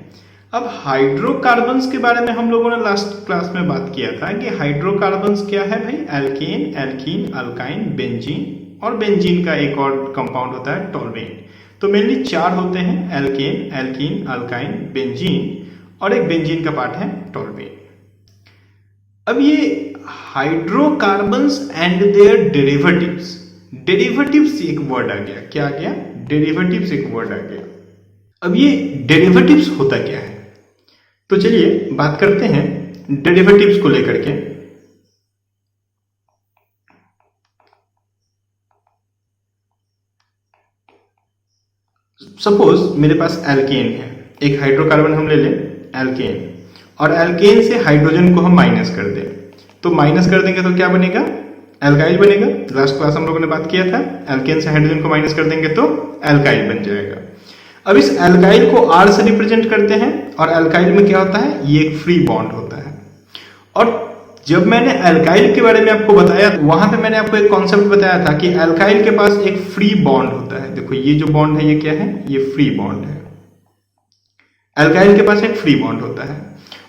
अब हाइड्रोकार्बन्स के बारे में हम लोगों ने लास्ट क्लास में बात किया था कि हाइड्रोकार्बन्स क्या है भाई, एल्केन, एल्कीन, अल्काइन, बेंजीन, और बेंजीन का एक और कंपाउंड होता है टोल्वेन। तो मेनली 4 होते हैं, एल्केन, एल्कीन, अल्काइन, बेंजीन, और एक बेंजीन का पार्ट है टोल्वेन। अब ये hydrocarbons and their derivatives, derivatives एक वर्ड आ गया, क्या आ गया, डेरिवेटिव्स एक वर्ड आ गया। अब ये डेरिवेटिव्स होता क्या है, तो चलिए बात करते हैं डेरिवेटिव्स को लेकर के। सपोज मेरे पास एल्केन है, एक हाइड्रोकार्बन हम ले लें एल्केन, और एल्केन से हाइड्रोजन को हम माइनस कर दें तो माइनस कर देंगे तो क्या बनेगा, एल्काइल बनेगा। लास्ट क्लास हम लोगों ने बात किया था, एल्केन से हाइड्रोजन को माइनस कर देंगे तो एल्काइल बन जाएगा। अब इस एल्काइल को R से रिप्रेजेंट करते हैं, और एल्काइल में क्या होता है, ये एक फ्री बॉन्ड होता है। और जब मैंने एल्काइल के बारे में आपको बताया, वहां पे मैंने आपको एक कॉन्सेप्ट बताया था कि एल्काइल के पास एक फ्री बॉन्ड होता है। देखो ये जो बॉन्ड है ये क्या है, ये फ्री बॉन्ड है। एल्काइल के पास एक फ्री बॉन्ड होता है,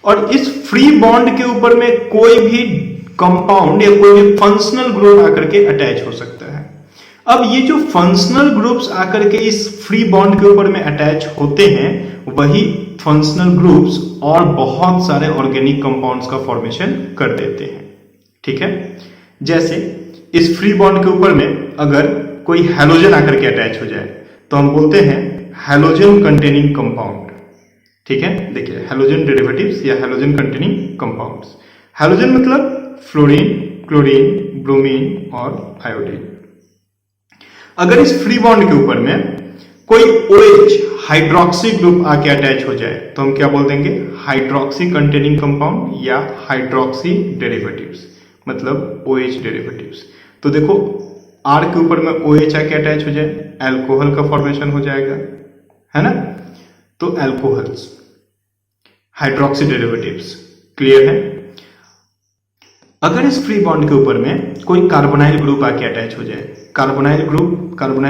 और इस फ्री बॉन्ड के ऊपर में कोई भी कंपाउंड या कोई भी फंक्शनल ग्रुप आकर के अटैच हो सकता है। अब ये जो फंक्शनल ग्रुप्स आकर के इस फ्री बॉन्ड के ऊपर में अटैच होते हैं, वही फंक्शनल ग्रुप्स और बहुत सारे ऑर्गेनिक कंपाउंड्स का फॉर्मेशन कर देते हैं। ठीक है, जैसे इस फ्री बॉन्ड के ऊपर में अगर कोई हैलोजन आकर के अटैच हो जाए तो हम बोलते हैं हैलोजन कंटेनिंग कंपाउंड। ठीक है, देखिए हैलोजन डेरिवेटिव्स या हैलोजन कंटेनिंग कंपाउंड्स। हैलोजन मतलब फ्लोरीन, क्लोरीन, ब्रोमीन और आयोडीन। अगर इस फ्री बॉन्ड के ऊपर में कोई OH हाइड्रोक्सी ग्रुप आके अटैच हो जाए तो हम क्या बोल देंगे, हाइड्रोक्सी कंटेनिंग कंपाउंड या हाइड्रोक्सी डेरिवेटिव्स, मतलब OH डेरिवेटिव्स। तो देखो R के ऊपर में OH आके अटैच हो जाए, अल्कोहल का फॉर्मेशन हो जाएगा, है ना। तो अल्कोहल्स, हाइड्रोक्सी डेरिवेटिव्स, क्लियर है। अगर इस फ्री बॉन्ड के ऊपर में कोई कार्बोनाइल ग्रुप आके अटैच हो जाए, कार्बोनाइल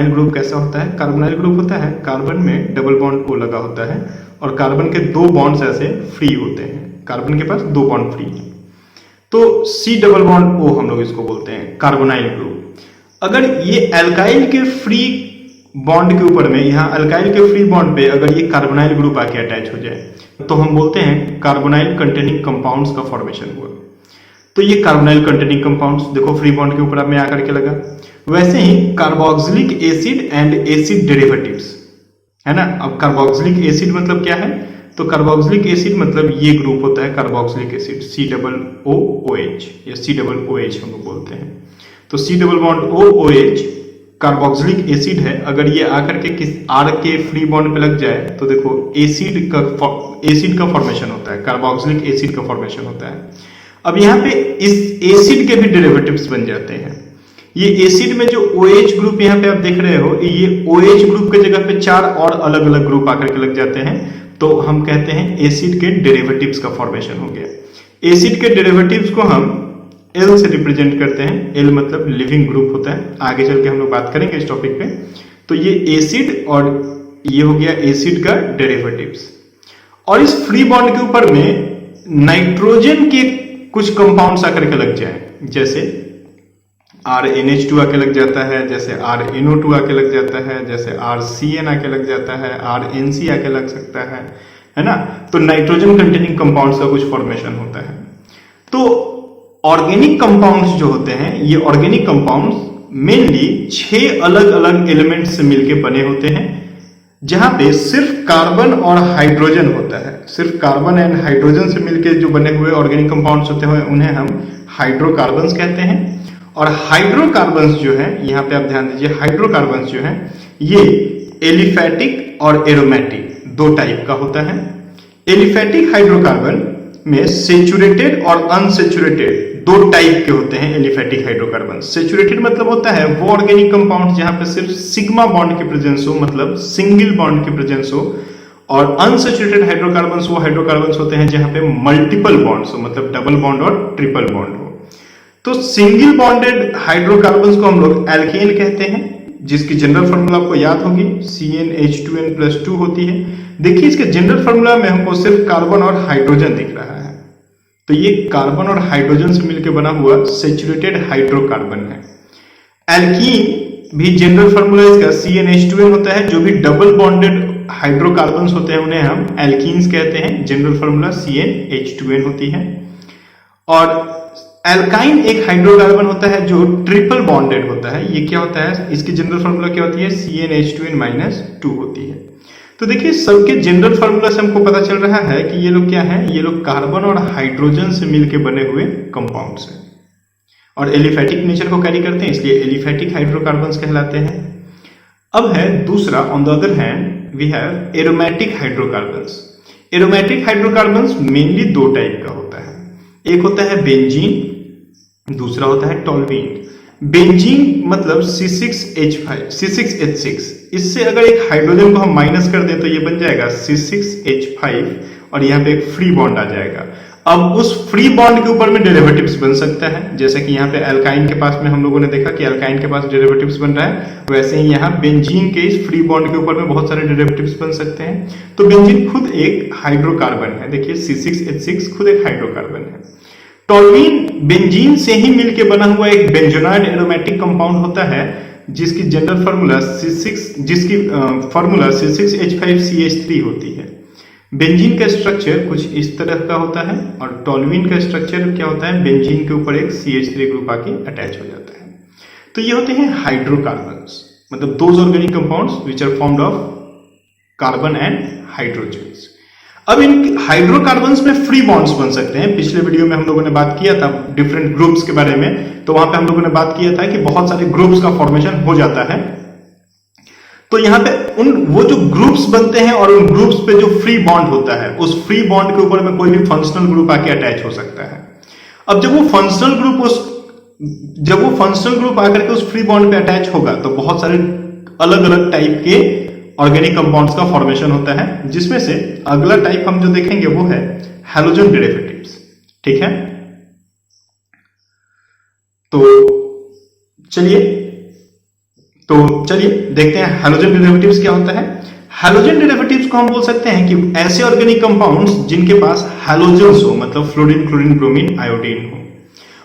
ग्रुप कैसा होता है, कार्बोनाइल ग्रुप होता है कार्बन में डबल बॉन्ड O लगा होता है और कार्बन के दो बॉन्ड्स ऐसे फ्री होते हैं, कार्बन के पास दो बॉन्ड फ्री है, तो C डबल बॉन्ड O हम लोग इसको बोलते हैं कार्बोनाइल ग्रुप। अगर ये अल्काइल के फ्री बॉन्ड के ऊपर में, यहाँ अल्काइल के फ्री बॉन्ड पे अगर ये कार्बोनाइल ग्रुप आके अटैच हो जाए तो हम बोलते हैं कार्बोनाइल कंटेनिंग कंपाउंड्स का फॉर्मेशन हुआ। तो ये कार्बोनाइल कंटेनिंग कंपाउंड्स देखो फ्री बॉन्ड के ऊपर में आकर के लगा। वैसे ही carboxylic acid and acid derivatives, है ना। अब कार्बोक्सिलिक एसिड मतलब क्या है, तो कार्बोक्सिलिक एसिड मतलब ये ग्रुप होता है कार्बोक्सिलिक एसिड, COOH या COOH हम लोग बोलते हैं। तो C double bond OOH carboxylic acid है। अगर ये आकर के किस R के फ्री बॉन्ड पे लग जाए तो देखो एसिड का फॉर्मेशन होता है, कार्बोक्सिलिक एसिड का फॉर्मेशन होता है। अब यहाँ पे इस एसिड के भी डेरिवेटिव्स बन जाते हैं। ये एसिड में जो OH ग्रुप यहाँ पे आप देख रहे हो, ये OH ग्रुप के जगह पे चार और अलग अलग ग्रुप आकर के लग जाते हैं, तो हम कहते हैं एसिड के डेरिवेटिव्स का फॉर्मेशन हो गया। एसिड के डेरिवेटिव्स को हम L से रिप्रेजेंट करते हैं, L मतलब लिविंग ग्रुप होता है। आगे चल के हम लोग बात करेंगे इस टॉपिक पे। तो ये एसिड और ये हो गया एसिड का डेरिवेटिव्स। और इस फ्री बॉन्ड के ऊपर में नाइट्रोजन के कुछ कंपाउंड्स आकर के लग जाए, जैसे RNH2 आके लग जाता है, जैसे RNO2 आके लग जाता है, जैसे RCN आके लग जाता है, RNC आके लग सकता है ना। तो नाइट्रोजन कंटेनिंग कंपाउंड्स का कुछ फॉर्मेशन होता है। तो ऑर्गेनिक कंपाउंड्स जो होते हैं, ये ऑर्गेनिक कंपाउंड्स मेनली 6 अलग अलग एलिमेंट्स से मिलके बने होते हैं, जहां पे सिर्फ कार्बन और हाइड्रोजन होता है। सिर्फ कार्बन एंड हाइड्रोजन से मिलके जो बने हुए ऑर्गेनिक कंपाउंड्स होते हैं उन्हें हम हाइड्रोकार्बन्स कहते हैं। और हाइड्रोकार्बन्स जो है, यहाँ पे आप ध्यान दीजिए, हाइड्रोकार्बन्स जो है ये एलिफैटिक और एरोमेटिक दो टाइप का होता है। एलिफैटिक हाइड्रोकार्बन में सेचुरेटेड और अनसेचुरेटेड दो टाइप के होते हैं। एलिफैटिक हाइड्रोकार्बन, सेचुरेटेड मतलब होता है वो ऑर्गेनिक कंपाउंड जहां पे सिर्फ सिग्मा बॉन्ड की प्रेजेंस हो, मतलब सिंगल बॉन्ड की प्रेजेंस हो। और अनसेचुरेटेड हाइड्रोकार्बन्स वो हाइड्रोकार्बन्स होते हैं जहां पे मल्टीपल बॉन्ड्स हो, मतलब डबल बॉन्ड और ट्रिपल बॉन्ड हो। तो सिंगल बॉन्डेड हाइड्रोकार्बन्स को हम लोग एल्केन कहते हैं, जिसकी जनरल फार्मूला आपको याद होगी, CnH2n+2 होती है। देखिए इसके जनरल फार्मूला में हमको सिर्फ कार्बन और हाइड्रोजन दिख रहा है, तो ये कार्बन और हाइड्रोजन से मिलकर बना हुआ सेचुरेटेड हाइड्रोकार्बन है। एल्कीन भी जनरल फार्मूला इसका CnH2n होता है। जो भी डबल बॉन्डेड हाइड्रोकार्बन्स होते हैं उन्हें हम एल्कीन्स कहते हैं, जनरल फार्मूला CnH2n होती है। और एल्काइन एक हाइड्रोकार्बन होता है जो ट्रिपल बॉन्डेड होता है। ये क्या होता है, इसकी जनरल फार्मूला क्या होती है, CnH2n-2 होती है। तो देखिए सबके जनरल फार्मूला से हमको पता चल रहा है कि ये लोग क्या है, ये लोग कार्बन और हाइड्रोजन से मिलकर बने हुए कंपाउंड्स हैं और एलिफैटिक नेचर को कैरी करते हैं, इसलिए एलिफैटिक हाइड्रोकार्बन्स कहलाते हैं। अब है दूसरा, on the other hand we have aromatic hydrocarbons. Aromatic hydrocarbons mainly दो टाइप का होता है, एक होता है बेंजीन, दूसरा होता है टोल्यूइन। बेंजीन मतलब C6H6। इससे अगर एक हाइड्रोजन को हम माइनस कर दें तो ये बन जाएगा C6H5 और यहाँ पे एक फ्री बॉन्ड आ जाएगा। अब उस फ्री बॉन्ड के ऊपर में डेरिवेटिव्स बन सकता है, जैसे कि यहाँ पे एल्काइन के पास में हम लोगों ने देखा कि एल्काइन के पास डेरिवेटिव्स बन रहा है, वैसे ही यहाँ बेंजीन के इस फ्री बॉन्ड के ऊपर में बहुत सारे डेरिवेटिव्स बन सकते हैं। तो बेंजीन खुद एक हाइड्रोकार्बन है, देखिए C6H6 खुद एक हाइड्रोकार्बन है। टोल्यूइन बेंजीन से ही मिलकर बना हुआ एक बेंजोनाइड एरोमेटिक कंपाउंड होता है जिसकी जनरल फार्मूला C6H5CH3 होती है। बेंजीन का स्ट्रक्चर कुछ इस तरह का होता है और टोल्यूइन का स्ट्रक्चर क्या होता है, बेंजीन के ऊपर एक CH3 ग्रुप आके अटैच हो जाता है। तो ये होते हैं हाइड्रोकार्बन्स, मतलब those organic compounds which are formed of carbon and hydrogens. अब इन हाइड्रोकार्बन्स में फ्री बॉन्ड्स बन सकते हैं। पिछले वीडियो में हम लोगों ने बात किया था डिफरेंट ग्रुप्स के बारे में, तो वहां पे हम लोगों ने बात किया था कि बहुत सारे ग्रुप्स का फॉर्मेशन हो जाता है। तो यहां पे वो जो ग्रुप्स बनते हैं और उन ग्रुप्स पे जो फ्री बॉन्ड होता है, उस फ्री बॉन्ड के ऊपर में कोई भी फंक्शनल ग्रुप आके अटैच हो सकता है। अब जब वो फंक्शनल ग्रुप आकर के उस फ्री बॉन्ड पे अटैच होगा तो बहुत सारे अलग अलग टाइप के ऑर्गेनिक कंपाउंड्स का फॉर्मेशन होता है, जिसमें से अगला टाइप हम जो देखेंगे वो है हैलोजन डेरिवेटिव्स। ठीक है, तो चलिए देखते हैं हैलोजन डेरिवेटिव्स क्या होता है। हैलोजन डेरिवेटिव्स को हम बोल सकते हैं कि ऐसे ऑर्गेनिक कंपाउंड्स जिनके पास हैलोजन्स हो, मतलब फ्लोरीन, क्लोरीन, ब्रोमीन, आयोडीन हो।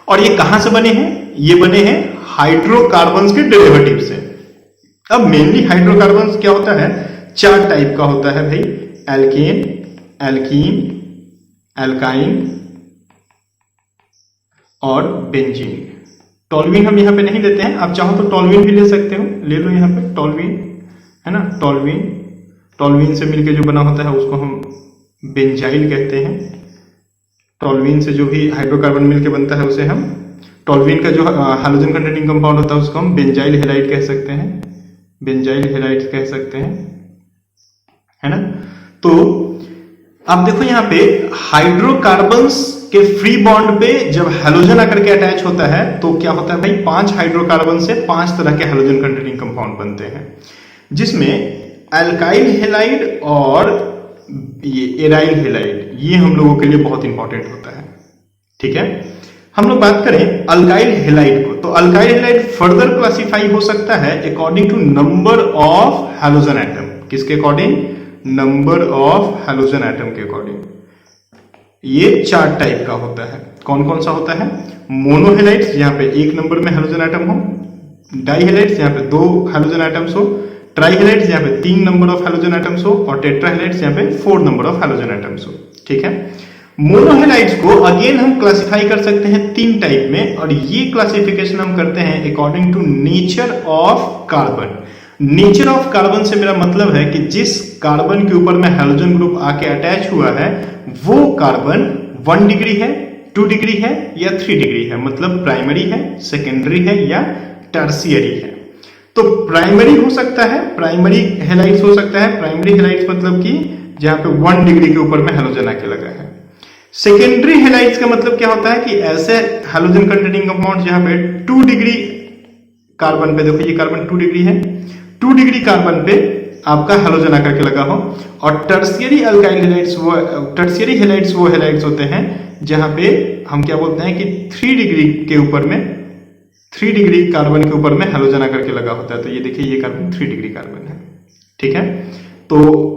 और ये कहां से बने हैं? ये बने हैं हाइड्रोकार्बन्स के डेरिवेटिव से। अब मेनली हाइड्रोकार्बन्स क्या होता है, 4 टाइप का होता है भाई, एल्केन, एल्कीन, एल्काइन और बेंजीन। टोल्यूइन हम यहां पे नहीं लेते हैं, आप चाहो तो टोल्यूइन भी ले सकते हो, ले लो यहां पे टोल्यूइन, है ना। टोल्यूइन से मिलके जो बना होता है उसको हम बेंजाइल कहते हैं। टोल्यूइन से जो भी हाइड्रोकार्बन मिलके बनता है उसे हम, टोल्यूइन का जो हैलोजन कंटेनिंग कंपाउंड होता है उसको हम बेंजाइल हैलाइड कह सकते हैं, बेंजाइल हैलाइड कह सकते हैं, है ना। तो आप देखो यहां पे हाइड्रोकार्बन्स के फ्री बॉन्ड पे जब हैलोजन आकर के अटैच होता है तो क्या होता है भाई, 5 हाइड्रोकार्बन से 5 तरह के हैलोजन कंटेनिंग कंपाउंड बनते हैं, जिसमें अल्काइल हैलाइड और ये एराइल हैलाइड, ये हम लोगों के लिए बहुत इंपॉर्टेंट होता है। ठीक है, हम लोग बात करें अल्काइल हैलाइड को, तो अल्काइल हैलाइड फर्दर क्लासिफाई हो सकता है according to number of halogen atom. किसके according? Number of halogen atom के अकॉर्डिंग। ये 4 टाइप का होता है। कौन कौन सा होता है? मोनोहेलाइड्स, जहां पे 1 नंबर में हैलोजन एटम हो, डाइहेलाइड्स जहां पे 2 हैलोजन एटम्स हो, ट्राइहेलाइड्स जहां पे 3 नंबर ऑफ हैलोजन एटम्स हो, और टेट्राहेलाइड्स जहां पे 4 नंबर ऑफ हैलोजन एटम्स हो। ठीक है, मोनोहेलाइड्स को अगेन हम क्लासिफाई कर सकते हैं 3 टाइप में, और ये क्लासिफिकेशन हम करते हैं according to nature of carbon. Nature of carbon से मेरा मतलब है कि जिस कार्बन के ऊपर में हैलोजन ग्रुप आके अटैच हुआ है वो कार्बन 1 डिग्री है, 2 डिग्री है या 3 डिग्री है, मतलब प्राइमरी है, सेकेंडरी है या टर्शियरी है। तो प्राइमरी हो सकता है, प्राइमरी हेलाइड्स हो सकता है। प्राइमरी हेलाइड्स मतलब कि जहां पे 1 डिग्री के ऊपर में हैलोजन आके लगा है। सेकेंडरी हेलाइड्स का मतलब क्या होता है कि ऐसे हैलोजन कंटेनिंग कंपाउंड जहां पे 2 डिग्री कार्बन पे, देखो ये कार्बन 2 डिग्री है, 2 डिग्री कार्बन पे आपका हैलोजन आकर के लगा हो। और टर्शियरी अल्काइल हेलाइड्स, वो टर्शियरी हेलाइड्स वो हेलाइड्स होते हैं जहां पे हम क्या बोलते हैं कि 3 डिग्री के ऊपर में, 3 डिग्री कार्बन के ऊपर में हैलोजन आकर के लगा होता है। तो ये देखिए ये कार्बन 3 डिग्री कार्बन है। ठीक है, तो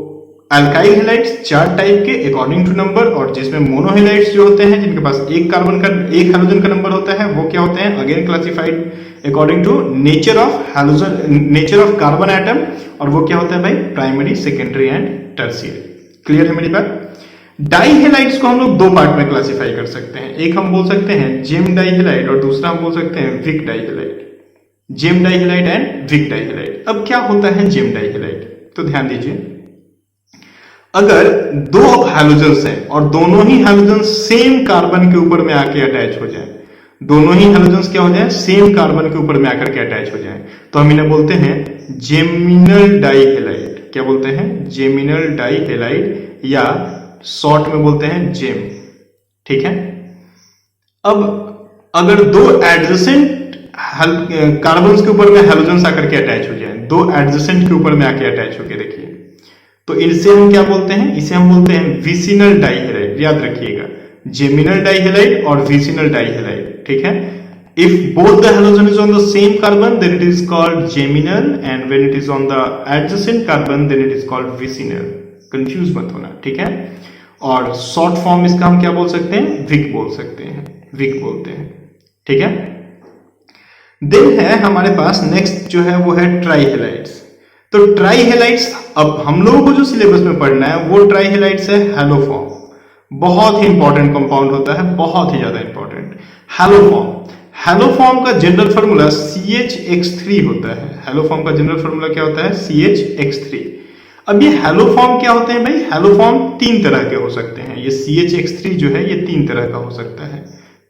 अल्काइल हेलाइड्स 4 टाइप के अकॉर्डिंग टू नंबर, और जिसमें मोनोहेलाइड्स जो होते हैं जिनके पास एक हैलोजन का नंबर होता है वो क्या होते हैं, again classified according to nature of halogen, nature of carbon atom, और वो क्या होता है भाई, primary, secondary and tertiary. Clear है मेरी बात? डाइहेलाइड्स को हम लोग 2 पार्ट में क्लासिफाई कर सकते हैं। एक हम बोल सकते हैं जेम डाइहेलाइड और दूसरा हम बोल सकते हैं vic dihalide. Gem dihalide and vic dihalide. अब क्या होता है जेम डाइहेलाइड? तो ध्यान दीजिए, अगर 2 हैलोजन्स हैं और दोनों ही हैलोजन सेम कार्बन के ऊपर में आके अटैच हो जाए, दोनों ही हैलोजन्स क्या हो जाए, सेम कार्बन के ऊपर में आकर के अटैच हो जाए, तो हम इन्हें बोलते हैं जेमिनल डाइहेलाइड। क्या बोलते हैं? जेमिनल डाइहेलाइड, या शॉर्ट में बोलते हैं जेम। ठीक है, अब अगर 2 एडजेसेंट कार्बन के ऊपर में हैलोजन्स आकर के अटैच हो जाए, 2 एडजेसेंट के ऊपर में आके अटैच होके देखिए, तो इनसे हम क्या बोलते हैं? इसे हम बोलते हैं विसिनल डाइहेलाइड। याद रखिएगा, जेमिनल डाइहेलाइड और विसिनल डाइहेलाइड। ठीक है, if both the halogen is on the same carbon then it is called geminal, and when it is on the adjacent carbon then it is called vicinal। Confuse मत होना। ठीक है, और short form इसका हम क्या बोल सकते हैं? विक बोल सकते हैं, विक बोलते हैं। ठीक है, देन है हमारे पास नेक्स्ट जो है वो है ट्राईहेलाइड्स। तो ट्राईहेलाइड्स अब हम लोगों को जो सिलेबस में पढ़ना है वो ट्राईहेलाइड्स है हैलोफॉर्म। बहुत ही इंपॉर्टेंट कंपाउंड होता है, बहुत ही ज्यादा इंपॉर्टेंट। हैलोफॉर्म, हैलोफॉर्म का जनरल फार्मूला CH(X3) होता है। हैलोफॉर्म का जनरल फार्मूला क्या होता है? CH(X3). अब ये हैलोफॉर्म क्या होते हैं भाई? हैलोफॉर्म तीन तरह के हो सकते हैं। ये CH(X3) जो है ये तीन तरह का हो सकता है,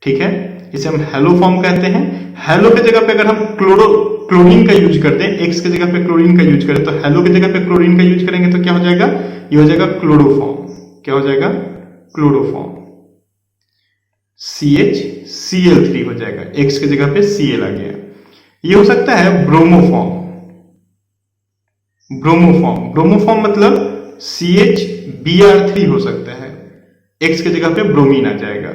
ठीक है। इसे हम हैलोफॉर्म कहते हैं। हैलो की जगह पे अगर हम क्लोरीन का यूज करते हैं, एक्स की जगह पे क्लोरीन का यूज करें, तो हैलो की जगह पे क्लोरीन का यूज करेंगे तो क्या हो जाएगा? ये हो जाएगा क्लोरोफॉर्म। क्या हो जाएगा? क्लोरोफॉर्म। CHCl3 हो जाएगा, एक्स की जगह पे Cl आ गया। ये हो सकता है ब्रोमोफॉर्म। ब्रोमोफॉर्म, ब्रोमोफॉर्म मतलब CHBr3 हो सकता है, एक्स की जगह पे ब्रोमीन आ जाएगा।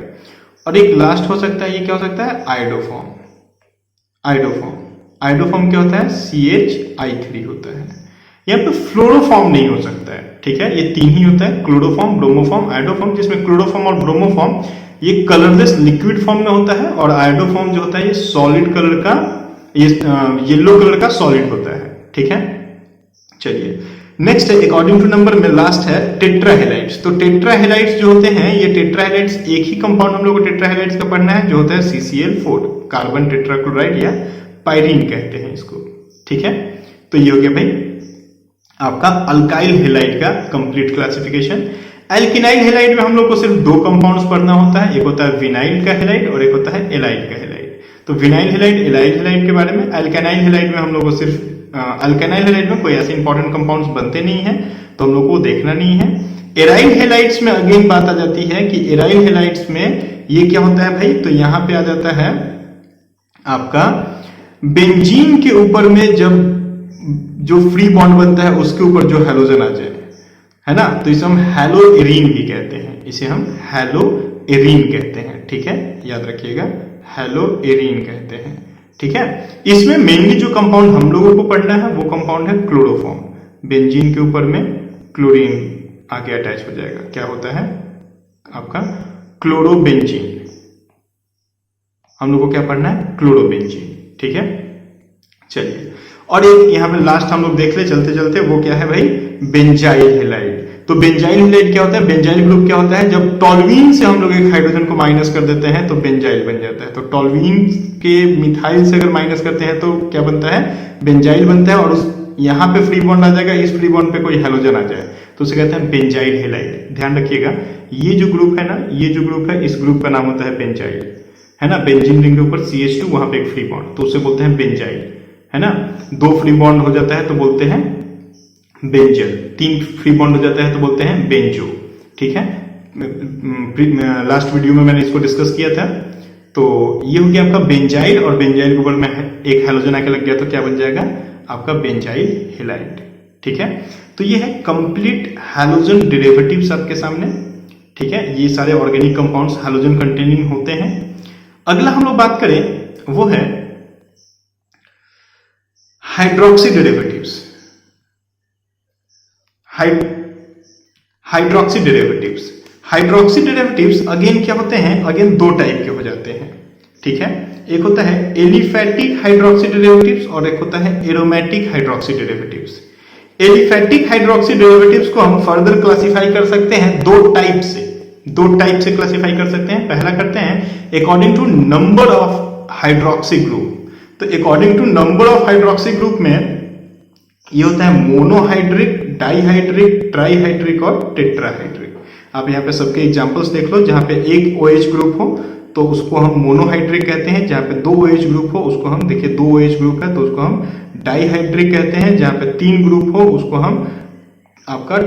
और एक लास्ट हो सकता है, ये क्या हो सकता है? आइडोफॉर्म। आइडोफॉर्म, आइडोफॉर्म क्या होता है? CHI3 होता है। यहाँ पे फ्लोरोफॉर्म नहीं हो सकता है, ठीक है। ये तीन ही होता है, क्लोरोफॉर्म, ब्रोमोफॉर्म, आइडोफॉर्म, जिसमें क्लोरोफॉर्म और ब्रोमोफॉर्म ये कलरलेस लिक्विड फॉर्म में होता है, और आइडोफॉर्म जो होता है ये सॉलिड कलर का, ये येलो कलर का सॉलिड होता है, ठीक है। चलिए नेक्स्ट है अकॉर्डिंग टू नंबर में लास्ट है टेट्राहेलाइड्स। तो टेट्राहेलाइड्स जो होते हैं, ये टेट्राहेलाइड्स एक ही कंपाउंड हम लोग को टेट्राहेलाइड्स का पढ़ना है, जो होता है CCl4, कार्बन टेट्राक्लोराइड या पायरीन कहते हैं इसको, ठीक है। तो ये हो गया भाई आपका अल्काइल हेलाइड का कंप्लीट क्लासिफिकेशन। एल्किनाइल हेलाइड में हम लोग को सिर्फ दो कंपाउंड्स पढ़ना होता है, एक होता है विनाइल का हेलाइड और एक होता है एलाइड का हेलाइड। तो विनाइल हेलाइड, एलाइल हेलाइड के बारे में। एल्केनाइल हेलाइड में हम लोग को सिर्फ अल्केनाइल हेलाइड में कोई ऐसे इंपॉर्टेंट कंपाउंड्स बनते नहीं है, तो हम लोग को देखना नहीं है। एराइल हेलाइड्स में अगेन बात आ जाती है कि एराइल हेलाइड्स में ये क्या होता है भाई? तो यहां पे आ जाता है आपका बेंजीन के ऊपर में जब जो फ्री बॉन्ड बनता है उसके ऊपर जो हैलोजन आ जाए, है ना, तो इसे हम हैलोएरीन भी कहते हैं। इसे हम हैलोएरीन कहते हैं, ठीक है, याद रखिएगा, हैलोएरीन कहते हैं, ठीक है। इसमें मेनली जो कंपाउंड हम लोगों को पढ़ना है वो कंपाउंड है क्लोरोफॉर्म। बेंजीन के ऊपर में क्लोरीन आके अटैच हो जाएगा, क्या होता है आपका? क्लोरोबेंजीन। हम लोग को क्या पढ़ना है? क्लोरोबेंजीन, ठीक है। चलिए, और एक यहां पे लास्ट हम लोग देख ले चलते चलते, वो क्या है भाई? Benzyl halide. तो बेंजाइल हेलाइड क्या होता है? बेंजाइल ग्रुप क्या होता है? जब टॉल्वीन से हम लोग एक हाइड्रोजन को माइनस कर देते हैं तो बेंजाइल बन जाता है। तो टॉल्वीन के मिथाइल से अगर माइनस करते हैं तो क्या बनता है? बेंजाइल बनता है। और उस यहां पे फ्री बॉन्ड आ जाएगा, इस फ्री बॉन्ड पे कोई हैलोजन आ जाए तो उसे कहते हैं बेंजाइल हेलाइड। ध्यान रखिएगा, ये जो ग्रुप है ना, ये जो ग्रुप है, इस ग्रुप का नाम होता है बेंजाइल, है ना। बेंजीन रिंग के ऊपर CH2, वहां पे एक फ्री बॉन्ड, तो उसे बोलते हैं बेंजाइल, है ना। दो फ्री बॉन्ड हो जाता है तो बोलते हैं बेंजल, तीन फ्री बॉन्ड हो जाता है तो बोलते हैं बेंजो, ठीक है। लास्ट वीडियो में मैंने इसको डिस्कस किया था। तो ये हो गया आपका बेंजाइल, और बेंजाइल के ऊपर में एक हैलोजन आके लग गया तो क्या बन जाएगा? आपका बेंजाइल हेलाइड, ठीक है। तो ये है कंप्लीट हैलोजन डेरिवेटिव्स आपके सामने, ठीक है। ये सारे ऑर्गेनिक कंपाउंड्स हैलोजन कंटेनिंग होते हैं। अगला हम लोग बात करें वो है hydroxy derivatives. Hydroxy derivatives, hydroxy derivatives again क्या होते हैं? अगेन दो टाइप के हो जाते हैं, ठीक है। एक होता है एलिफैटिक हाइड्रोक्सी डेरिवेटिव्स और एक होता है aromatic hydroxy derivatives. Aliphatic hydroxy derivatives को हम फर्दर क्लासिफाई कर सकते हैं दो टाइप से क्लासिफाई कर सकते हैं। पहला करते हैं according to number of hydroxy group. तो according to number of hydroxy group में ये होता है मोनोहाइड्रिक, डाइहाइड्रिक, ट्राइहाइड्रिक और टेट्राहाइड्रिक। आप यहाँ पे सबके एग्जांपल्स देख लो। जहां पे एक OH ग्रुप हो तो उसको हम मोनोहाइड्रिक कहते हैं, जहां पे दो OH ग्रुप हो उसको हम, देखिए दो OH ग्रुप है तो उसको हम डाइहाइड्रिक कहते हैं, जहां पे तीन ग्रुप हो उसको हम आपका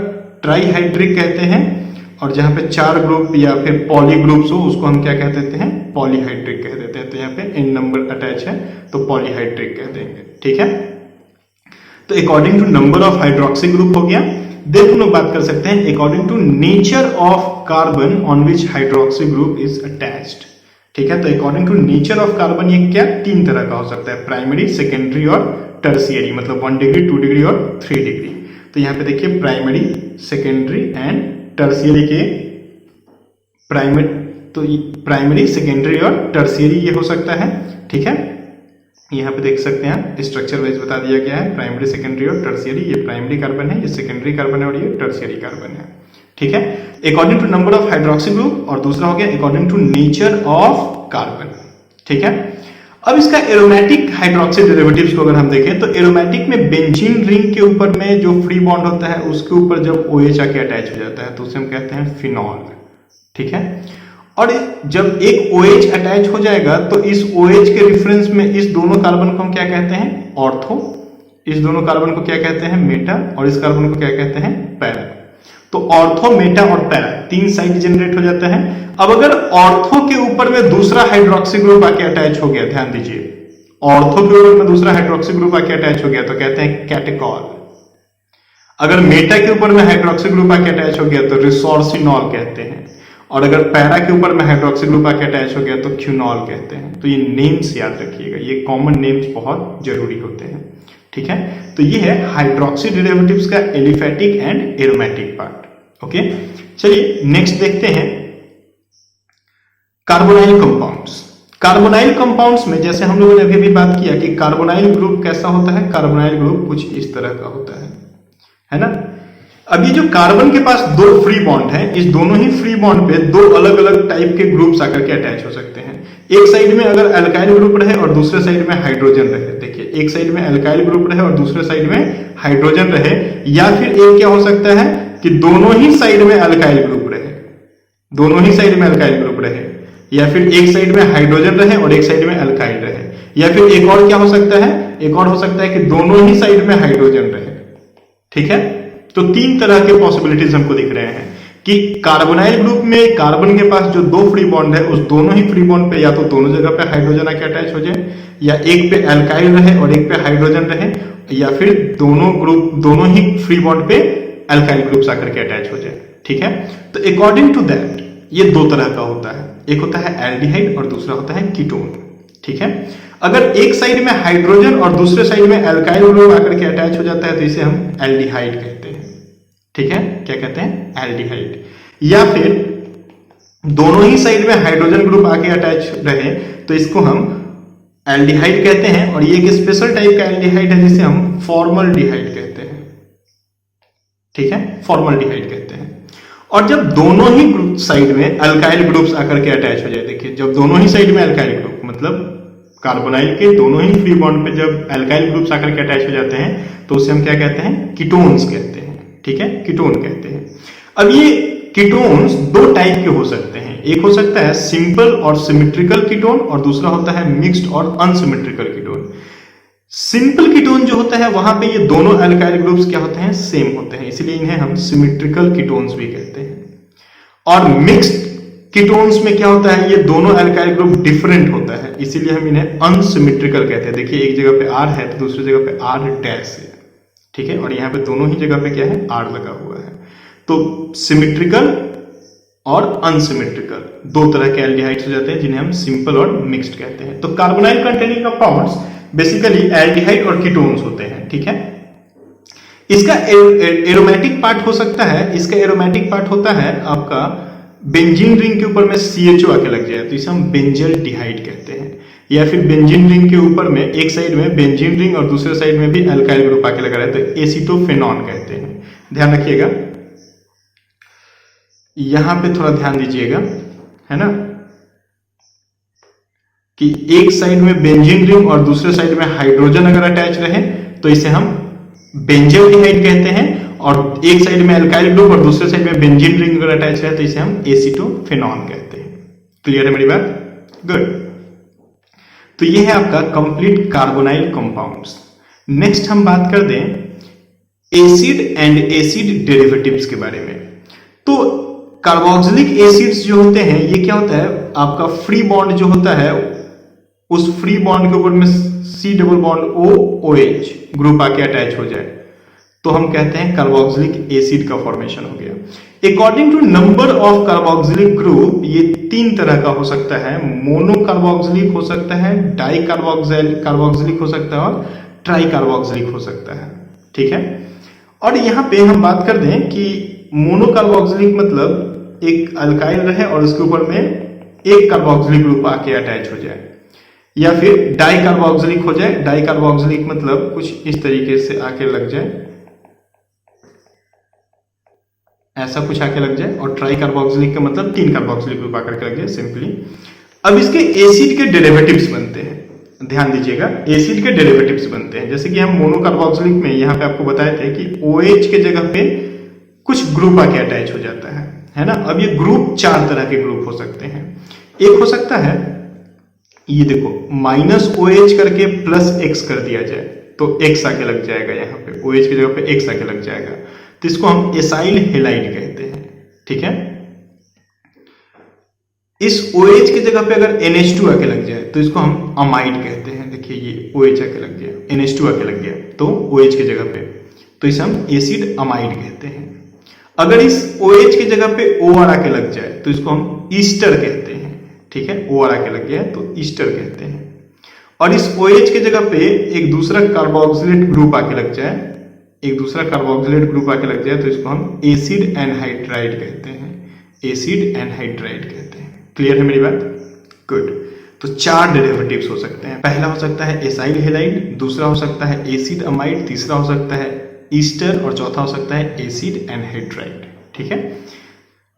ट्राइहाइड्रिक कहते हैं, और जहां पे चार ग्रुप या फिर पॉली ग्रुप्स हो उसको हम क्या कह देते हैं? पॉलीहाइड्रिक कह देते हैं। तो यहाँ पे N नंबर अटैच है तो पॉलीहाइड्रिक कह देंगे, ठीक है। तो according to number of hydroxy group हो गया। देन हम लोग बात कर सकते हैं according to nature of carbon on which hydroxy group is attached, ठीक है। तो according to nature of carbon ये क्या तीन तरह का हो सकता है? प्राइमरी, सेकेंडरी और टर्शियरी, मतलब 1 डिग्री, 2 डिग्री और 3 डिग्री। तो यहाँ पे देखिए प्राइमरी, सेकेंडरी एंड टर्शियरी के प्राइमरी, तो प्राइमरी, सेकेंडरी और टर्शियरी ये हो सकता है, ठीक है। यहाँ पे देख सकते हैं आप स्ट्रक्चर वाइज बता दिया गया है, प्राइमरी, सेकेंडरी और टर्शियरी। ये प्राइमरी कार्बन है, ये सेकेंडरी कार्बन है और ये टर्शियरी कार्बन है। ठीक है, according to number of hydroxy group, और दूसरा हो गया according to nature of carbon. ठीक है, अब इसका एरोमेटिक हाइड्रोक्सी डेरिवेटिव्स को अगर हम देखें तो एरोमेटिक में बेंजीन रिंग के ऊपर में जो फ्री बॉन्ड होता है उसके ऊपर जब OH आके अटैच हो जाता है तो उसे हम कहते हैं फिनॉल। ठीक है, और जब एक OH अटैच हो जाएगा तो इस OH के रेफरेंस में इस दोनों कार्बन को हम क्या कहते हैं, ऑर्थो, इस दोनों कार्बन को क्या कहते हैं, मेटा, और इस कार्बन को क्या कहते हैं, पैरा। तो ऑर्थो, मेटा और पैरा तीन साइड जनरेट हो जाता है। अब अगर ऑर्थो के ऊपर में दूसरा हाइड्रोक्सी ग्रुप आके अटैच हो गया, ध्यान दीजिए, ऑर्थो के ऊपर में दूसरा हाइड्रोक्सी ग्रुप आके अटैच हो गया तो कहते हैं कैटेकॉल। अगर मेटा के ऊपर में हाइड्रोक्सी ग्रुप आके अटैच हो गया तो रिसोर्सिनॉल कहते हैं, और अगर पैरा के ऊपर में हाइड्रोक्सी ग्रुप आके अटैच हो गया तो क्यूनॉल कहते हैं। तो ये नेम्स याद रखिएगा, ये कॉमन नेम्स बहुत जरूरी होते हैं। ठीक है, तो ये है हाइड्रोक्सी डेरिवेटिव्स का aliphatic and aromatic part. Okay, चलिए नेक्स्ट देखते हैं कार्बोनाइल कंपाउंड्स। कार्बोनाइल कंपाउंड्स में जैसे हम लोगों ने अभी भी बात किया कि कार्बोनाइल ग्रुप कैसा होता है, कार्बोनाइल ग्रुप कुछ इस तरह का होता है ना। अब ये जो कार्बन के पास दो फ्री बॉन्ड है, इस दोनों ही फ्री बॉन्ड पे दो अलग अलग टाइप के ग्रुप्स आकर के अटैच हो सकते हैं। एक साइड में अगर अल्काइल ग्रुप रहे और दूसरे साइड में हाइड्रोजन रहे, देखिए एक साइड में अल्काइल ग्रुप रहे और दूसरे साइड में हाइड्रोजन रहे, या फिर एक क्या हो सकता है कि दोनों ही साइड में अल्काइल ग्रुप रहे, दोनों ही साइड में अल्काइल ग्रुप रहे, या फिर एक साइड में हाइड्रोजन रहे और एक साइड में अल्काइल रहे, या फिर एक और क्या हो सकता है, एक और हो सकता है कि दोनों ही साइड में हाइड्रोजन रहे। ठीक है, तो तीन तरह के पॉसिबिलिटीज हमको दिख रहे हैं कि कार्बोनाइल ग्रुप में कार्बन के पास जो दो फ्री बॉन्ड है उस दोनों ही फ्री बॉन्ड पे या तो दोनों जगह पे हाइड्रोजन आके अटैच हो जाए, या एक पे अल्काइल रहे और एक पे हाइड्रोजन रहे, या फिर दोनों ही फ्री बॉन्ड पे अल्काइल ग्रुप्स आकर के अटैच हो जाए। ठीक है, तो अकॉर्डिंग टू दैट ये दो तरह का होता है, एक होता है एल्डिहाइड और दूसरा होता है कीटोन। ठीक है, अगर एक साइड में हाइड्रोजन और दूसरे साइड में अल्काइल ग्रुप आकर के अटैच हो जाता है तो इसे हम एल्डिहाइड कहते हैं। ठीक है, क्या कहते हैं, एल्डिहाइड। या फिर दोनों ही साइड में हाइड्रोजन ग्रुप आके अटैच रहे तो इसको हम एल्डिहाइड कहते हैं, और ये एक स्पेशल टाइप का एल्डिहाइड है जिसे हम फॉर्मल्डिहाइड कहते हैं। ठीक है, फॉर्मल्डिहाइड कहते हैं। और जब दोनों ही ग्रुप साइड में अल्काइल ग्रुप्स आकर के अटैच हो जाए, देखिए जब दोनों ही साइड में अल्काइल ग्रुप, मतलब कार्बोनाइल के दोनों ही फ्री बॉन्ड पे जब अल्काइल ग्रुप्स आकर के अटैच हो जाते हैं तो उसे हम क्या कहते हैं, कीटोन्स कहते हैं। ठीक है, कीटोन कहते हैं। अब ये कीटोन्स दो टाइप के हो सकते हैं, एक हो सकता है सिंपल और सिमेट्रिकल कीटोन और दूसरा होता है मिक्स्ड और अनसिमेट्रिकल कीटोन। सिंपल कीटोन जो होता है वहां पे ये दोनों अल्काइल ग्रुप्स क्या होते हैं, सेम होते हैं, इसलिए इन्हें हम सिमेट्रिकल कीटोन्स भी कहते हैं। और मिक्स्ड कीटोन्स में क्या होता है, ये दोनों अल्काइल ग्रुप डिफरेंट होता है, इसीलिए हम इन्हें अनसिमेट्रिकल कहते हैं। देखिए एक जगह पे R है तो दूसरी जगह पे R डैश है। ठीक है, और यहाँ पे दोनों ही जगह पे क्या है, R लगा हुआ है। तो सिमेट्रिकल और अनसिमेट्रिकल दो तरह के एल्डिहाइड्स हो जाते हैं जिन्हें हम सिंपल और मिक्स्ड कहते हैं। तो carbonyl containing compounds basically aldehyde और कीटोन्स होते हैं। ठीक है, इसका एरोमेटिक पार्ट हो सकता है, इसका एरोमेटिक पार्ट होता है आपका बेंजीन रिंग के ऊपर में CHO आके लग जाए तो इसे हम बेंजल्डिहाइड कहते हैं, या फिर बेंजीन रिंग के ऊपर में एक साइड में बेंजीन रिंग और दूसरे साइड में भी अल्काइल ग्रुप आके लगा रहे तो एसीटोफेनॉन कहते हैं। ध्यान रखिएगा, यहां पे थोड़ा ध्यान दीजिएगा, है ना, कि एक साइड में बेंजीन रिंग और दूसरे साइड में हाइड्रोजन अगर अटैच रहे तो इसे हम बेंजल्डिहाइड कहते हैं, और एक साइड में अल्काइल ग्रुप और दूसरे साइड में बेंजीन रिंग अगर अटैच रहे तो इसे हम एसीटोफेनॉन कहते हैं। क्लियर है मेरी बात? गुड। तो ये है आपका कंप्लीट कार्बोनाइल कंपाउंड्स। नेक्स्ट हम बात कर दें एसिड एंड एसिड डेरिवेटिव्स के बारे में। तो कार्बोक्सिलिक एसिड्स जो होते हैं ये क्या होता है, आपका फ्री बॉन्ड जो होता है उस फ्री बॉन्ड के ऊपर में C double bond OH group आके अटैच हो जाए तो हम कहते हैं कार्बोक्सिलिक एसिड का फॉर्मेशन हो गया। According to number of carboxylic group ये तीन तरह का हो सकता है, मोनो कार्बोक्सिलिक हो सकता है, डाई कार्बोक्सिलिक हो सकता है और ट्राई कार्बोक्सिलिक हो सकता है। ठीक है, और यहां पे हम बात कर दें कि मोनो कार्बोक्सिलिक मतलब एक अल्काइल रहे और उसके ऊपर में एक कार्बोक्सिलिक ग्रुप आके अटैच हो जाए, या फिर डाई कार्बोक्सिलिक हो जाए। डाई कार्बोक्सिलिक मतलब कुछ इस तरीके से आके लग जाए, ऐसा कुछ आके लग जाए। और ट्राई कार्बोक्सिलिक का मतलब 3 कार्बोक्सिलिक ग्रुप आकर के लग जाए सिंपली। अब इसके एसिड के डेरिवेटिव्स बनते हैं, ध्यान दीजिएगा, एसिड के डेरिवेटिव्स बनते हैं। जैसे कि हम मोनोकार्बोक्सिलिक में यहाँ पे आपको बताए थे कि OH के जगह पे कुछ ग्रुप आके अटैच हो जाता है ना। अब ये ग्रुप 4 तरह के ग्रुप हो सकते हैं। एक हो सकता है, ये देखो, -OH करके +X कर दिया जाए तो X आके लग जाएगा, यहाँ पे OH की जगह पे X आके लग जाएगा, तो इसको हम एसाइल हेलाइड कहते हैं। ठीक है, इस OH की जगह पे अगर NH2 आके लग जाए तो इसको हम अमाइड कहते हैं। देखिए ये OH आके लग गया, NH2 आके लग गया तो OH की जगह पे, तो इसे हम एसिड अमाइड कहते हैं। अगर इस OH की जगह पे OR आके लग जाए तो इसको हम ईस्टर कहते हैं। ठीक है, OR आके लग गया तो ईस्टर कहते हैं। और इस OH की जगह पे एक दूसरा कार्बोक्सिलेट ग्रुप आके लग जाए, एक दूसरा कार्बोक्सिलेट ग्रुप आके लग जाए तो इसको हम एसिड एनहाइड्राइड कहते हैं। एसिड एनहाइड्राइड कहते हैं। क्लियर है मेरी बात? गुड। तो 4 डेरिवेटिव्स हो सकते हैं। पहला हो सकता है एसाइल हेलाइड, दूसरा हो सकता है एसिड अमाइड, तीसरा हो सकता है ईस्टर और चौथा हो सकता है एसिड एनहाइड्राइड। ठीक है,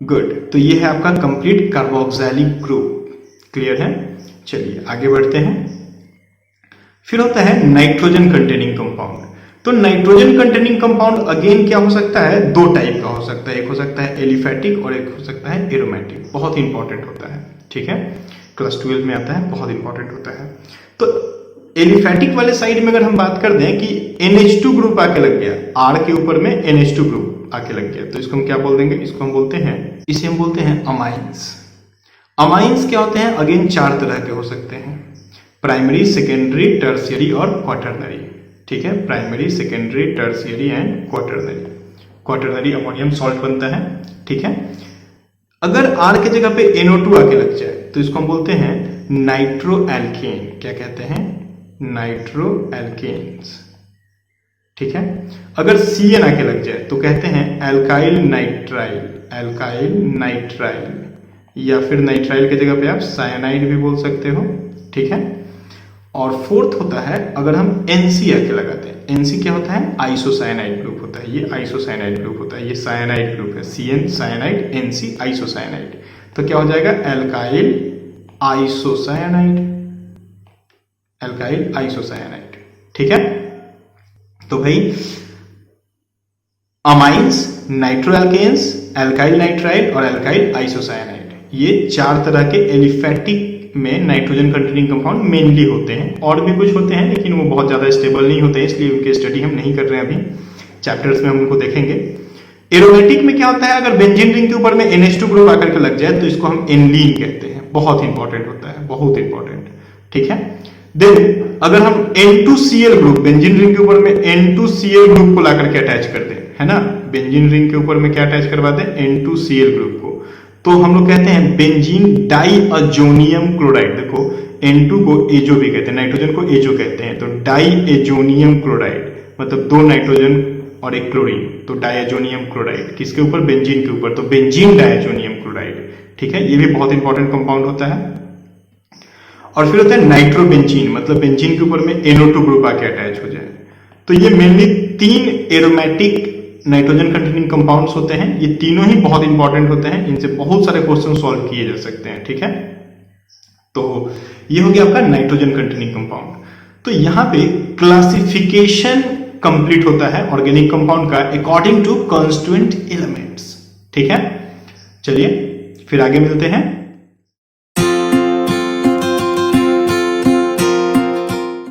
गुड। तो ये है आपका कंप्लीट कार्बोक्सिलिक ग्रुप। क्लियर है? चलिए आगे बढ़ते हैं। फिर होता है नाइट्रोजन कंटेनिंग कंपाउंड। तो नाइट्रोजन कंटेनिंग कंपाउंड अगेन क्या हो सकता है? 2 टाइप का हो सकता है। एक हो सकता है एलिफैटिक और एक हो सकता है एरोमेटिक। बहुत इंपॉर्टेंट होता है। ठीक है, क्लास 12 में आता है, बहुत इंपॉर्टेंट होता है। तो एलिफैटिक वाले साइड में अगर हम बात कर दें कि NH2 ग्रुप आके लग गया, R के ऊपर में NH2 ग्रुप आके लग गया, तो इसको हम क्या बोल देंगे? इसको हम बोलते हैं, इसे हम बोलते हैं अमाइंस। अमाइंस क्या होते हैं? अगेन 4 तरह के हो सकते हैं, प्राइमरी, सेकेंडरी, टर्शियरी और क्वाटरनरी। ठीक है, primary, secondary, tertiary and quaternary. Quaternary ammonium salt बनता है। ठीक है, अगर R के जगह पे NO2 आके लग जाए तो इसको हम बोलते हैं नाइट्रो एल्केन। क्या कहते हैं? Nitro alkanes. ठीक है, अगर CN आके लग जाए तो कहते हैं एल्काइल नाइट्राइल। एल्काइल नाइट्राइल, या फिर नाइट्राइल के जगह पे आप साइनाइड भी बोल सकते हो। ठीक है, और फोर्थ होता है अगर हम NC आके लगाते हैं। NC क्या होता है? आइसोसाइनाइड ग्रुप होता है। ये आइसोसाइनाइड ग्रुप होता है, ये साइनाइड ग्रुप है। CN cyanide, NC isocyanide. तो क्या हो जाएगा? Alkyl isocyanide. Alkyl isocyanide. ठीक है, तो भाई amines, nitro alkanes, alkyl nitride और एल्काइल आइसोसाइनाइड, ये 4 तरह के एलिफैटिक में नाइट्रोजन कंटेनिंग कंपाउंड मेनली होते हैं। और भी कुछ होते हैं लेकिन वो बहुत ज्यादा स्टेबल नहीं होते हैं, इसलिए उनकी स्टडी हम नहीं कर रहे हैं अभी। चैप्टर्स में हम उनको देखेंगे। एरोमेटिक में क्या होता है? अगर बेंजीन रिंग के ऊपर में NH2 ग्रुप आकर के लग जाए तो इसको हम एनलीन कहते हैं। बहुत इंपॉर्टेंट होता है, बहुत इंपॉर्टेंट। ठीक है, देन अगर हम N2Cl ग्रुप, बेंजीन रिंग के ऊपर में N2Cl ग्रुप को लाकर के अटैच कर दें, है ना, बेंजीन रिंग के ऊपर में क्या अटैच करवा दें? N2Cl ग्रुप को, तो हम लोग कहते हैं बेंजीन डाइअजोनियम क्लोराइड। देखो N2 को एजो भी कहते हैं, नाइट्रोजन को एजो कहते हैं, तो डाइएजोनियम क्लोराइड मतलब 2 नाइट्रोजन और 1 क्लोरीन, तो डाइएजोनियम क्लोराइड। किसके ऊपर? बेंजीन के ऊपर, तो बेंजीन डाइएजोनियम क्लोराइड। ठीक है, ये भी बहुत इंपॉर्टेंट कंपाउंड होता है। और फिर होता है नाइट्रोबेंजीन, मतलब बेंजीन के ऊपर में NO2 ग्रुप आके अटैच हो जाए। तो ये mainly 3 aromatic nitrogen containing compounds होते हैं। ये तीनों ही बहुत इंपॉर्टेंट होते हैं, इनसे बहुत सारे क्वेश्चन सॉल्व किए जा सकते हैं। ठीक है, तो ये हो गया आपका नाइट्रोजन कंटेनिंग कंपाउंड। तो यहां पे क्लासिफिकेशन कंप्लीट होता है ऑर्गेनिक कंपाउंड का अकॉर्डिंग टू कॉन्स्टिट्यूएंट एलिमेंट्स। ठीक है, चलिए फिर आगे मिलते हैं।